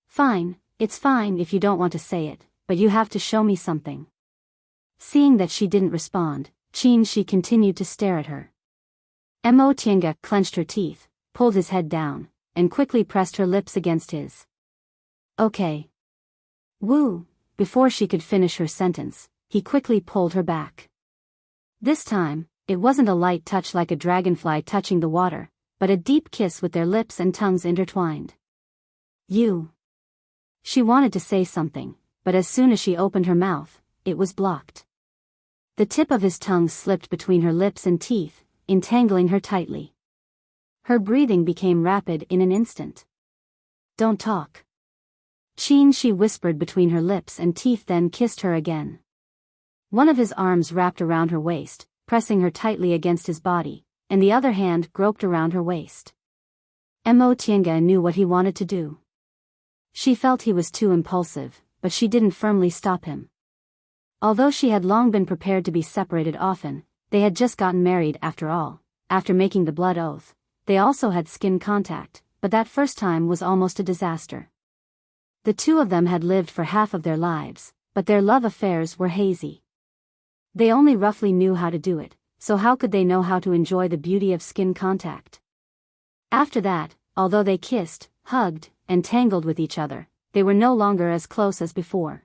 Fine, it's fine if you don't want to say it, but you have to show me something. Seeing that she didn't respond, Qin Shi continued to stare at her. Mo Tienga clenched her teeth, pulled his head down, and quickly pressed her lips against his. Okay. Woo! Before she could finish her sentence, he quickly pulled her back. This time, it wasn't a light touch like a dragonfly touching the water, but a deep kiss with their lips and tongues intertwined. You. She wanted to say something, but as soon as she opened her mouth, it was blocked. The tip of his tongue slipped between her lips and teeth, entangling her tightly. Her breathing became rapid in an instant. Don't talk. Qin Shi whispered between her lips and teeth, then kissed her again. One of his arms wrapped around her waist, pressing her tightly against his body, and the other hand groped around her waist. Mo Tienga knew what he wanted to do. She felt he was too impulsive, but she didn't firmly stop him. Although she had long been prepared to be separated often, they had just gotten married after all. After making the blood oath, they also had skin contact, but that first time was almost a disaster. The 2 of them had lived for half of their lives, but their love affairs were hazy. They only roughly knew how to do it, so how could they know how to enjoy the beauty of skin contact? After that, although they kissed, hugged, and tangled with each other, they were no longer as close as before.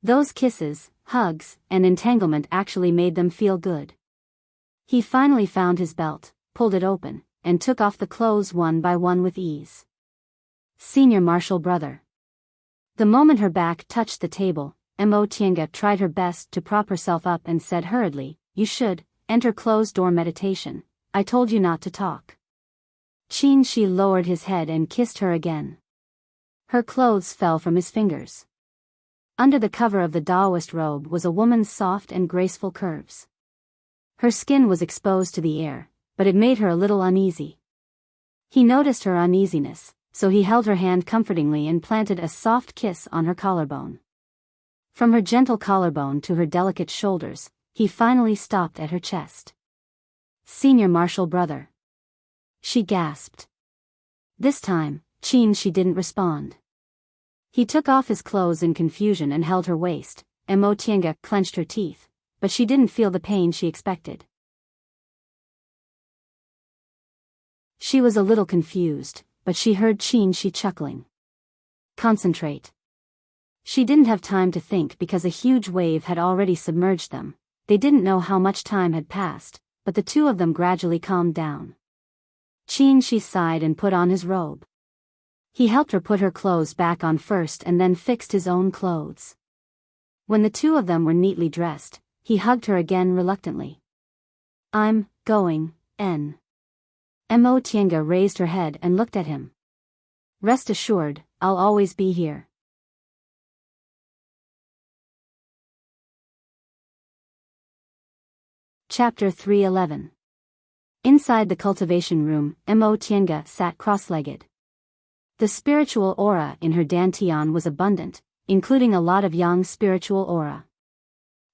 Those kisses, hugs, and entanglement actually made them feel good. He finally found his belt, pulled it open, and took off the clothes one by one with ease. Senior martial brother. The moment her back touched the table, Mo Tienga tried her best to prop herself up and said hurriedly, you should enter closed-door meditation. I told you not to talk. Qin Shi lowered his head and kissed her again. Her clothes fell from his fingers. Under the cover of the Taoist robe was a woman's soft and graceful curves. Her skin was exposed to the air, but it made her a little uneasy. He noticed her uneasiness, so he held her hand comfortingly and planted a soft kiss on her collarbone. From her gentle collarbone to her delicate shoulders, he finally stopped at her chest. Senior martial brother. She gasped. This time, Qin Shi didn't respond. He took off his clothes in confusion and held her waist. Mo Tienga clenched her teeth, but she didn't feel the pain she expected. She was a little confused, but she heard Qin Shi chuckling. Concentrate. She didn't have time to think because a huge wave had already submerged them. They didn't know how much time had passed, but the 2 of them gradually calmed down. Qin Shi sighed and put on his robe. He helped her put her clothes back on first and then fixed his own clothes. When the 2 of them were neatly dressed, he hugged her again reluctantly. I'm going, N. Mo Tienga raised her head and looked at him. Rest assured, I'll always be here. Chapter 311. Inside the cultivation room, Mo Tiange sat cross-legged. The spiritual aura in her dantian was abundant, including a lot of yang spiritual aura.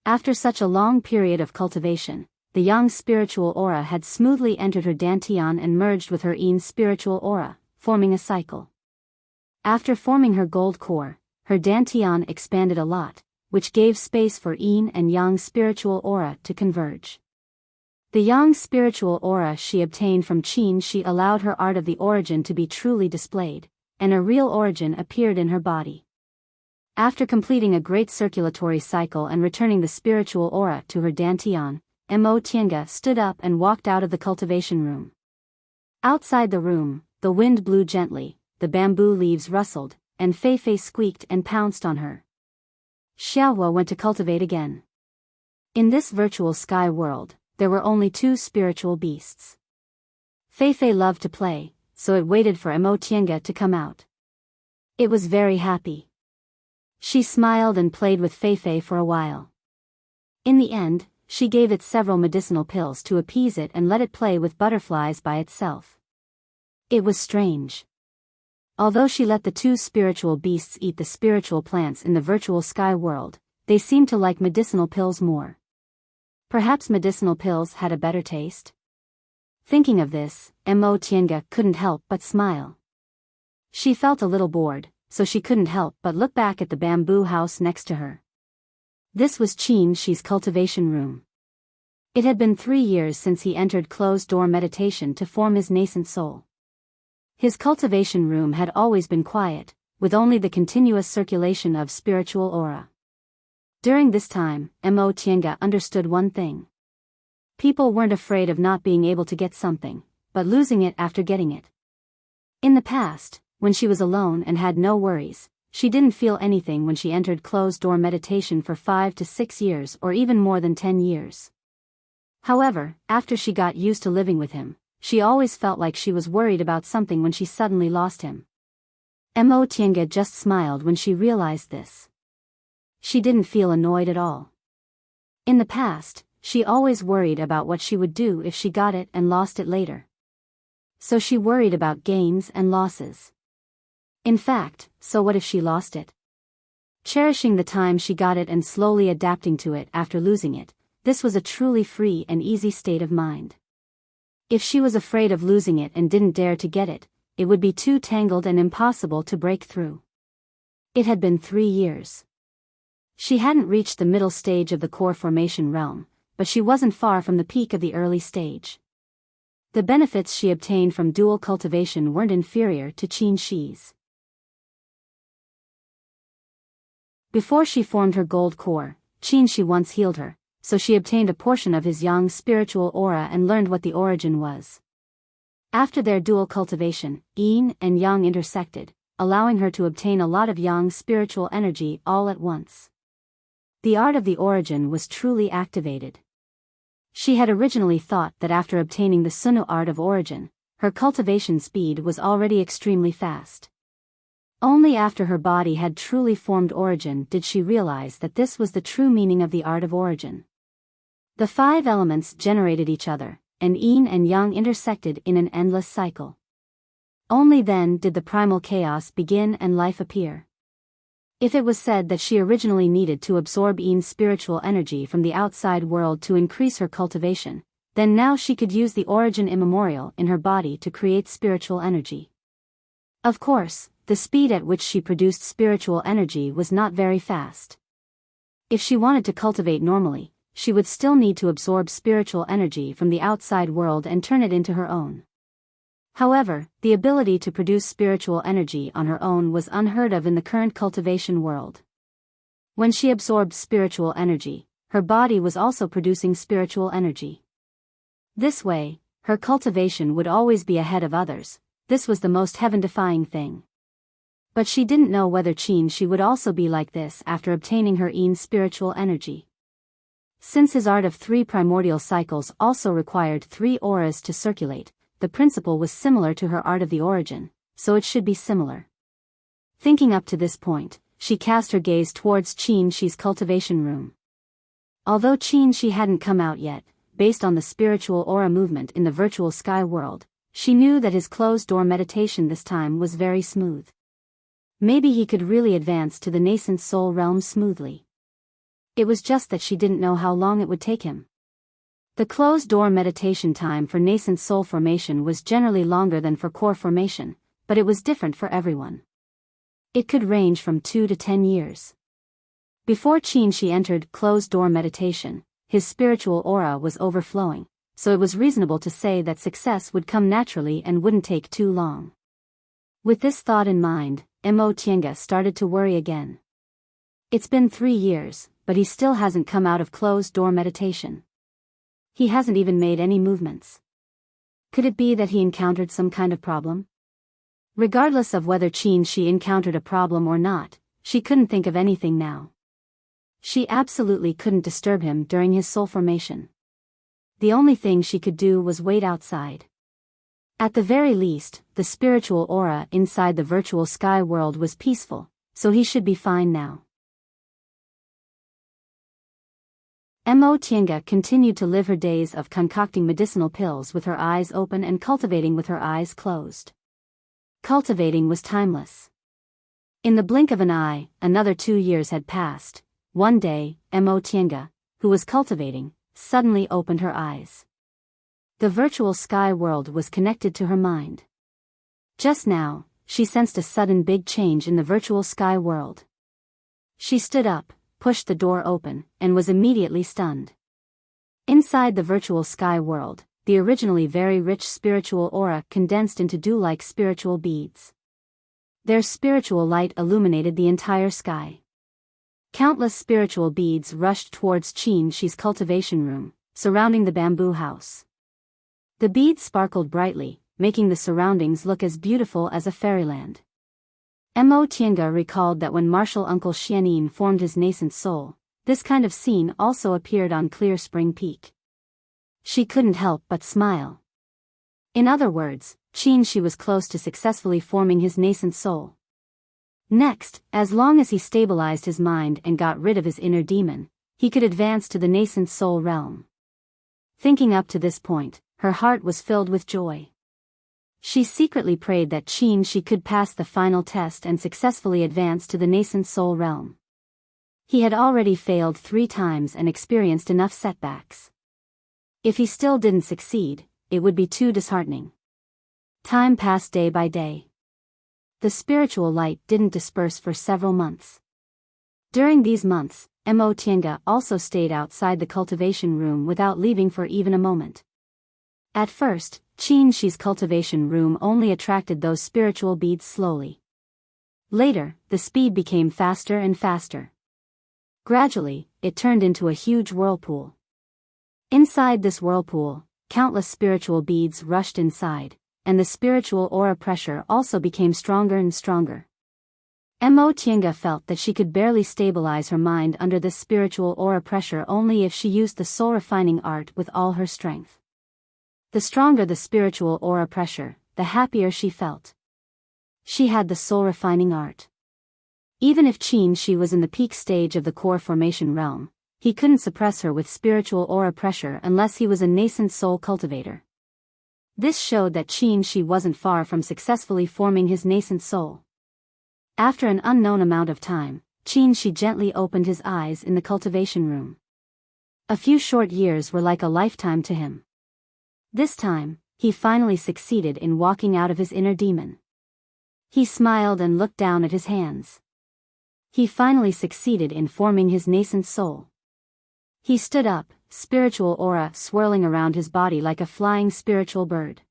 After such a long period of cultivation, the yang spiritual aura had smoothly entered her dantian and merged with her yin spiritual aura, forming a cycle. After forming her gold core, her dantian expanded a lot, which gave space for yin and yang spiritual aura to converge. The yang spiritual aura she obtained from Qin Shi allowed her art of the origin to be truly displayed, and a real origin appeared in her body. After completing a great circulatory cycle and returning the spiritual aura to her dantian, Mo Tiange stood up and walked out of the cultivation room. Outside the room, the wind blew gently, the bamboo leaves rustled, and Fei Fei squeaked and pounced on her. Xiaohua went to cultivate again. In this virtual sky world, there were only two spiritual beasts. Fei Fei loved to play, so it waited for Mo Tiange to come out. It was very happy. She smiled and played with Fei Fei for a while. In the end, she gave it several medicinal pills to appease it and let it play with butterflies by itself. It was strange. Although she let the two spiritual beasts eat the spiritual plants in the virtual sky world, they seemed to like medicinal pills more. Perhaps medicinal pills had a better taste? Thinking of this, Mo Tiange couldn't help but smile. She felt a little bored, so she couldn't help but look back at the bamboo house next to her. This was Qin Shi's cultivation room. It had been 3 years since he entered closed-door meditation to form his nascent soul. His cultivation room had always been quiet, with only the continuous circulation of spiritual aura. During this time, Mo Tiange understood one thing. People weren't afraid of not being able to get something, but losing it after getting it. In the past, when she was alone and had no worries, she didn't feel anything when she entered closed-door meditation for 5 to 6 years or even more than 10 years. However, after she got used to living with him, she always felt like she was worried about something when she suddenly lost him. Mo Tiange just smiled when she realized this. She didn't feel annoyed at all. In the past, she always worried about what she would do if she got it and lost it later. So she worried about gains and losses. In fact, so what if she lost it? Cherishing the time she got it and slowly adapting to it after losing it, this was a truly free and easy state of mind. If she was afraid of losing it and didn't dare to get it, it would be too tangled and impossible to break through. It had been 3 years. She hadn't reached the middle stage of the core formation realm, but she wasn't far from the peak of the early stage. The benefits she obtained from dual cultivation weren't inferior to Qin Shi's. Before she formed her gold core, Qin Shi once healed her, so she obtained a portion of his yang spiritual aura and learned what the origin was. After their dual cultivation, yin and yang intersected, allowing her to obtain a lot of yang spiritual energy all at once. The art of the origin was truly activated. She had originally thought that after obtaining the Sunu art of origin, her cultivation speed was already extremely fast. Only after her body had truly formed origin did she realize that this was the true meaning of the art of origin. The 5 elements generated each other, and yin and yang intersected in an endless cycle. Only then did the primal chaos begin and life appear. If it was said that she originally needed to absorb yin's spiritual energy from the outside world to increase her cultivation, then now she could use the origin immemorial in her body to create spiritual energy. Of course, the speed at which she produced spiritual energy was not very fast. If she wanted to cultivate normally, she would still need to absorb spiritual energy from the outside world and turn it into her own. However, the ability to produce spiritual energy on her own was unheard of in the current cultivation world. When she absorbed spiritual energy, her body was also producing spiritual energy. This way, her cultivation would always be ahead of others. This was the most heaven-defying thing. But she didn't know whether Qin Shi would also be like this after obtaining her yin spiritual energy. Since his art of 3 primordial cycles also required 3 auras to circulate, the principle was similar to her art of the origin, so it should be similar. Thinking up to this point, she cast her gaze towards Qin Shi's cultivation room. Although Qin Shi hadn't come out yet, based on the spiritual aura movement in the virtual sky world, she knew that his closed-door meditation this time was very smooth. Maybe he could really advance to the nascent soul realm smoothly. It was just that she didn't know how long it would take him. The closed-door meditation time for nascent soul formation was generally longer than for core formation, but it was different for everyone. It could range from 2 to 10 years. Before Qin entered closed-door meditation, his spiritual aura was overflowing, so it was reasonable to say that success would come naturally and wouldn't take too long. With this thought in mind, Mo Tiange started to worry again. It's been 3 years, but he still hasn't come out of closed-door meditation. He hasn't even made any movements. Could it be that he encountered some kind of problem? Regardless of whether Qin encountered a problem or not, she couldn't think of anything now. She absolutely couldn't disturb him during his soul formation. The only thing she could do was wait outside. At the very least, the spiritual aura inside the virtual sky world was peaceful, so he should be fine now. Mo Tiange continued to live her days of concocting medicinal pills with her eyes open and cultivating with her eyes closed. Cultivating was timeless. In the blink of an eye, another 2 years had passed. One day, Mo Tiange, who was cultivating, suddenly opened her eyes. The virtual sky world was connected to her mind. Just now, she sensed a sudden big change in the virtual sky world. She stood up, pushed the door open, and was immediately stunned. Inside the virtual sky world, the originally very rich spiritual aura condensed into dew-like spiritual beads. Their spiritual light illuminated the entire sky. Countless spiritual beads rushed towards Qin's cultivation room, surrounding the bamboo house. The beads sparkled brightly, making the surroundings look as beautiful as a fairyland. Mo Tiange recalled that when martial uncle Xianin formed his nascent soul, this kind of scene also appeared on Clear Spring Peak. She couldn't help but smile. In other words, Qin was close to successfully forming his nascent soul. Next, as long as he stabilized his mind and got rid of his inner demon, he could advance to the nascent soul realm. Thinking up to this point, her heart was filled with joy. She secretly prayed that Qin could pass the final test and successfully advance to the nascent soul realm. He had already failed 3 times and experienced enough setbacks. If he still didn't succeed, it would be too disheartening. Time passed day by day. The spiritual light didn't disperse for several months. During these months, Mo Tiange also stayed outside the cultivation room without leaving for even a moment. At first, Qin's cultivation room only attracted those spiritual beads slowly. Later, the speed became faster and faster. Gradually, it turned into a huge whirlpool. Inside this whirlpool, countless spiritual beads rushed inside, and the spiritual aura pressure also became stronger and stronger. Mo Tiange felt that she could barely stabilize her mind under this spiritual aura pressure only if she used the soul refining art with all her strength. The stronger the spiritual aura pressure, the happier she felt. She had the soul refining art. Even if Qin was in the peak stage of the core formation realm, he couldn't suppress her with spiritual aura pressure unless he was a nascent soul cultivator. This showed that Qin wasn't far from successfully forming his nascent soul. After an unknown amount of time, Qin gently opened his eyes in the cultivation room. A few short years were like a lifetime to him. This time, he finally succeeded in walking out of his inner demon. He smiled and looked down at his hands. He finally succeeded in forming his nascent soul. He stood up, spiritual aura swirling around his body like a flying spiritual bird.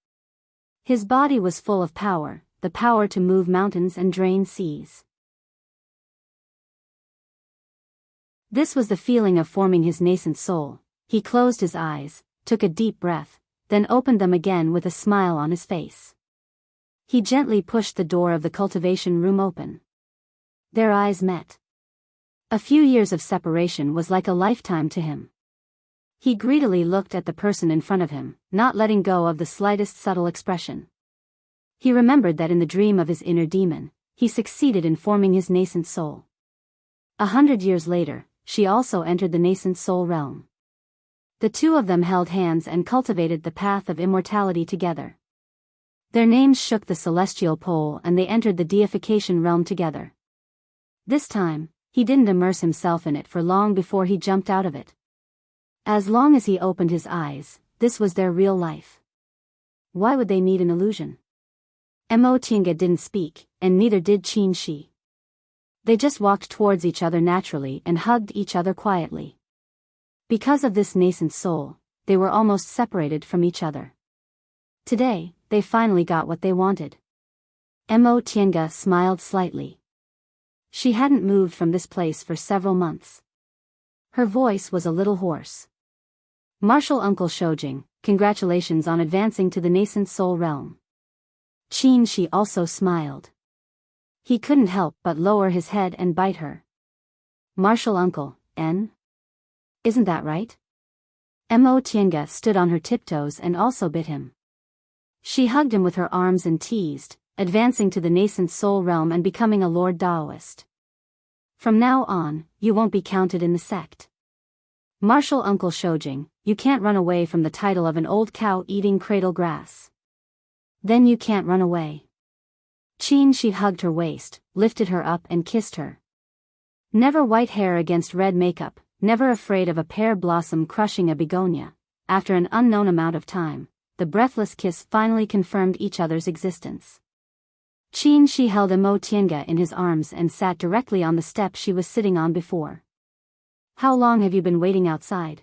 His body was full of power, the power to move mountains and drain seas. This was the feeling of forming his nascent soul. He closed his eyes, took a deep breath, then opened them again with a smile on his face. He gently pushed the door of the cultivation room open. Their eyes met. A few years of separation was like a lifetime to him. He greedily looked at the person in front of him, not letting go of the slightest subtle expression. He remembered that in the dream of his inner demon, he succeeded in forming his nascent soul. 100 years later, she also entered the nascent soul realm. The two of them held hands and cultivated the path of immortality together. Their names shook the celestial pole and they entered the deification realm together. This time, he didn't immerse himself in it for long before he jumped out of it. As long as he opened his eyes, this was their real life. Why would they need an illusion? Enchanting didn't speak, and neither did Qin. They just walked towards each other naturally and hugged each other quietly. Because of this nascent soul, they were almost separated from each other. Today, they finally got what they wanted. Enchanting smiled slightly. She hadn't moved from this place for several months. Her voice was a little hoarse. Martial Uncle Shoujing, congratulations on advancing to the nascent soul realm. Qin also smiled. He couldn't help but lower his head and bite her. Martial Uncle, Isn't that right? Enchanting stood on her tiptoes and also bit him. She hugged him with her arms and teased, advancing to the nascent soul realm and becoming a Lord Taoist. From now on, you won't be counted in the sect. Martial Uncle Shoujing, you can't run away from the title of an old cow eating cradle grass. Then you can't run away. Qin hugged her waist, lifted her up and kissed her. Never white hair against red makeup, never afraid of a pear blossom crushing a begonia. After an unknown amount of time, the breathless kiss finally confirmed each other's existence. Qin held Enchanting in his arms and sat directly on the step she was sitting on before. How long have you been waiting outside?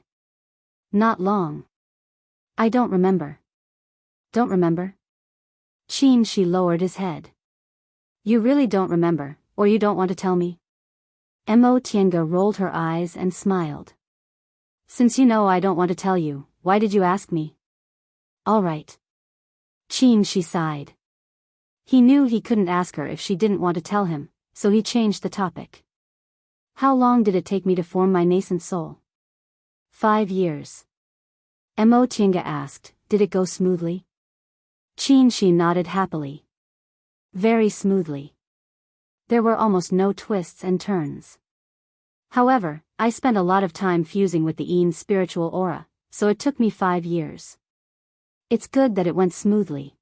Not long. I don't remember. Don't remember? Qin lowered his head. You really don't remember, or you don't want to tell me? Enchanting rolled her eyes and smiled. Since you know I don't want to tell you, why did you ask me? All right. Qin sighed. He knew he couldn't ask her if she didn't want to tell him, so he changed the topic. How long did it take me to form my nascent soul? 5 years. Enchanting asked, did it go smoothly? Qin nodded happily. Very smoothly. There were almost no twists and turns. However, I spent a lot of time fusing with the En's spiritual aura, so it took me 5 years. It's good that it went smoothly.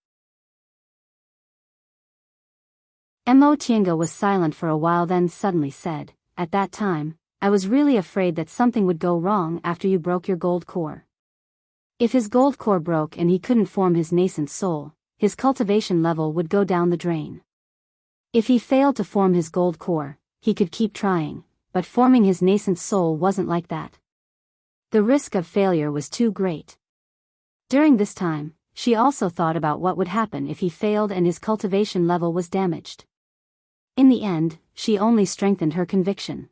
Enchanting was silent for a while, then suddenly said, at that time, I was really afraid that something would go wrong after you broke your gold core. If his gold core broke and he couldn't form his nascent soul, his cultivation level would go down the drain. If he failed to form his gold core, he could keep trying, but forming his nascent soul wasn't like that. The risk of failure was too great. During this time, she also thought about what would happen if he failed and his cultivation level was damaged. In the end, she only strengthened her conviction.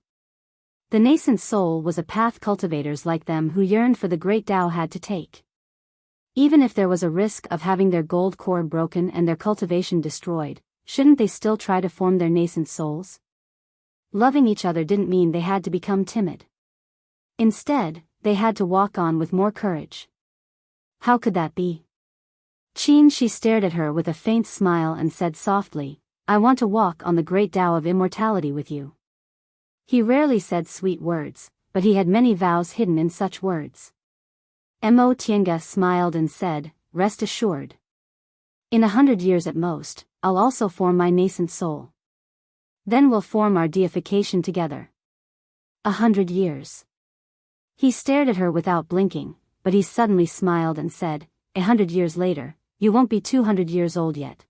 The nascent soul was a path cultivators like them who yearned for the great Tao had to take. Even if there was a risk of having their gold core broken and their cultivation destroyed, shouldn't they still try to form their nascent souls? Loving each other didn't mean they had to become timid. Instead, they had to walk on with more courage. How could that be? Qin stared at her with a faint smile and said softly, I want to walk on the great Tao of immortality with you. He rarely said sweet words, but he had many vows hidden in such words. Enchanting smiled and said, rest assured. In 100 years at most, I'll also form my nascent soul. Then we'll form our deification together. 100 years. He stared at her without blinking, but he suddenly smiled and said, 100 years later, you won't be 200 years old yet.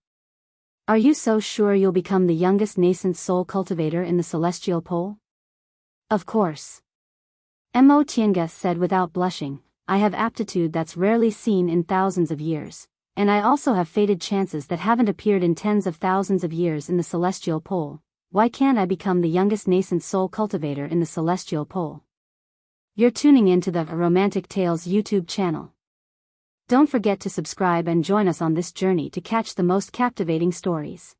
Are you so sure you'll become the youngest nascent soul cultivator in the celestial pole? Of course. Enchanting said without blushing, I have aptitude that's rarely seen in thousands of years, and I also have fated chances that haven't appeared in tens of thousands of years in the celestial pole. Why can't I become the youngest nascent soul cultivator in the celestial pole? You're tuning into the Romantic Tales YouTube channel. Don't forget to subscribe and join us on this journey to catch the most captivating stories.